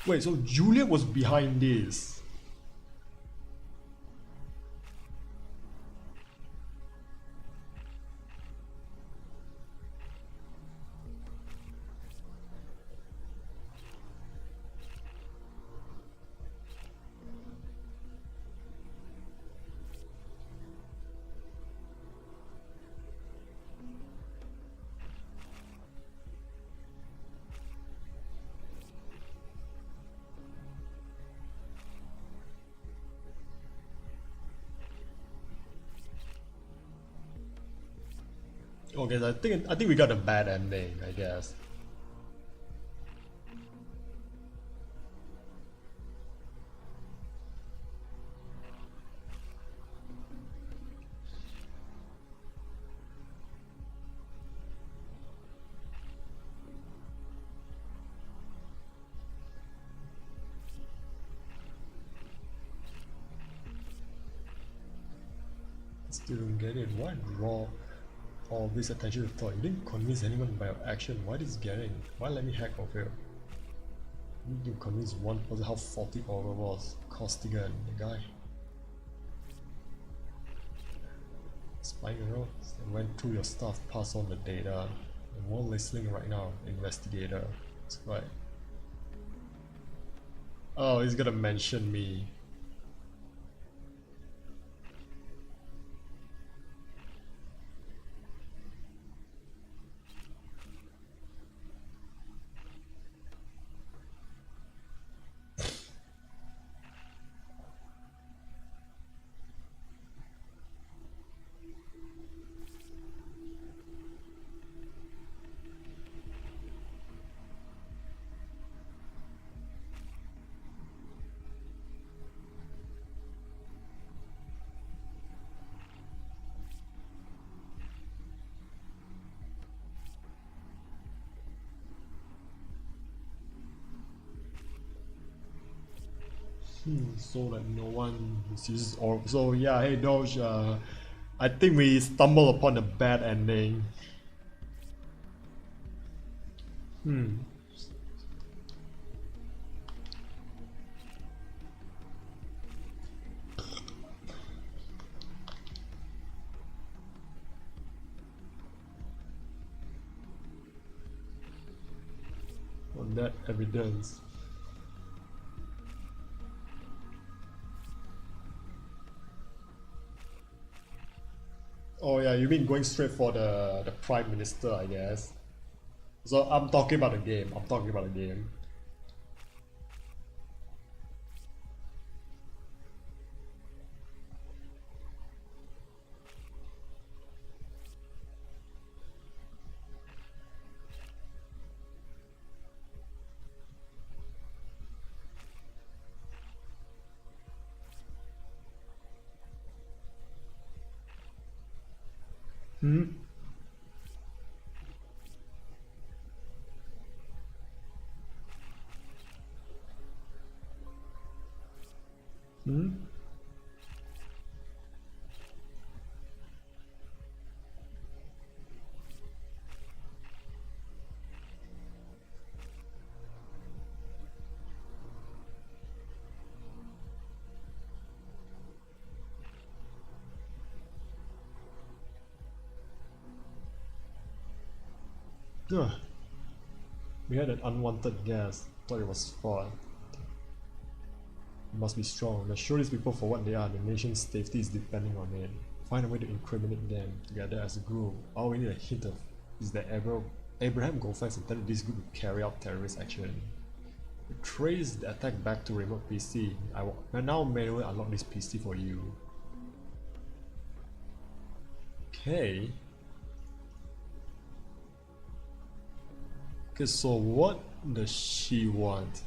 Wait, so Juliet was behind this? Okay, so I think we got a bad ending, I guess. Still don't get it. Why draw all this attention to thought? You didn't convince anyone by your action. Why this getting? Why let me hack of you? You didn't convince one person how faulty Orwell was. Costigan, the guy. Spying around, went through your stuff, pass on the data. And we're listening right now, investigator. That's right. Oh, he's gonna mention me. So that no one misuses or so yeah, hey Doge, I think we stumbled upon a bad ending. On that evidence. Oh yeah, you mean going straight for the Prime Minister, I guess. So I'm talking about the game. I'm talking about the game. Ugh. We had an unwanted guest. Thought it was fraud. We must be strong. Let's show these people for what they are. The nation's safety is depending on it. Find a way to incriminate them together as a group. All we need a hint of is that Abraham Goldfax intended this group to carry out terrorist action. Trace the attack back to remote PC. I will now manually unlock this PC for you. Okay. Okay, so what does she want?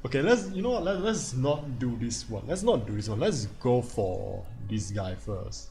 Okay, let's not do this one. Let's not do this one. Let's go for this guy first.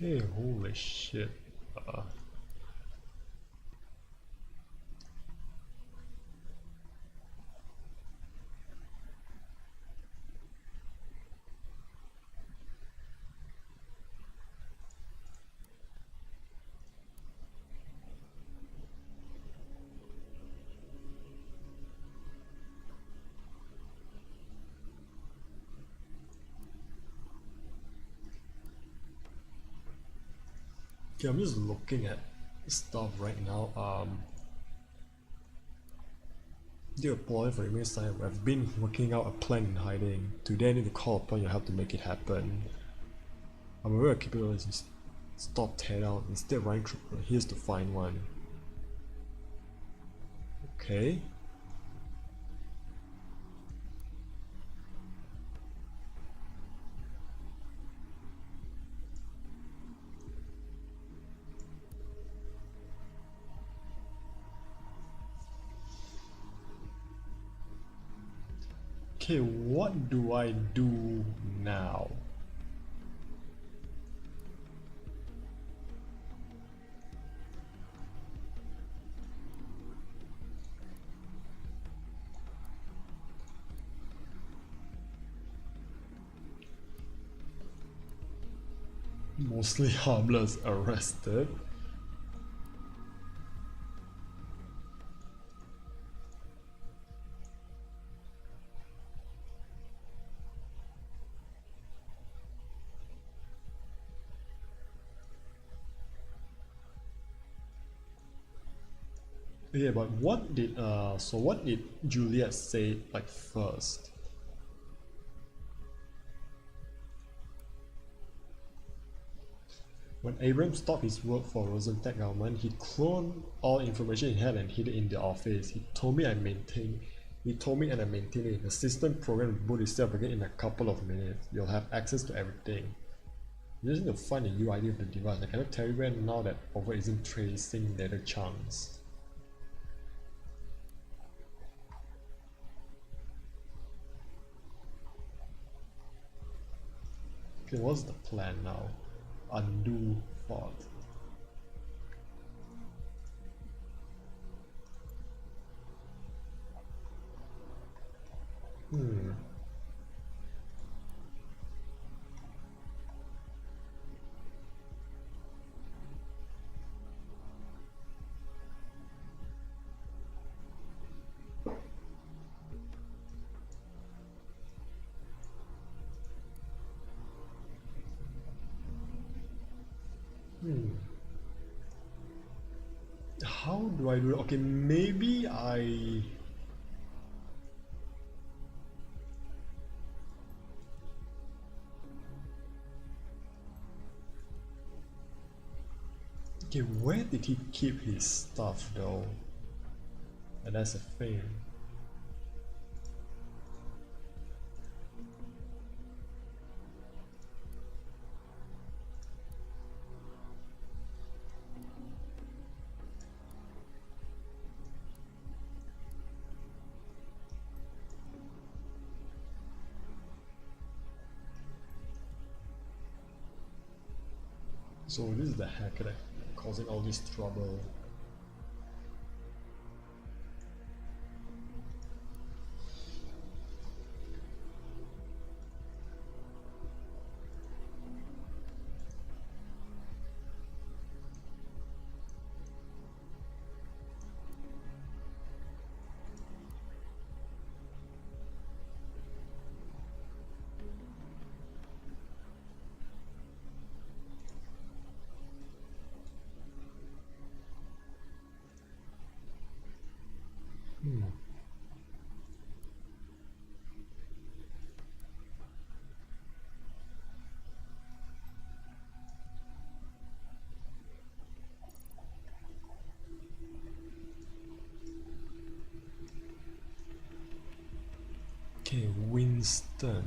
Okay, holy shit. Okay, I'm just looking at stuff right now. Dear employer for the time, I've been working out a plan in hiding. Today I need to call upon your help to make it happen. I'm aware of capabilities. Stop tear out. Instead running through here's to find one. Okay. Okay, what do I do now? Mostly harmless, arrested. Yeah, but what did Juliet say like first? When Abraham stopped his work for Rosenthal government, he cloned all information he had and hid it in the office. He told me and I maintained it. The system program will boot itself again in a couple of minutes. You'll have access to everything. You just need to find the UID of the device. I cannot tell you where now that over isn't tracing data chunks. Okay, what's the plan now? Undo fault. How do I do it? Okay, maybe I... Okay, where did he keep his stuff though? And that's a thing. So this is the hacker that causing all this trouble. Okay, Winston.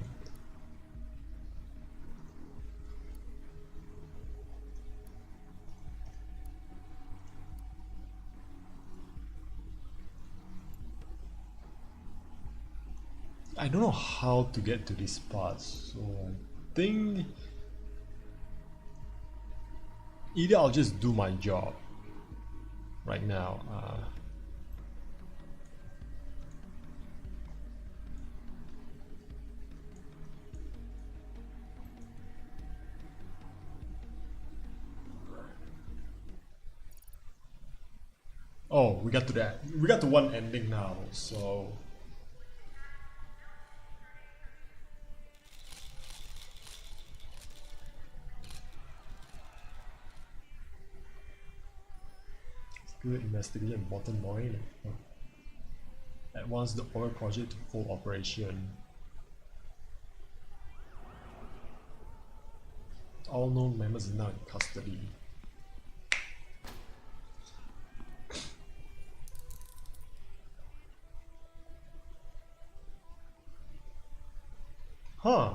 I don't know how to get to this part, so I think either I'll just do my job right now. Oh, we got to that. We got to one ending now, so good investigation bottom line. Advance the ORWELL project to full operation. All known members are now in custody. Huh.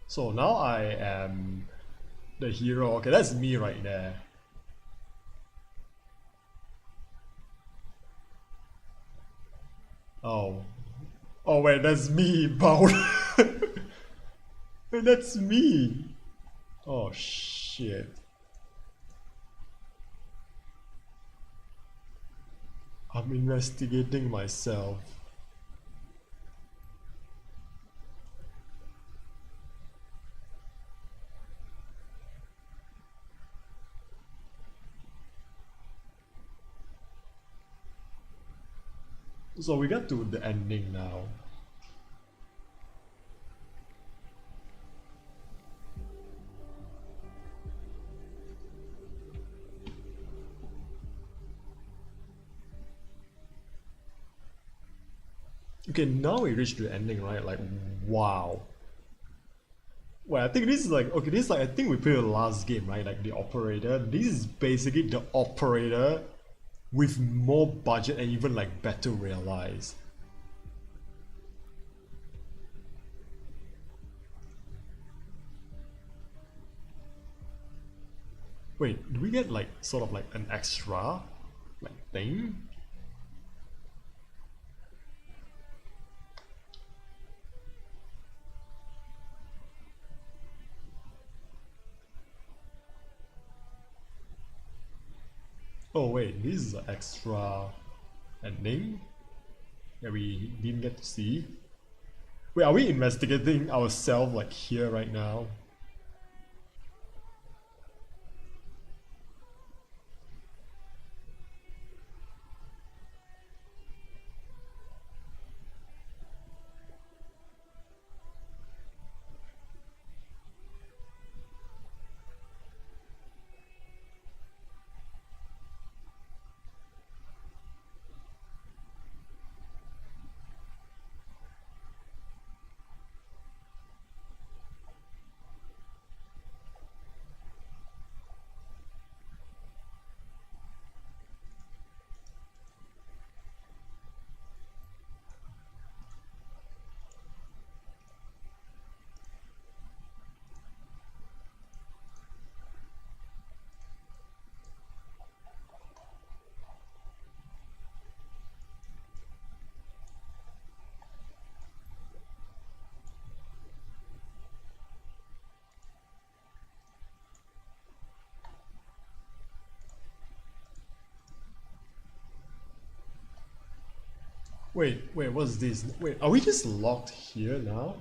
So now I am the hero. Okay, that's me right there. Oh. Oh wait, that's me, Paul. That's me. Oh shit. I'm investigating myself. So we got to the ending now. Okay, now we reached the ending, right? Like, wow. Well, I think this is like, okay, this is like, I think we played the last game, right? Like the operator. This is basically the operator with more budget and even like better realized. Wait, do we get like sort of like an extra like thing? Oh wait, this is an extra ending that we didn't get to see. Wait, are we investigating ourselves like here right now? Wait, what's this? Wait, are we just locked here now?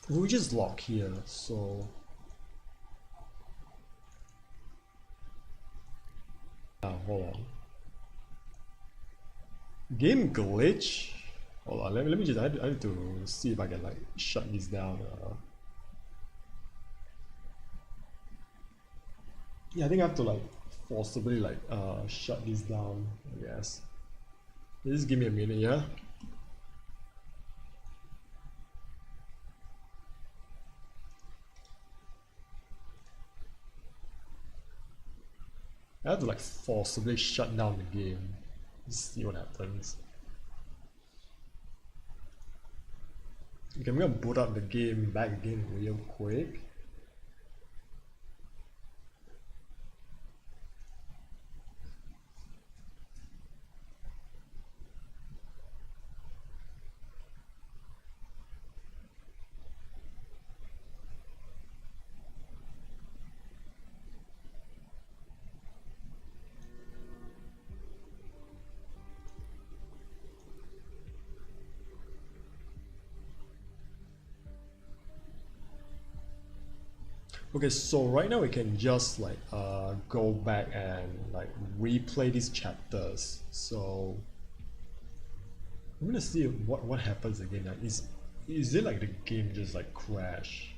We just locked here, so... hold on. Game glitch? Hold on, let me just, I need to see if I can like shut this down. Yeah, I think I have to like forcibly like shut this down, I guess. Just give me a minute, yeah? I have to like forcibly shut down the game. Just see what happens. Okay, I'm gonna boot up the game back again real quick. Okay, so right now we can just like go back and like replay these chapters. So I'm gonna see what happens again. Like, is it like the game just like crash?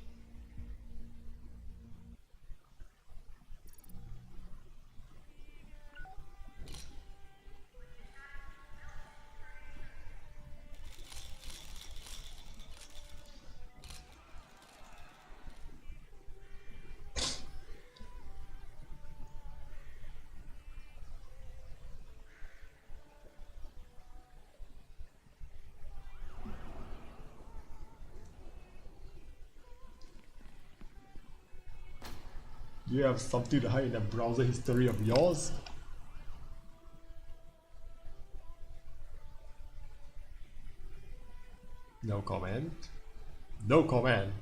Do you have something to hide in the browser history of yours? No comment. No comment.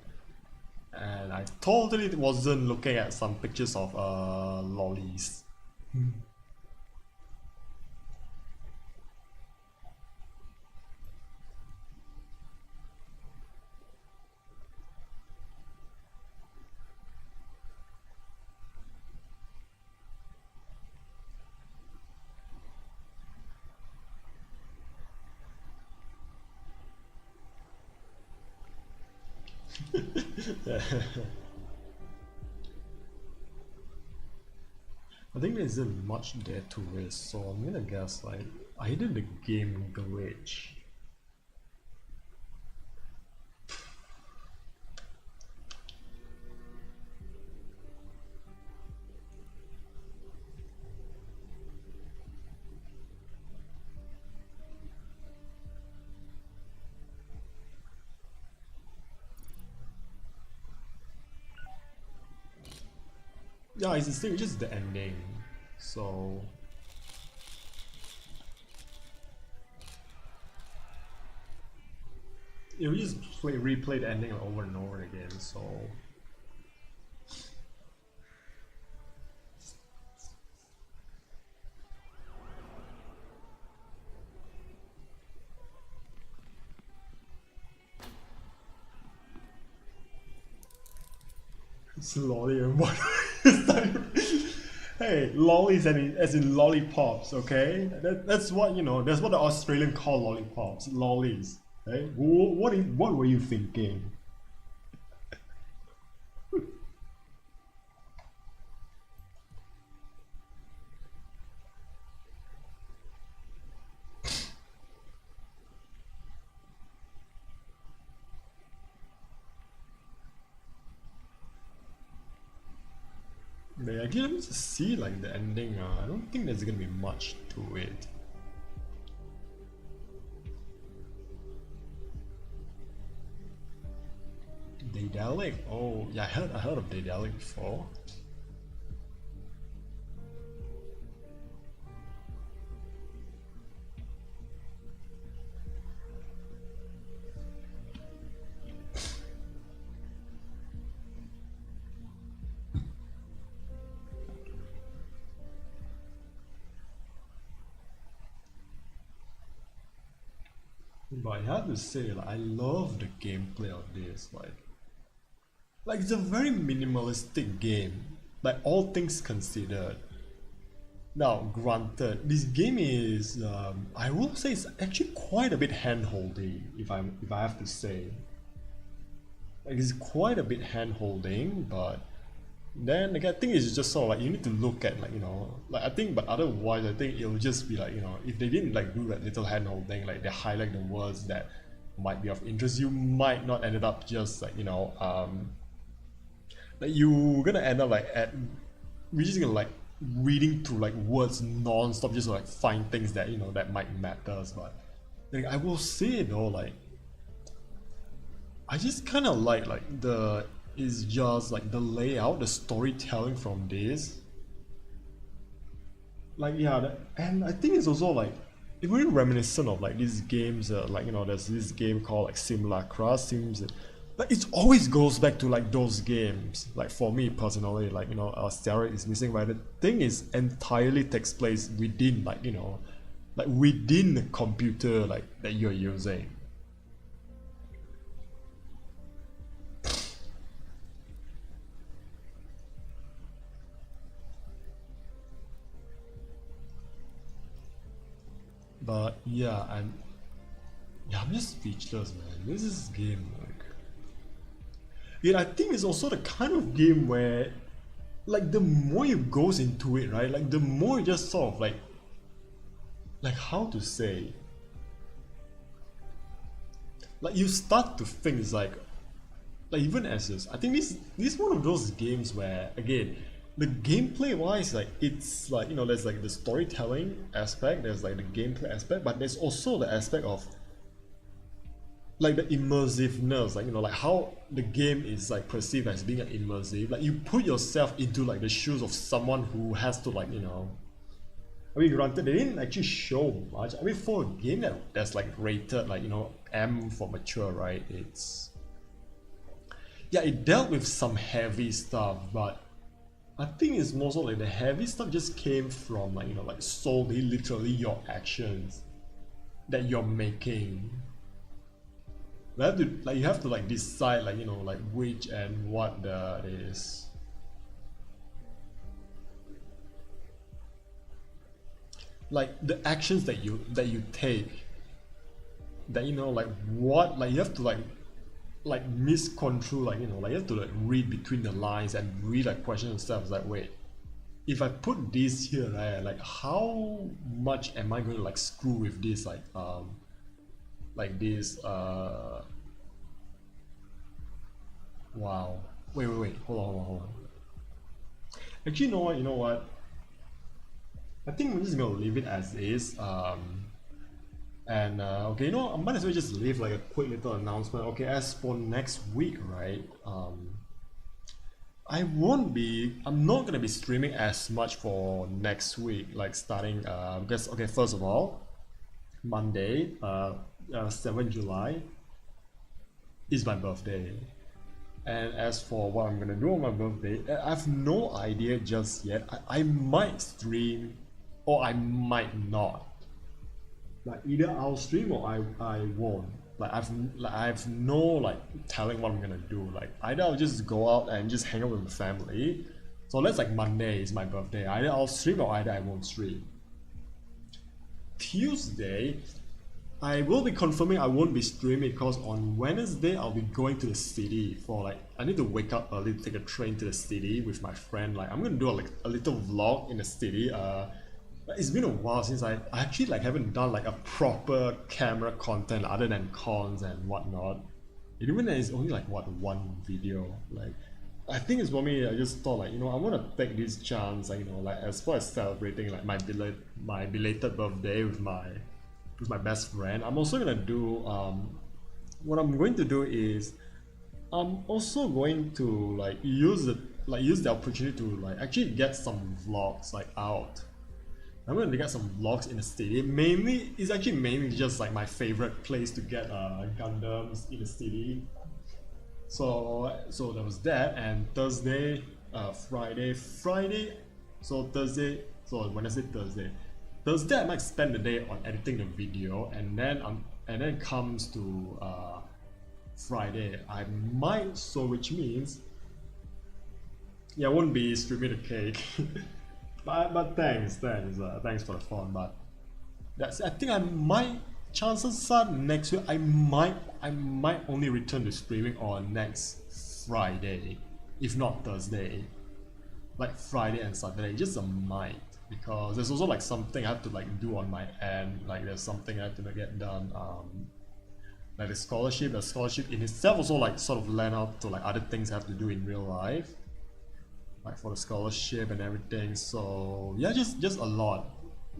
And I totally wasn't looking at some pictures of lollies. I think there isn't much there to it, so I'm gonna guess like either the game glitch. Yeah, it's still just the ending. So it will just replay the ending over and over again. So it's lolly and what? Hey, lollies as in lollipops, okay? That's what, you know, that's what the Australian call lollipops, lollies. Hey, what were you thinking? Man, actually, let me just see like the ending. I don't think there's gonna be much to it. Daedalic? Oh, yeah, I heard of Daedalic before. But I have to say, like, I love the gameplay of this. Like it's a very minimalistic game. Like all things considered. Now, granted, this game is, I will say, it's actually quite a bit hand-holding. If I have to say, like it's quite a bit hand-holding, but then like, I think it's just sort of like you need to look at, like, you know, like I think, but otherwise I think it'll just be like, you know, if they didn't like do that little hand-holding, like they highlight the words that might be of interest, you might not ended up just like, you know, like you're gonna end up like we're just gonna like reading through like words non-stop just to like find things that, you know, that might matters. But like I will say though, like I just kind of like the is just like the layout, the storytelling from this. Like yeah, and I think it's also like it's really reminiscent of like these games. Like, you know, there's this game called like Simulacra. Like it always goes back to like those games. Like for me personally, like, you know, Steroid is missing, but the thing is entirely takes place within, like, you know, like within the computer like that you're using. But yeah, I'm just speechless, man. This is game like, yeah, I think it's also the kind of game where like the more you goes into it, right? Like the more you just sort of like how to say, like you start to think it's like even as this, I think this is one of those games where again the gameplay wise, like it's like, you know, there's like the storytelling aspect, there's like the gameplay aspect, but there's also the aspect of like the immersiveness, like, you know, like how the game is like perceived as being immersive. Like you put yourself into like the shoes of someone who has to, like, you know, I mean, granted they didn't actually show much. I mean, for a game that's like rated like, you know, M for mature, right? It's, yeah, it dealt with some heavy stuff, but I think it's more so like the heavy stuff just came from, like, you know, like solely literally your actions that you're making. You have to like decide, like, you know, like which and what that is. Like the actions that you take, that, you know, like what, like you have to like misconstrue, like, you know, like you have to like read between the lines and read like questions and stuff. It's like, wait, if I put this here, right, like how much am I going to like screw with this, like this wow, wait, hold on. Actually, you know what, I think we're just gonna leave it as is. And okay, you know, I might as well just leave like a quick little announcement. Okay, as for next week, right, I'm not gonna be streaming as much for next week, like starting because, okay, first of all, Monday, 7th July is my birthday. And as for what I'm gonna do on my birthday, I have no idea just yet. I might stream or I might not. Like either I'll stream or I won't. Like I've no like telling what I'm gonna do. Like either I'll just go out and just hang out with my family. So let's like Monday is my birthday. Either I'll stream or either I won't stream. Tuesday, I will be confirming I won't be streaming because on Wednesday I'll be going to the city for like, I need to wake up early to take a train to the city with my friend. Like I'm gonna do a little vlog in the city. It's been a while since I actually like haven't done like a proper camera content other than cons and whatnot. And even then it's only like what, one video. Like I think it's for me, I just thought like, you know, I want to take this chance, like, you know, like as far as celebrating like my belated birthday with my best friend. I'm also gonna do what I'm going to do is I'm also going to like use the opportunity to like actually get some vlogs like out. I'm going to get some vlogs in the city. It's actually mainly just like my favorite place to get Gundams in the city. So there was that, and Thursday, Friday. So Thursday. So when I say Thursday, I might spend the day on editing the video, and then and then comes to Friday, I might, so which means, yeah, I won't be streaming the cake. but thanks for the fun. But that's, I think I might, chances are next week I might only return to streaming on next Friday, if not Thursday. Like Friday and Saturday, just a might, because there's also like something I have to like do on my end. Like there's something I have to get done. Like the scholarship in itself also like sort of lend out to like other things I have to do in real life, like for the scholarship and everything. So yeah, just a lot.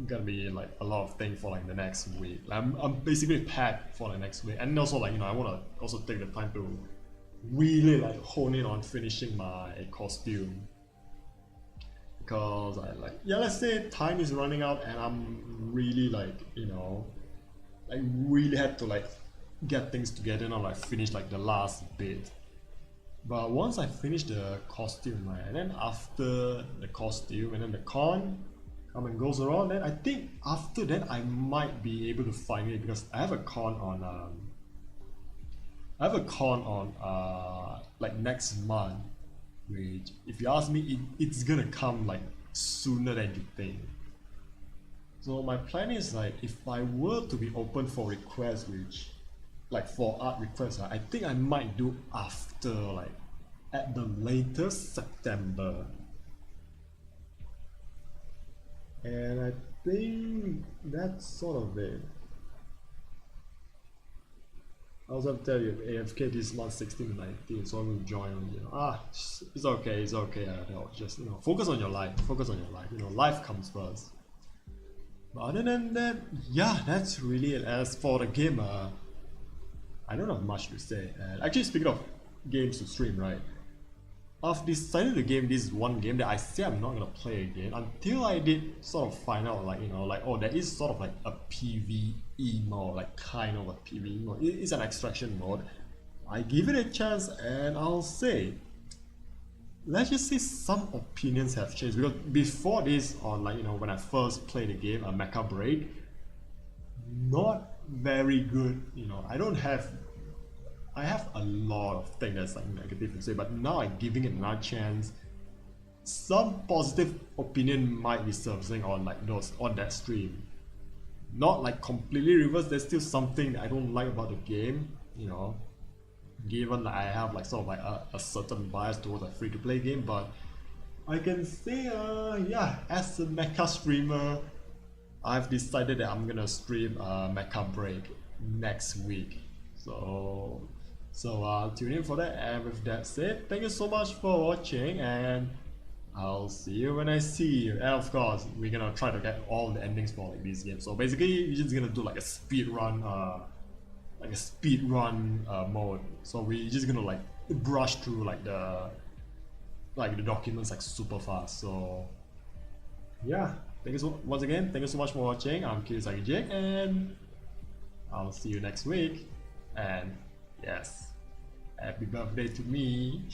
Gonna be like a lot of things for like the next week. I'm basically packed for the next week, and also like, you know, I want to also take the time to really like hone in on finishing my costume, because I like, yeah, let's say time is running out and I'm really like, you know, like really had to like get things together and like finish like the last bit. But once I finish the costume, right, and then after the costume and then the con come and goes around, then I think after that I might be able to find it, because I have a con on like next month, which if you ask me, it's gonna come like sooner than you think. So my plan is like, if I were to be open for requests, which like for art requests, I think I might do after like at the latest September. And I think that's sort of it. I also have to tell you, AFK this month 16 to 19, so I will join, you know. It's okay, no, just, you know, focus on your life, you know, life comes first. But other than that, yeah, that's really it. As for the game, I don't have much to say. And actually, speaking of games to stream, right? I've decided to game this one game that I say I'm not gonna play again until I did sort of find out, like, you know, like, oh, there is sort of like a PvE mode, like kind of a PvE mode. It's an extraction mode. I give it a chance, and I'll say, let's just say some opinions have changed, because before this, on like, you know, when I first played the game, Mecha Break, not very good, you know. I have a lot of things that's like negative to say, but now I'm giving it another chance. Some positive opinion might be surfacing on like those on that stream. Not like completely reversed. There's still something that I don't like about the game, you know. Given that I have like sort of like a certain bias towards a free-to-play game, but I can say, yeah, as a mecha streamer, I've decided that I'm gonna stream Mecha Break next week. So tune in for that, and with that said, thank you so much for watching, and I'll see you when I see you. And of course, we're gonna try to get all the endings for like this game. So basically, we're just gonna do like a speed run, mode. So we're just gonna like brush through like the documents like super fast. So yeah, once again, thank you so much for watching. I'm KirisakiJake, and I'll see you next week. And yes, happy birthday to me.